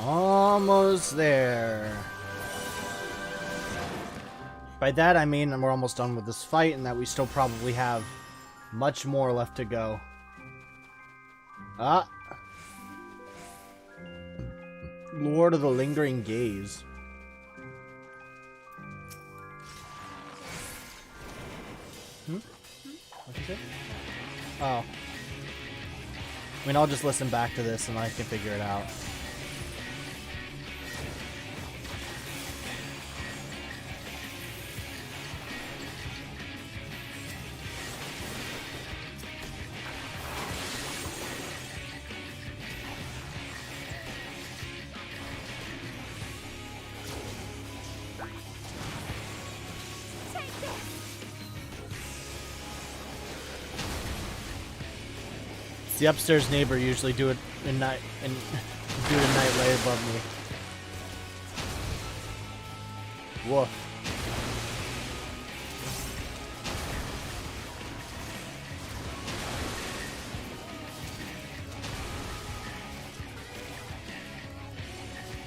Almost there. By that I mean we're almost done with this fight and that we still probably have much more left to go. Ah. Lord of the Lingering Gaze. What'd you say? Oh. I mean, I'll just listen back to this and I can figure it out. The upstairs neighbor usually do it in night and do it at night right above me. Woof.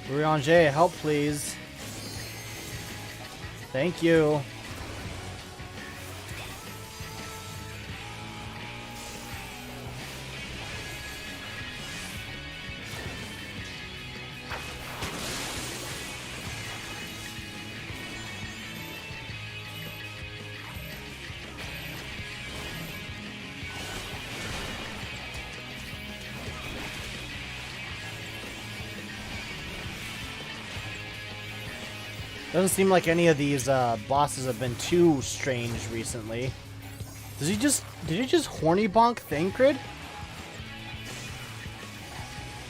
Urianger, help please. Thank you. Doesn't seem like any of these bosses have been too strange recently. Did he just horny bonk Thancred?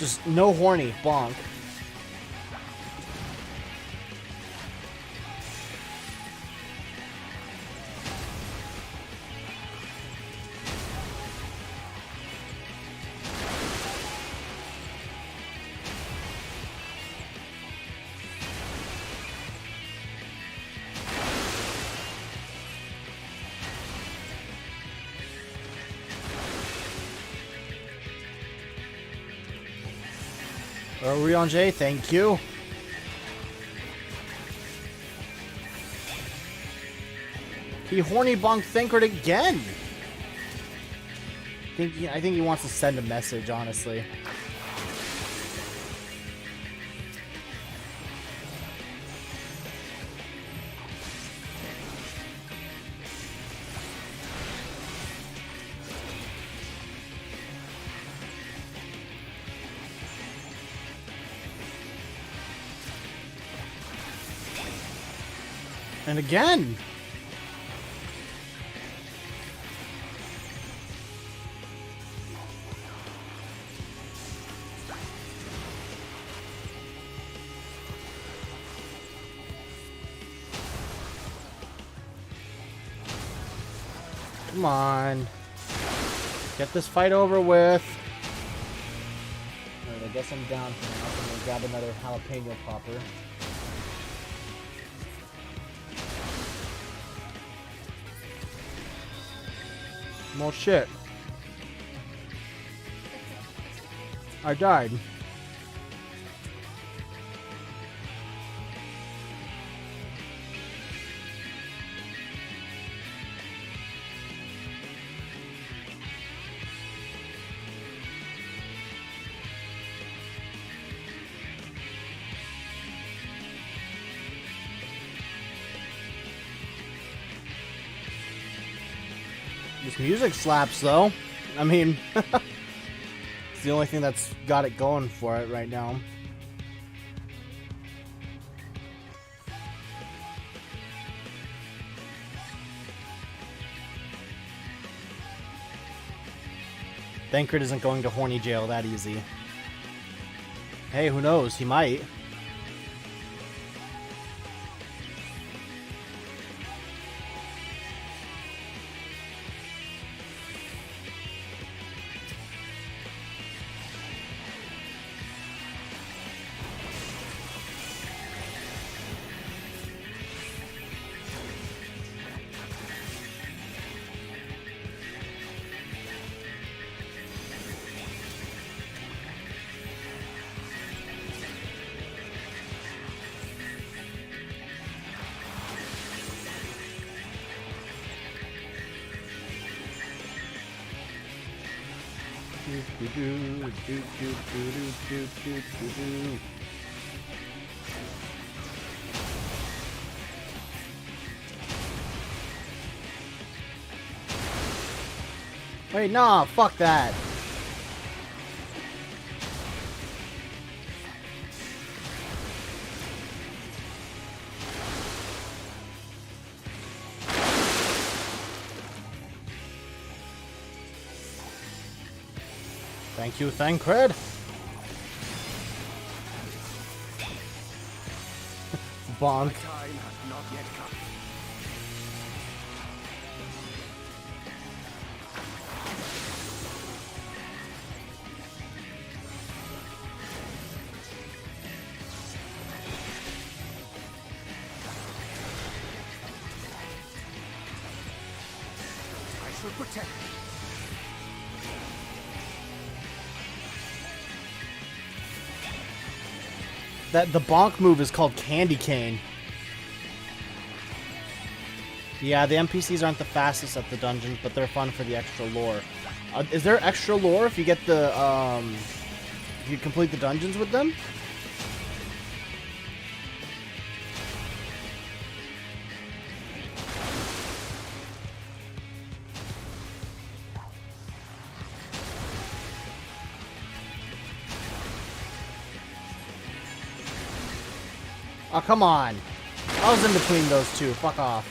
Just no horny bonk. Rion-J, thank you. He horny bonked Thancred again. I think he wants to send a message, honestly. And again. Come on. Get this fight over with. Alright, I guess I'm down for now. I'm gonna grab another jalapeno popper. More shit. I died. This music slaps, though. I mean, it's the only thing that's got it going for it right now. Thancred isn't going to horny jail that easy. Hey, who knows? He might. Wait, nah, fuck that. Thank you, Thancred. Bonk. I shall protect. That the bonk move is called Candy Cane. Yeah, the NPCs aren't the fastest at the dungeons, but they're fun for the extra lore. Is there extra lore if you get the if you complete the dungeons with them? Oh, come on. I was in between those two. Fuck off.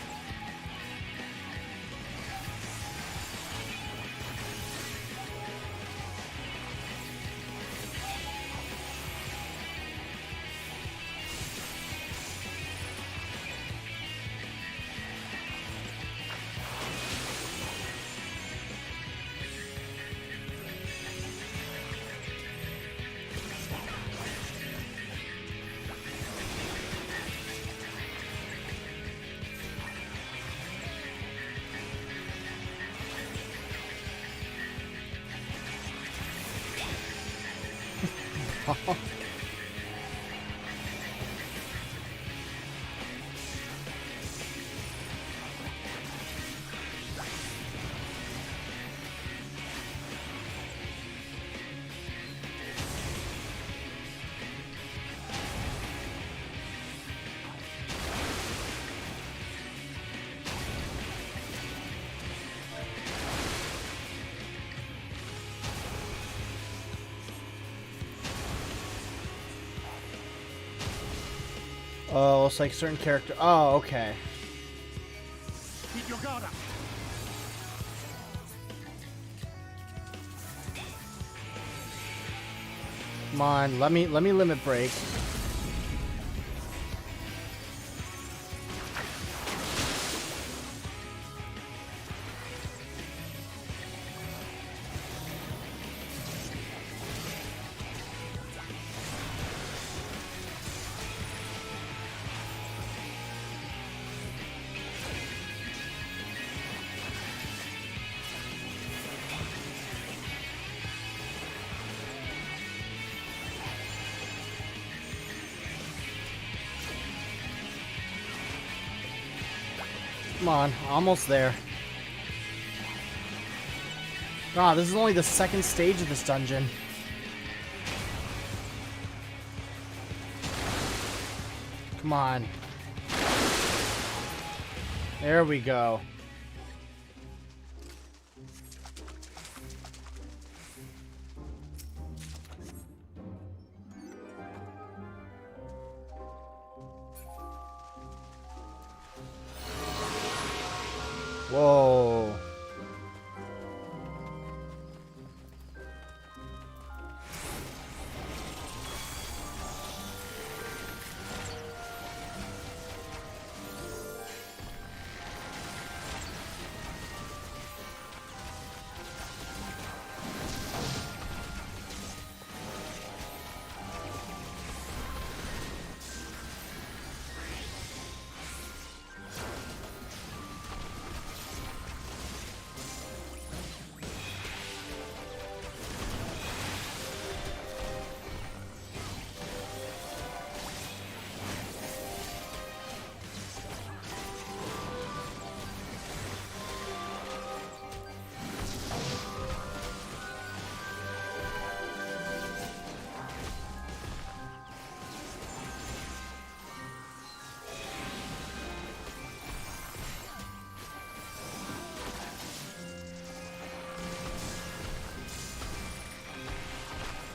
Oh, it's like certain character. Oh, okay. Keep your guard up. Come on, let me limit break. Come on, almost there. Ah, this is only the second stage of this dungeon. Come on. There we go. Whoa.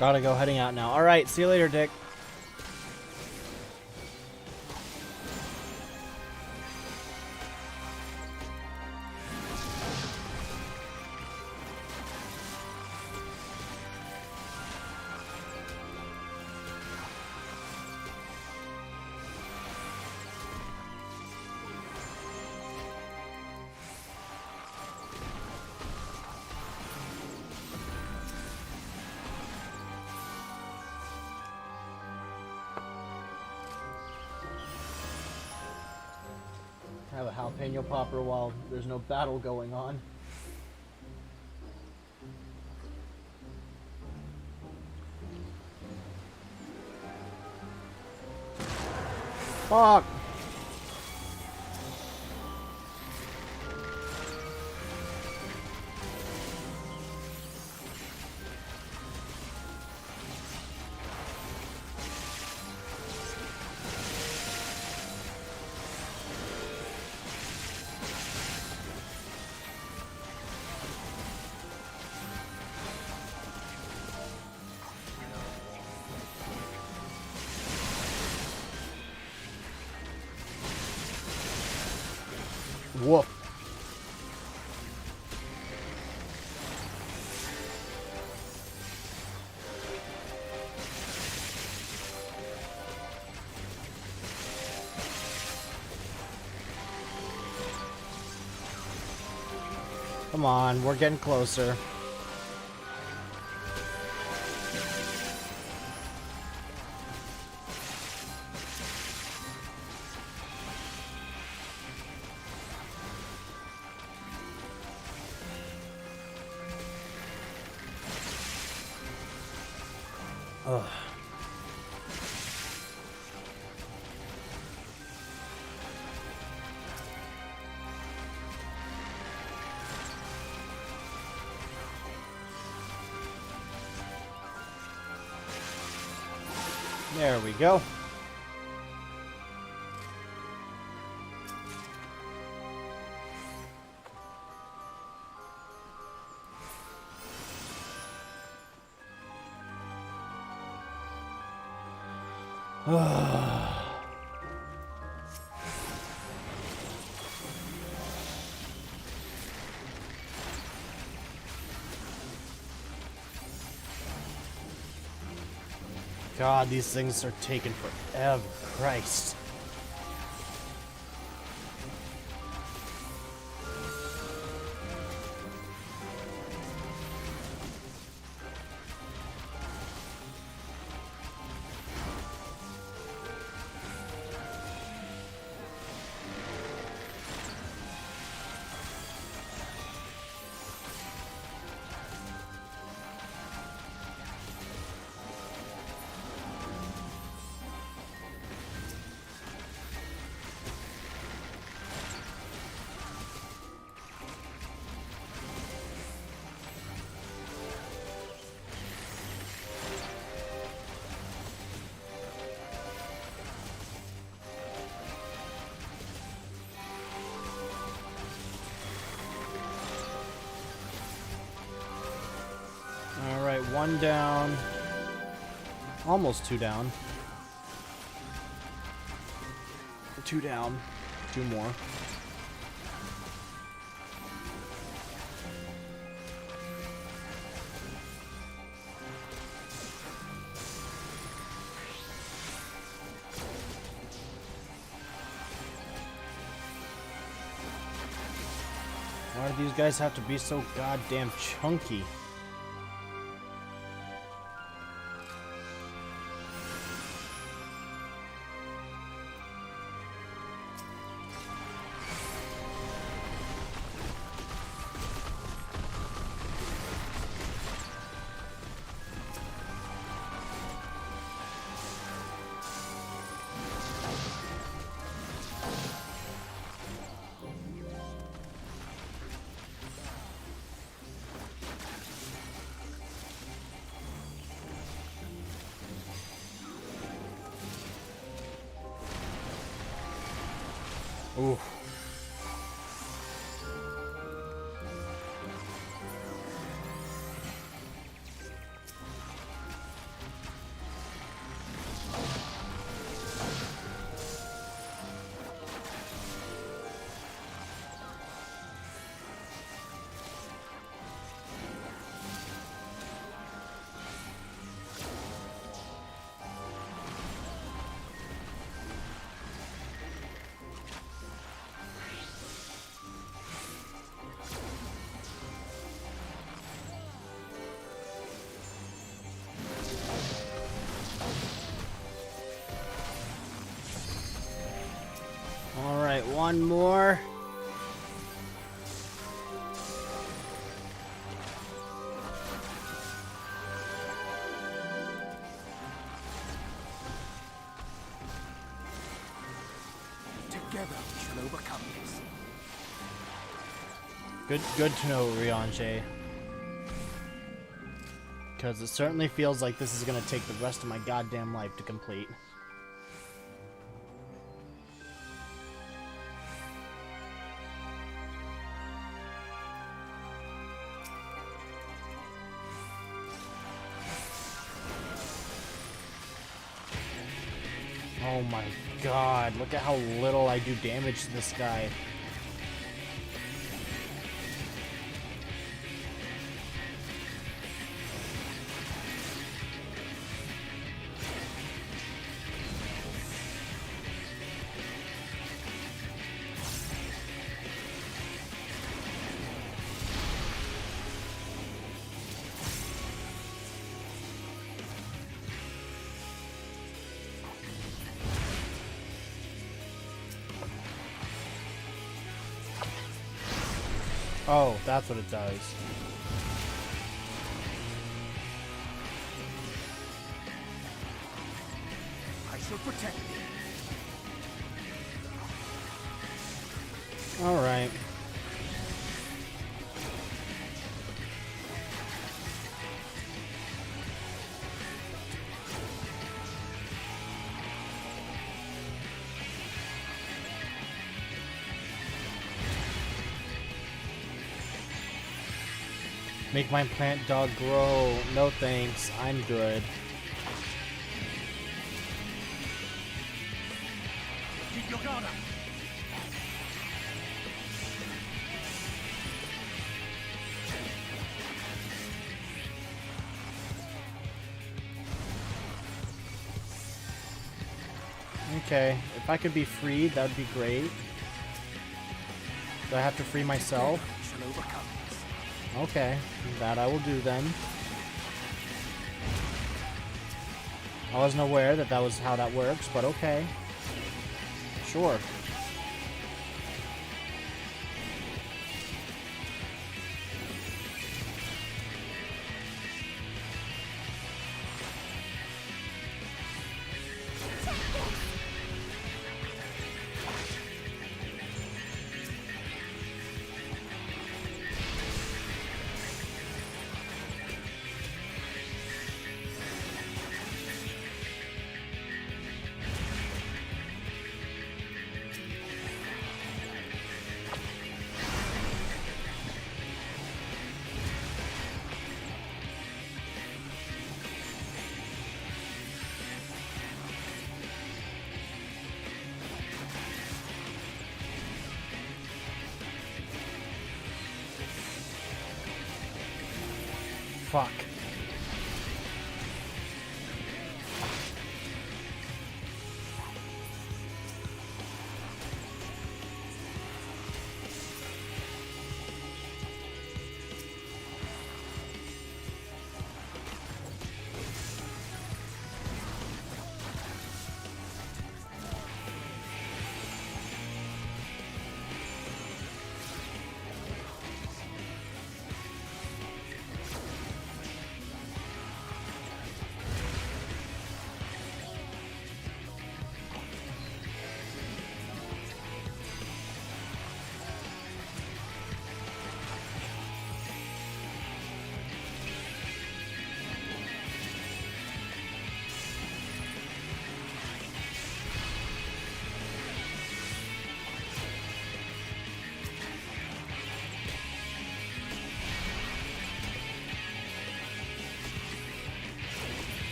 Gotta go, heading out now. Alright, see you later, Dick. Have a jalapeno popper while there's no battle going on. Fuck! Woof. Come on, we're getting closer. Ugh. There we go. God, these things are taking forever. Christ. Alright, one down. Almost two down. Two down. Two more. Why do these guys have to be so goddamn chunky? Ooh. Alright, one more. Together we shall overcome this. Good to know, Rianche. Because it certainly feels like this is going to take the rest of my goddamn life to complete. Oh my god, look at how little I do damage to this guy. Oh, that's what it does. I shall protect thee. Alright. Make my plant dog grow. No thanks. I'm good. Keep your guard up. Okay, if I could be freed, that would be great. Do I have to free myself? Shall overcome. Okay, that I will do then. I wasn't aware that that was how that works, but okay. Sure. Fuck.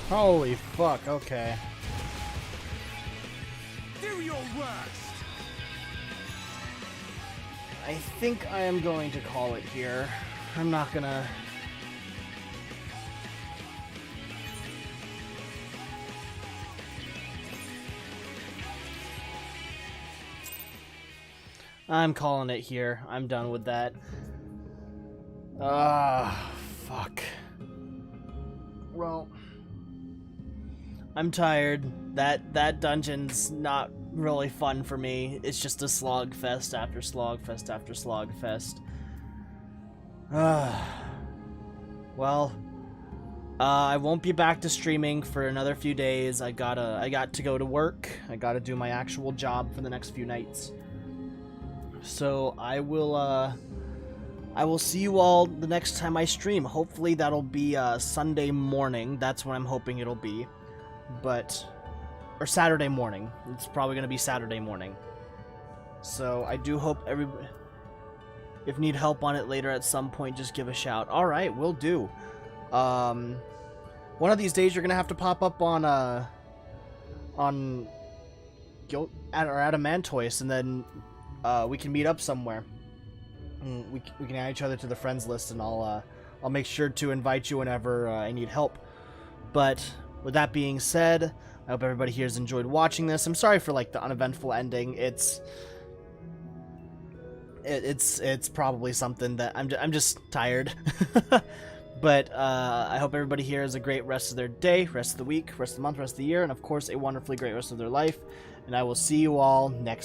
Holy fuck, okay. Do your worst. I think I am going to call it here. I'm not gonna... I'm calling it here. I'm done with that. Ah, fuck. Well, I'm tired. That dungeon's not really fun for me. It's just a slog fest after slog fest after slog fest. Well, I won't be back to streaming for another few days. I got to go to work. I gotta do my actual job for the next few nights. So I will see you all the next time I stream. Hopefully that'll be Sunday morning. That's what I'm hoping it'll be. Or Saturday morning. It's probably gonna be Saturday morning. So I do hope everybody, if need help on it later at some point, just give a shout. All right, will do. One of these days you're gonna have to pop up on Adamantois, and then we can meet up somewhere. We can add each other to the friends list, and I'll make sure to invite you whenever I need help. But with that being said, I hope everybody here has enjoyed watching this. I'm sorry for like the uneventful ending. It's probably something that I'm just tired. But I hope everybody here has a great rest of their day, rest of the week, rest of the month, rest of the year, and of course a wonderfully great rest of their life. And I will see you all next